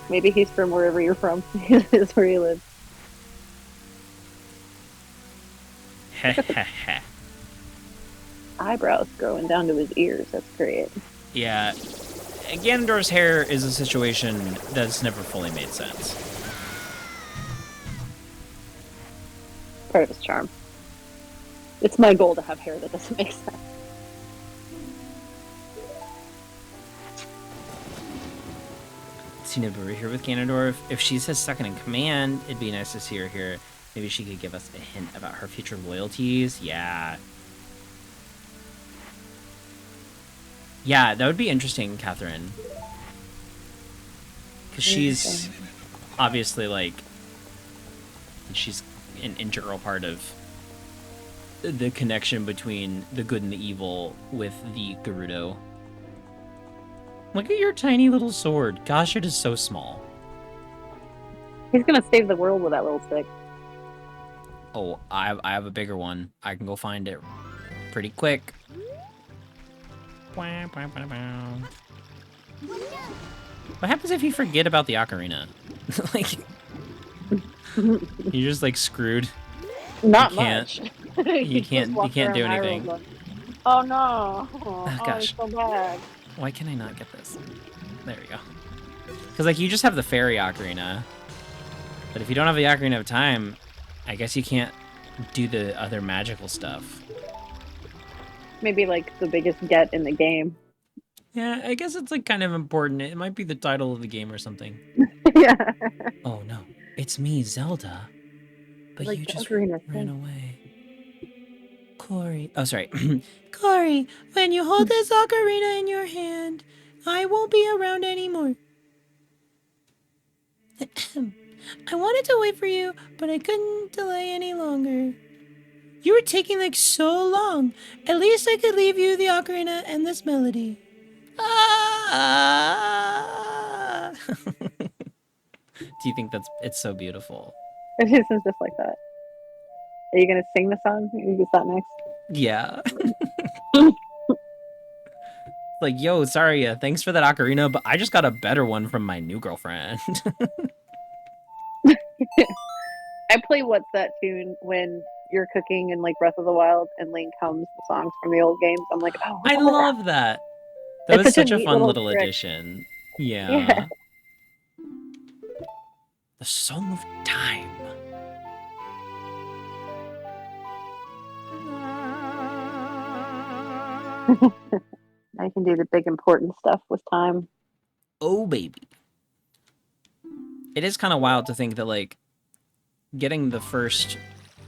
[SPEAKER 3] Maybe he's from wherever you're from. Is where he lives. Eyebrows growing down to his ears. That's great.
[SPEAKER 1] Yeah, Ganondorf's hair is a situation that's never fully made sense.
[SPEAKER 3] Part of his charm. It's my goal to have hair that doesn't make sense.
[SPEAKER 1] Tina Brewer here with Ganondorf. If she says second in command, it'd be nice to see her here. Maybe she could give us a hint about her future loyalties. Yeah. Yeah, that would be interesting, Catherine. Because she's obviously, like, she's an integral part of the connection between the good and the evil with the Gerudo. Look at your tiny little sword. Gosh, it is so small.
[SPEAKER 3] He's gonna save the world with that little stick.
[SPEAKER 1] Oh, I have a bigger one. I can go find it pretty quick. What happens if you forget about the ocarina? Like, you're just like screwed.
[SPEAKER 3] Not
[SPEAKER 1] You can't-
[SPEAKER 3] much.
[SPEAKER 1] You can't do anything.
[SPEAKER 3] Oh no! Oh,
[SPEAKER 1] gosh.
[SPEAKER 3] it's so bad.
[SPEAKER 1] Why can I not get this? There we go. Because like you just have the fairy ocarina, but if you don't have the ocarina of time, I guess you can't do the other magical stuff.
[SPEAKER 3] Maybe like the biggest get in the game.
[SPEAKER 1] Yeah, I guess it's like kind of important. It might be the title of the game or something.
[SPEAKER 3] Yeah.
[SPEAKER 1] Oh no, it's me, Zelda. But
[SPEAKER 3] Like
[SPEAKER 1] you
[SPEAKER 3] the
[SPEAKER 1] just
[SPEAKER 3] ocarina
[SPEAKER 1] ran
[SPEAKER 3] thing.
[SPEAKER 1] away. Corey. Oh, sorry. Corey, when you hold this ocarina in your hand, I won't be around anymore. I wanted to wait for you, but I couldn't delay any longer. You were taking like so long. At least I could leave you the ocarina and this melody. Ah! Do you think it's so beautiful?
[SPEAKER 3] It isn't just like that. Are you gonna sing the song? You get that next.
[SPEAKER 1] Yeah. Like, yo, sorry, thanks for that ocarina, but I just got a better one from my new girlfriend.
[SPEAKER 3] I play What's That Tune when you're cooking in like Breath of the Wild and Link hums the songs from the old games. I'm like, oh,
[SPEAKER 1] I love that. That
[SPEAKER 3] It's
[SPEAKER 1] was
[SPEAKER 3] such
[SPEAKER 1] such
[SPEAKER 3] a
[SPEAKER 1] a
[SPEAKER 3] neat
[SPEAKER 1] fun
[SPEAKER 3] little
[SPEAKER 1] little
[SPEAKER 3] trick.
[SPEAKER 1] addition. Yeah.
[SPEAKER 3] Yeah.
[SPEAKER 1] The Song of Time.
[SPEAKER 3] I can do the big important stuff with time.
[SPEAKER 1] Oh, baby. It is kind of wild to think that, like, getting the first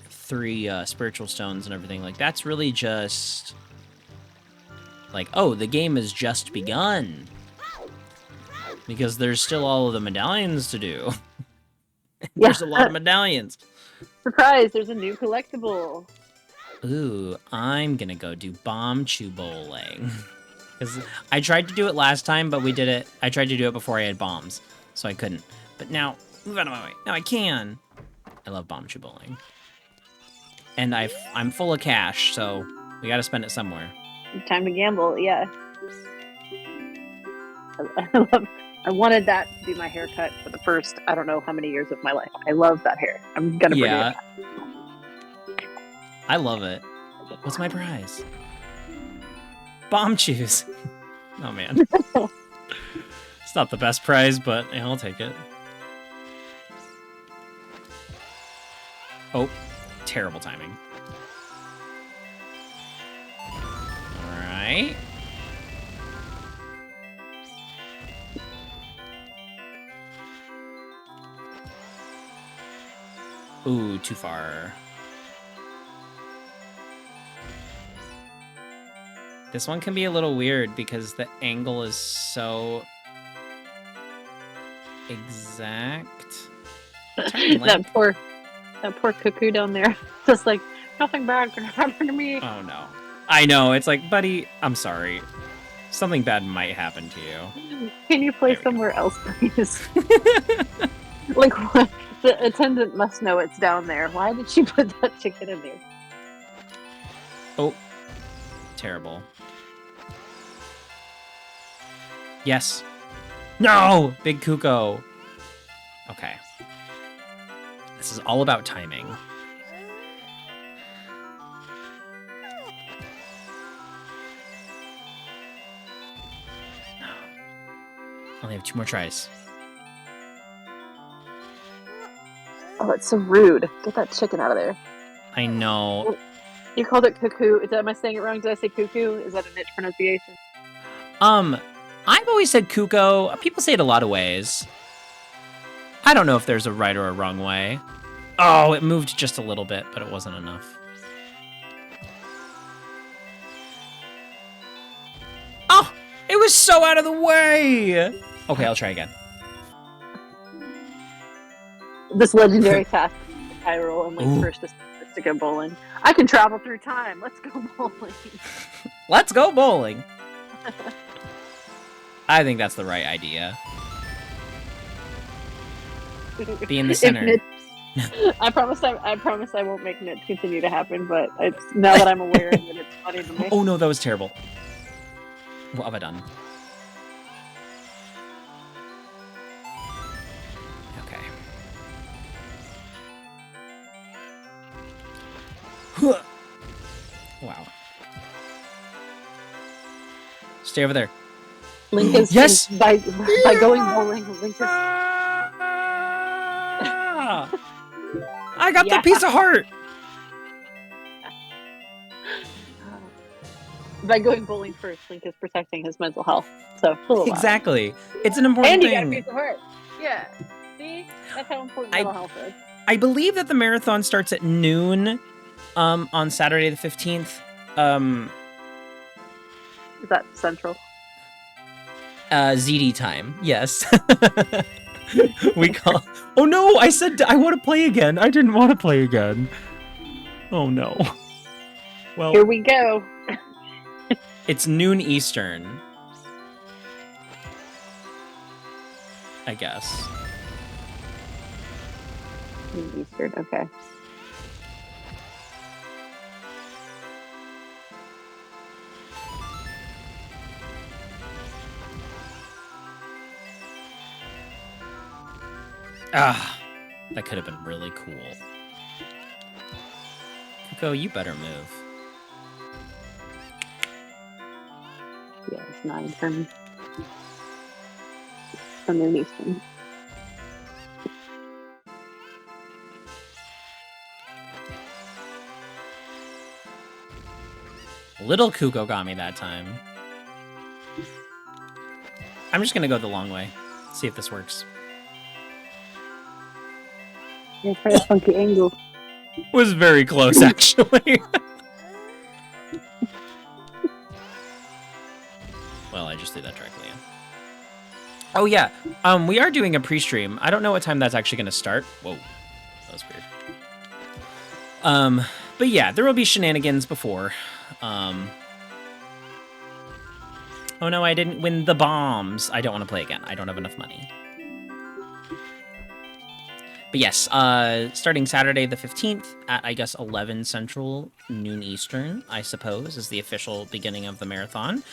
[SPEAKER 1] 3 spiritual stones and everything, like, that's really just... Like, oh, the game has just begun. Because there's still all of the medallions to do. There's a lot of medallions.
[SPEAKER 3] Surprise, there's a new collectible.
[SPEAKER 1] Ooh, I'm gonna go do Bombchu bowling. Because I tried to do it last time, but I tried to do it before I had bombs, so I couldn't. But now, move out of my way. Now I can. I love Bombchu bowling. And I'm full of cash, so we gotta spend it somewhere.
[SPEAKER 3] Time to gamble, yeah. I wanted that to be my haircut for the first, I don't know how many years of my life. I love that hair. I'm gonna bring it back.
[SPEAKER 1] I love it. What's my prize? Bombchus. Oh, man. It's not the best prize, but yeah, I'll take it. Oh, terrible timing. Alright. Ooh, too far. This one can be a little weird because the angle is so exact.
[SPEAKER 3] that poor cuckoo down there. Just like, nothing bad can happen to me.
[SPEAKER 1] Oh no. I know, it's like, buddy, I'm sorry. Something bad might happen to you.
[SPEAKER 3] Can you play somewhere else, please? Like, what? The attendant must know it's down there. Why did she put that chicken in there?
[SPEAKER 1] Oh. Terrible. Yes. No! Big Kuko. Okay. This is all about timing. Only have 2 more tries.
[SPEAKER 3] Oh, it's so rude. Get that chicken out of there.
[SPEAKER 1] I know.
[SPEAKER 3] You called it cuckoo. Am I saying it wrong? Did I say cuckoo? Is that a niche pronunciation?
[SPEAKER 1] I've always said Kuko. People say it a lot of ways. I don't know if there's a right or a wrong way. Oh, it moved just a little bit, but it wasn't enough. Oh, it was so out of the way. Okay, I'll try again.
[SPEAKER 3] This legendary task, Hyrule and Link first is to go bowling. I can travel through time. Let's go bowling.
[SPEAKER 1] Let's go bowling. I think that's the right idea. Be in the center.
[SPEAKER 3] I promise I won't make Nits continue to happen, but it's now that I'm aware that it's funny to me.
[SPEAKER 1] Oh no, that was terrible. What have I done? Okay. Wow. Stay over there.
[SPEAKER 3] Link is
[SPEAKER 1] yes
[SPEAKER 3] by going bowling. Link is.
[SPEAKER 1] I got the piece of heart.
[SPEAKER 3] By going bowling first, Link is protecting his mental health. So
[SPEAKER 1] exactly, it's an important
[SPEAKER 3] and
[SPEAKER 1] thing.
[SPEAKER 3] And you got a piece of heart. Yeah. See, that's how important mental health is.
[SPEAKER 1] I believe that the marathon starts at noon, on Saturday the 15th.
[SPEAKER 3] Is that central?
[SPEAKER 1] ZD time. Yes. We call. Oh no! I said I want to play again. I didn't want to play again. Oh no. Well,
[SPEAKER 3] here we go.
[SPEAKER 1] It's noon Eastern. I guess.
[SPEAKER 3] Noon Eastern. Okay.
[SPEAKER 1] Ah, that could have been really cool. Kuko, you better move.
[SPEAKER 3] Yeah, it's 9 from noon Eastern.
[SPEAKER 1] Little Kuko got me that time. I'm just gonna go the long way. See if this works.
[SPEAKER 3] Yeah, try a funky angle.
[SPEAKER 1] Was very close, actually. Well, I just did that directly in. Oh yeah, we are doing a pre-stream. I don't know what time that's actually gonna start. Whoa, that was weird. But yeah, there will be shenanigans before. Oh no, I didn't win the bombs. I don't want to play again. I don't have enough money. But yes, starting Saturday the 15th at, I guess, 11 Central, noon Eastern, I suppose, is the official beginning of the marathon.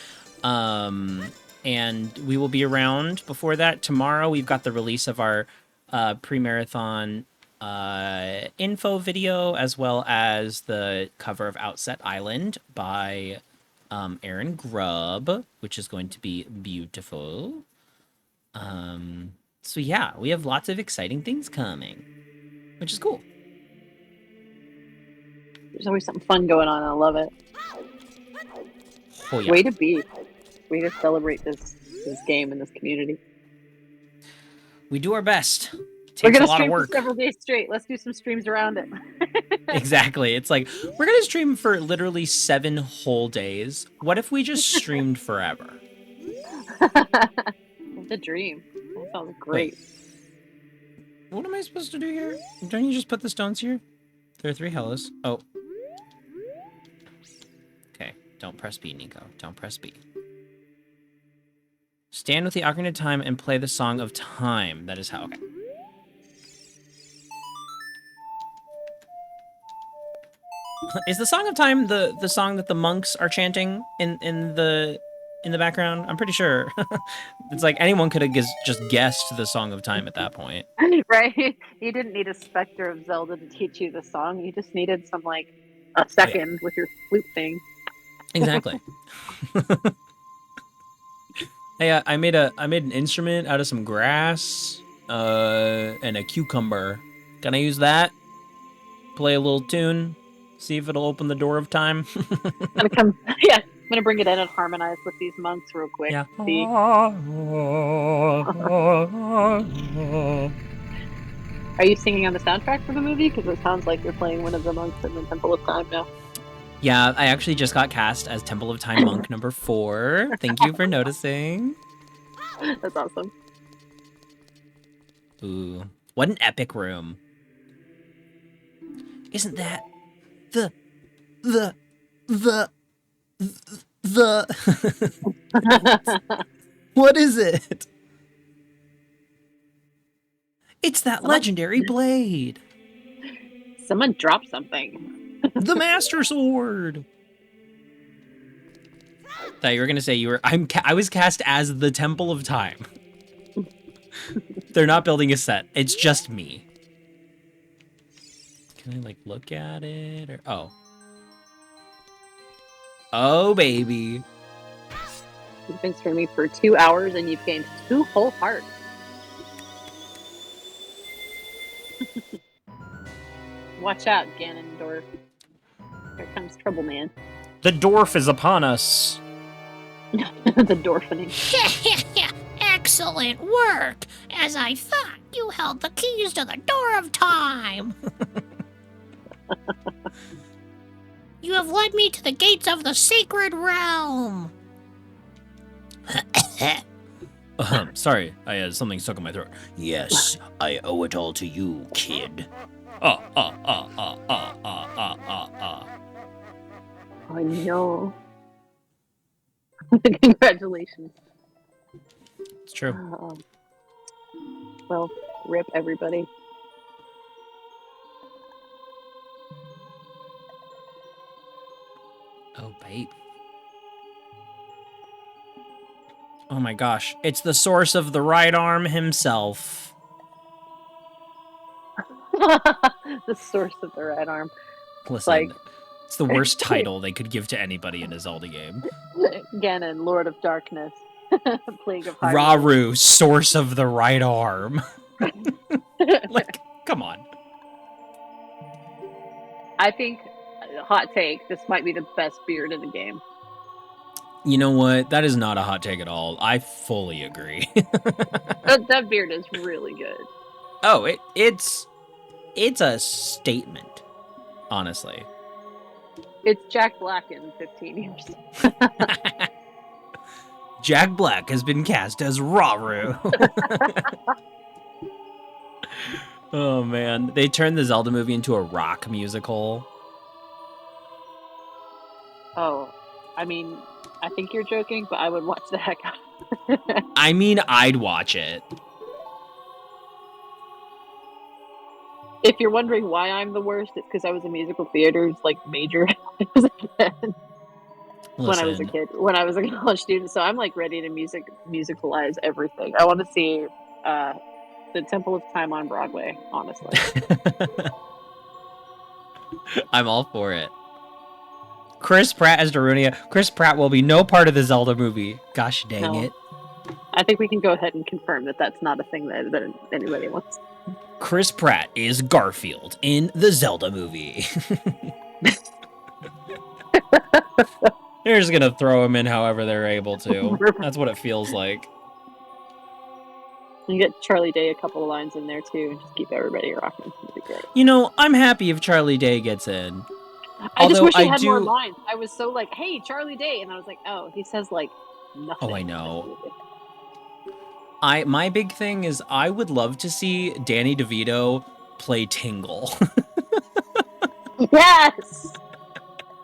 [SPEAKER 1] And we will be around before that. Tomorrow, we've got the release of our pre-marathon info video, as well as the cover of Outset Island by Aaron Grubb, which is going to be beautiful. So yeah, we have lots of exciting things coming, which is cool.
[SPEAKER 3] There's always something fun going on. I love it.
[SPEAKER 1] Oh yeah.
[SPEAKER 3] Way to be. Way to celebrate this game and this community.
[SPEAKER 1] We do our best. It
[SPEAKER 3] We're
[SPEAKER 1] takes a
[SPEAKER 3] gonna
[SPEAKER 1] lot of
[SPEAKER 3] stream for
[SPEAKER 1] work.
[SPEAKER 3] several days straight. Let's do some streams around it.
[SPEAKER 1] Exactly. It's like, we're going to stream for literally 7 whole days. What if we just streamed forever?
[SPEAKER 3] It's a dream. That sounds great.
[SPEAKER 1] What am I supposed to do here? Don't you just put the stones here? There are 3 hellos. Oh. Okay. Don't press B, Nico. Don't press B. Stand with the Ocarina of Time and play the Song of Time. That is how. Okay. Is the Song of Time the song that the monks are chanting in the background? I'm pretty sure. It's like anyone could have just guessed the Song of Time at that point.
[SPEAKER 3] Right? You didn't need a Spectre of Zelda to teach you the song. You just needed some a second with your flute thing.
[SPEAKER 1] Exactly. Hey, I made an instrument out of some grass and a cucumber. Can I use that? Play a little tune. See if it'll open the door of time.
[SPEAKER 3] I'm gonna bring it in and harmonize with these monks real quick.
[SPEAKER 1] Yeah.
[SPEAKER 3] See? Are you singing on the soundtrack for the movie? Because it sounds like you're playing one of the monks in the Temple of Time now.
[SPEAKER 1] Yeah, I actually just got cast as Temple of Time monk number 4. Thank you for noticing.
[SPEAKER 3] That's awesome.
[SPEAKER 1] Ooh, what an epic room. Isn't that the what is it? It's that legendary blade.
[SPEAKER 3] Someone dropped something.
[SPEAKER 1] The Master Sword. Thought you were gonna say I was cast as the Temple of Time. They're not building a set. It's just me. Can I look at it or oh baby.
[SPEAKER 3] You've been streaming for 2 hours and you've gained 2 whole hearts. Watch out, Ganondorf. Here comes trouble, man.
[SPEAKER 1] The dwarf is upon us.
[SPEAKER 3] The dwarfening.
[SPEAKER 4] Excellent work! As I thought, you held the keys to the door of time! You have led me to the gates of the sacred realm!
[SPEAKER 1] Sorry, I had something stuck in my throat. Yes, I owe it all to you, kid.
[SPEAKER 3] Oh no. Congratulations.
[SPEAKER 1] It's true.
[SPEAKER 3] Well, rip everybody.
[SPEAKER 1] Oh, babe. Oh my gosh. It's the source of the right arm himself.
[SPEAKER 3] The source of the right arm.
[SPEAKER 1] Listen, it's the worst title they could give to anybody in a Zelda game.
[SPEAKER 3] Ganon, Lord of Darkness. Plague of Hyrule.
[SPEAKER 1] Raru, source of the right arm. Come on.
[SPEAKER 3] I think, hot take, this might be the best beard in the game.
[SPEAKER 1] You know what? That is not a hot take at all. I fully agree.
[SPEAKER 3] That beard is really good.
[SPEAKER 1] Oh, it's a statement, honestly.
[SPEAKER 3] It's Jack Black in 15 years.
[SPEAKER 1] Jack Black has been cast as Rauru. Oh man, they turned the Zelda movie into a rock musical.
[SPEAKER 3] Oh, I mean, I think you're joking, but I would watch the heck out of it.
[SPEAKER 1] I mean, I'd watch it.
[SPEAKER 3] If you're wondering why I'm the worst, it's because I was a musical theater's like major when I was a kid. When I was a
[SPEAKER 1] Listen,
[SPEAKER 3] kid, when I was a college student. So I'm like ready to musicalize everything. I want to see the Temple of Time on Broadway, honestly.
[SPEAKER 1] I'm all for it. Chris Pratt as Darunia. Chris Pratt will be no part of the Zelda movie. Gosh dang
[SPEAKER 3] No.
[SPEAKER 1] it.
[SPEAKER 3] I think we can go ahead and confirm that that's not a thing that anybody wants.
[SPEAKER 1] Chris Pratt is Garfield in the Zelda movie. They're just gonna throw him in however they're able to. That's what it feels like.
[SPEAKER 3] You get Charlie Day a couple of lines in there too, and just keep everybody rocking. It'd be great.
[SPEAKER 1] You know, I'm happy if Charlie Day gets in.
[SPEAKER 3] I just
[SPEAKER 1] Although
[SPEAKER 3] wish he
[SPEAKER 1] I
[SPEAKER 3] had more
[SPEAKER 1] do-
[SPEAKER 3] lines. I was so like, "Hey, Charlie Day," and I was like, "Oh, he says like nothing."
[SPEAKER 1] Oh, I know. My big thing is I would love to see Danny DeVito play Tingle.
[SPEAKER 3] Yes.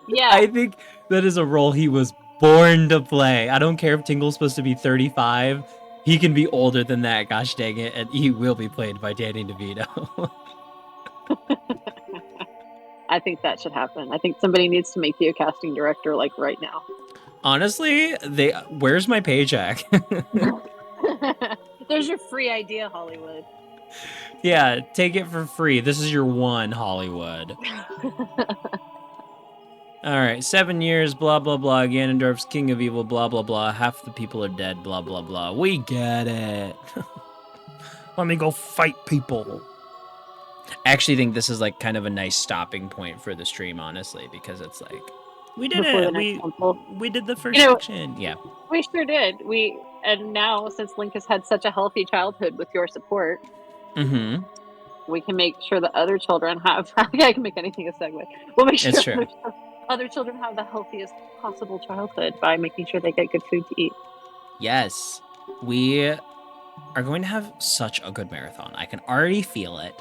[SPEAKER 3] Yeah.
[SPEAKER 1] I think that is a role he was born to play. I don't care if Tingle's supposed to be 35. He can be older than that, gosh dang it, and he will be played by Danny DeVito.
[SPEAKER 3] I think that should happen. I think somebody needs to make you a casting director like right now.
[SPEAKER 1] Honestly, where's my paycheck?
[SPEAKER 3] There's your free idea, Hollywood.
[SPEAKER 1] Yeah, take it for free. This is your one, Hollywood. All right, 7 years, blah, blah, blah. Ganondorf's king of evil, blah, blah, blah. Half the people are dead, blah, blah, blah. We get it. Let me go fight people. I actually think this is like kind of a nice stopping point for the stream, honestly, because it's like, we did
[SPEAKER 3] Before the
[SPEAKER 1] it.
[SPEAKER 3] next temple.
[SPEAKER 1] We did the first
[SPEAKER 3] You know-
[SPEAKER 1] section. Yeah.
[SPEAKER 3] We sure did. And now since Link has had such a healthy childhood with your support,
[SPEAKER 1] Mm-hmm.
[SPEAKER 3] we can make sure that other children have. I can make anything a segue. We'll make sure
[SPEAKER 1] It's true.
[SPEAKER 3] other children have the healthiest possible childhood by making sure they get good food to eat.
[SPEAKER 1] Yes. We are going to have such a good marathon. I can already feel it.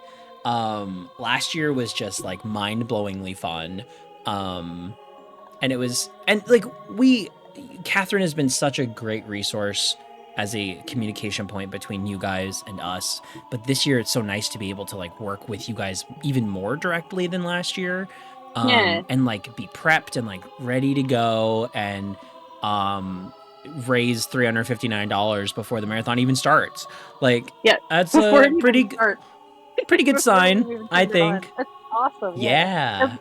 [SPEAKER 1] Last year was just like mind-blowingly fun. And it was, and like Catherine has been such a great resource as a communication point between you guys and us. But this year it's so nice to be able to like work with you guys even more directly than last year.
[SPEAKER 3] Yeah.
[SPEAKER 1] And like be prepped and like ready to go and raise $359 before the marathon even starts. Like,
[SPEAKER 3] Yeah,
[SPEAKER 1] that's
[SPEAKER 3] Before
[SPEAKER 1] a
[SPEAKER 3] it even
[SPEAKER 1] pretty
[SPEAKER 3] starts.
[SPEAKER 1] good
[SPEAKER 3] Before
[SPEAKER 1] sign,
[SPEAKER 3] we even
[SPEAKER 1] I
[SPEAKER 3] turn it on.
[SPEAKER 1] think.
[SPEAKER 3] That's awesome.
[SPEAKER 1] Yeah.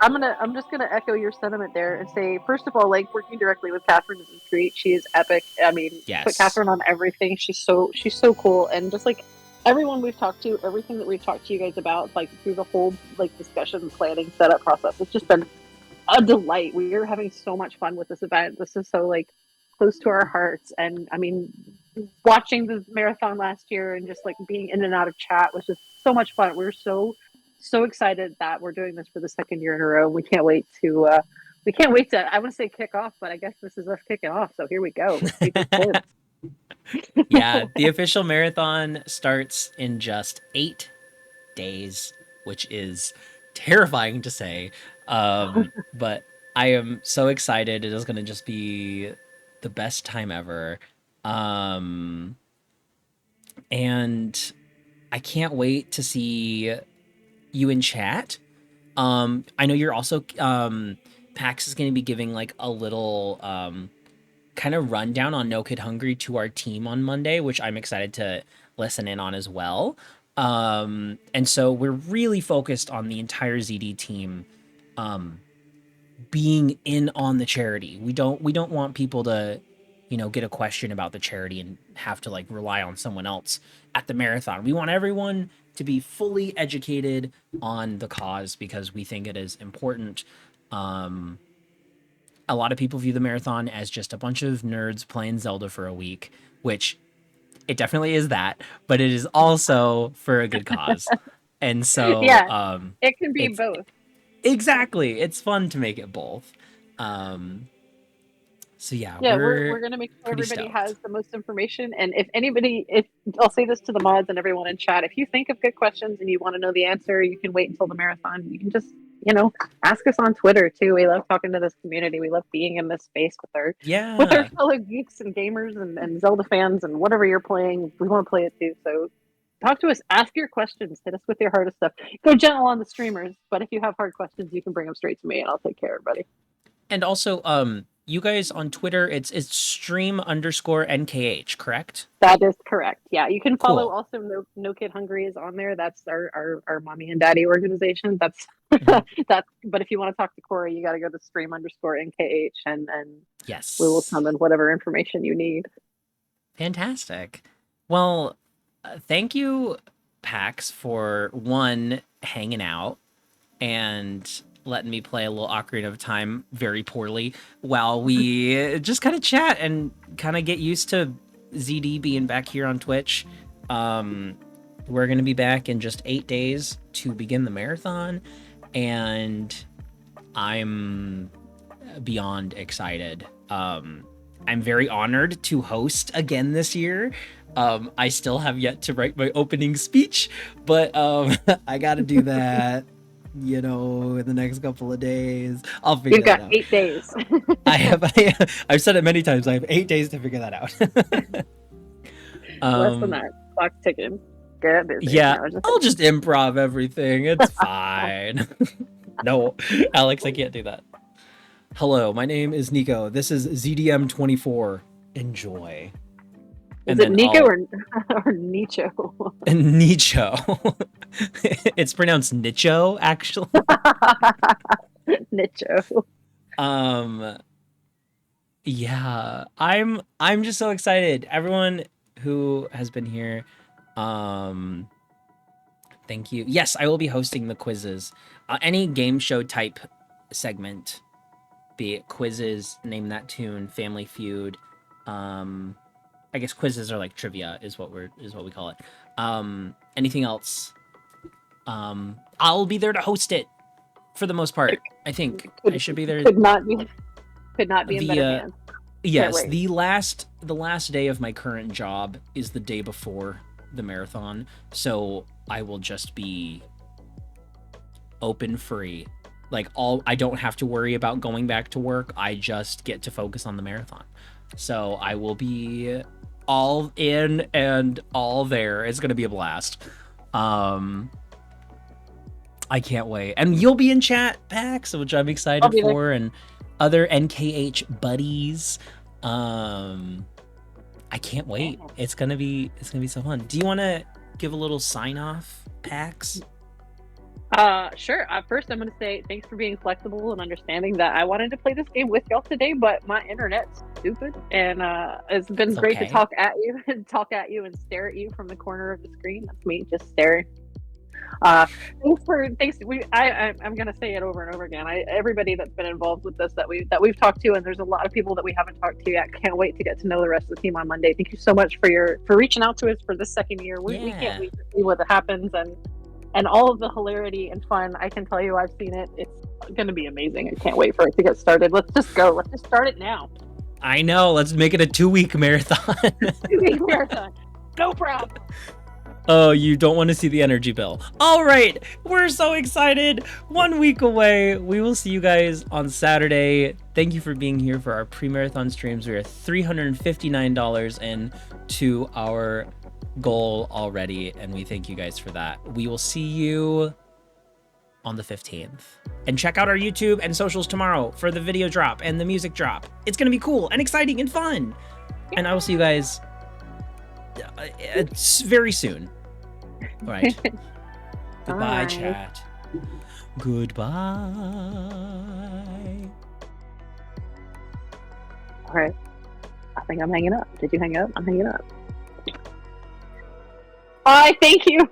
[SPEAKER 3] I'm just gonna echo your sentiment there and say, first of all, like working directly with Catherine is a treat. She is epic. I mean,
[SPEAKER 1] Yes.
[SPEAKER 3] put Catherine on everything. She's so cool, and just like everyone we've talked to, everything that we've talked to you guys about, like through the whole like discussion, planning, setup process, it's just been a delight. We are having so much fun with this event. This is so like close to our hearts, and I mean, watching the marathon last year and just like being in and out of chat was just so much fun. We're so excited that we're doing this for the second year in a row. We can't wait to I want to say kick off, but I guess this is us kicking off, so here we go. Let's keep it good.
[SPEAKER 1] Yeah, the official marathon starts in just 8 days, which is terrifying to say. But I am so excited. It is going to just be the best time ever. And I can't wait to see you in chat. I know you're also Pax is going to be giving like a little kind of rundown on No Kid Hungry to our team on Monday, which I'm excited to listen in on as well. And so we're really focused on the entire ZD team being in on the charity. We don't want people to, you know, get a question about the charity and have to like rely on someone else at the marathon. We want everyone to be fully educated on the cause because we think it is important. a lot of people view the marathon as just a bunch of nerds playing Zelda for a week, which it definitely is that, but it is also for a good cause. And so
[SPEAKER 3] Yeah. It can be
[SPEAKER 1] it's
[SPEAKER 3] both.
[SPEAKER 1] exactly, it's fun to make it both. So yeah,
[SPEAKER 3] Yeah, we're gonna make sure
[SPEAKER 1] pretty
[SPEAKER 3] everybody
[SPEAKER 1] stoked.
[SPEAKER 3] has the most information. And if I'll say this to the mods and everyone in chat, if you think of good questions and you want to know the answer, you can wait until the marathon. You can just, ask us on Twitter too. We love talking to this community. We love being in this space with our
[SPEAKER 1] Yeah.
[SPEAKER 3] fellow geeks and gamers and Zelda fans and whatever you're playing. We want to play it too. So talk to us, ask your questions, hit us with your hardest stuff. Go gentle on the streamers, but if you have hard questions, you can bring them straight to me and I'll take care of everybody.
[SPEAKER 1] And also, you guys on Twitter, it's stream_NKH, correct?
[SPEAKER 3] That is correct. Yeah, you can follow
[SPEAKER 1] Cool.
[SPEAKER 3] also No Kid Hungry is on there. That's our mommy and daddy organization. That's
[SPEAKER 1] Mhm.
[SPEAKER 3] that's. But if you want to talk to Corey, you got to go to stream_NKH and
[SPEAKER 1] Yes.
[SPEAKER 3] we will send in whatever information you need.
[SPEAKER 1] Fantastic. Well, thank you, Pax, for one, hanging out and letting me play a little Ocarina of Time very poorly while we just kind of chat and kind of get used to ZD being back here on Twitch. We're going to be back in just 8 days to begin the marathon, and I'm beyond excited. I'm very honored to host again this year. I still have yet to write my opening speech, but I got to do that, in the next couple of days. I'll figure
[SPEAKER 3] You've
[SPEAKER 1] that
[SPEAKER 3] got
[SPEAKER 1] out.
[SPEAKER 3] 8 days.
[SPEAKER 1] I've said it many times. I have 8 days to figure that out.
[SPEAKER 3] Less than that. Clock's ticking. Get busy.
[SPEAKER 1] Yeah,
[SPEAKER 3] No,
[SPEAKER 1] I'll just improv everything. It's fine. No, Alex, I can't do that. Hello, my name is Nico. This is ZDM24. Enjoy.
[SPEAKER 3] Is it Nico or Nicho?
[SPEAKER 1] Nicho. It's pronounced Nicho, actually.
[SPEAKER 3] Nicho.
[SPEAKER 1] Yeah, I'm just so excited. Everyone who has been here, thank you. Yes, I will be hosting the quizzes. Any game show type segment, be it quizzes, Name That Tune, Family Feud. I guess quizzes are like trivia is what we call it. Anything else? I'll be there to host it for the most part. I think I should be there.
[SPEAKER 3] Could not be in better hands.
[SPEAKER 1] Yes,
[SPEAKER 3] wait.
[SPEAKER 1] the last day of my current job is the day before the marathon, so I will just be open free. Like I don't have to worry about going back to work. I just get to focus on the marathon. So I will be all in and all there. It's gonna be a blast. I can't wait. And you'll be in chat, Pax, which I'm excited for, and other NKH buddies. I can't wait. It's gonna be so fun. Do you want to give a little sign off, Pax?
[SPEAKER 3] Sure. First, I'm going to say thanks for being flexible and understanding that I wanted to play this game with y'all today, but my internet's stupid, and it's been great to talk at you and stare at you from the corner of the screen. That's me just staring. Thanks. I'm going to say it over and over again. Everybody that's been involved with this that we've talked to, and there's a lot of people that we haven't talked to yet. Can't wait to get to know the rest of the team on Monday. Thank you so much for reaching out to us for this second year. We can't wait to see what happens and all of the hilarity and fun. I can tell you, I've seen it. It's going to be amazing. I can't wait for it to get started. Let's just go. Let's just start it now.
[SPEAKER 1] I know. Let's make it a 2-week marathon.
[SPEAKER 3] 2-week marathon. No problem.
[SPEAKER 1] Oh, you don't want to see the energy bill. All right. We're so excited. 1 week away. We will see you guys on Saturday. Thank you for being here for our pre-marathon streams. We are $359 into our goal already, and we thank you guys for that. We will see you on the 15th, and check out our YouTube and socials tomorrow for the video drop and the music drop. It's gonna be cool and exciting and fun, and I will see you guys very soon. All right. Goodbye, chat. Goodbye.
[SPEAKER 3] All right, I think I'm hanging up. Did you hang up? I'm hanging up. Bye. Thank you.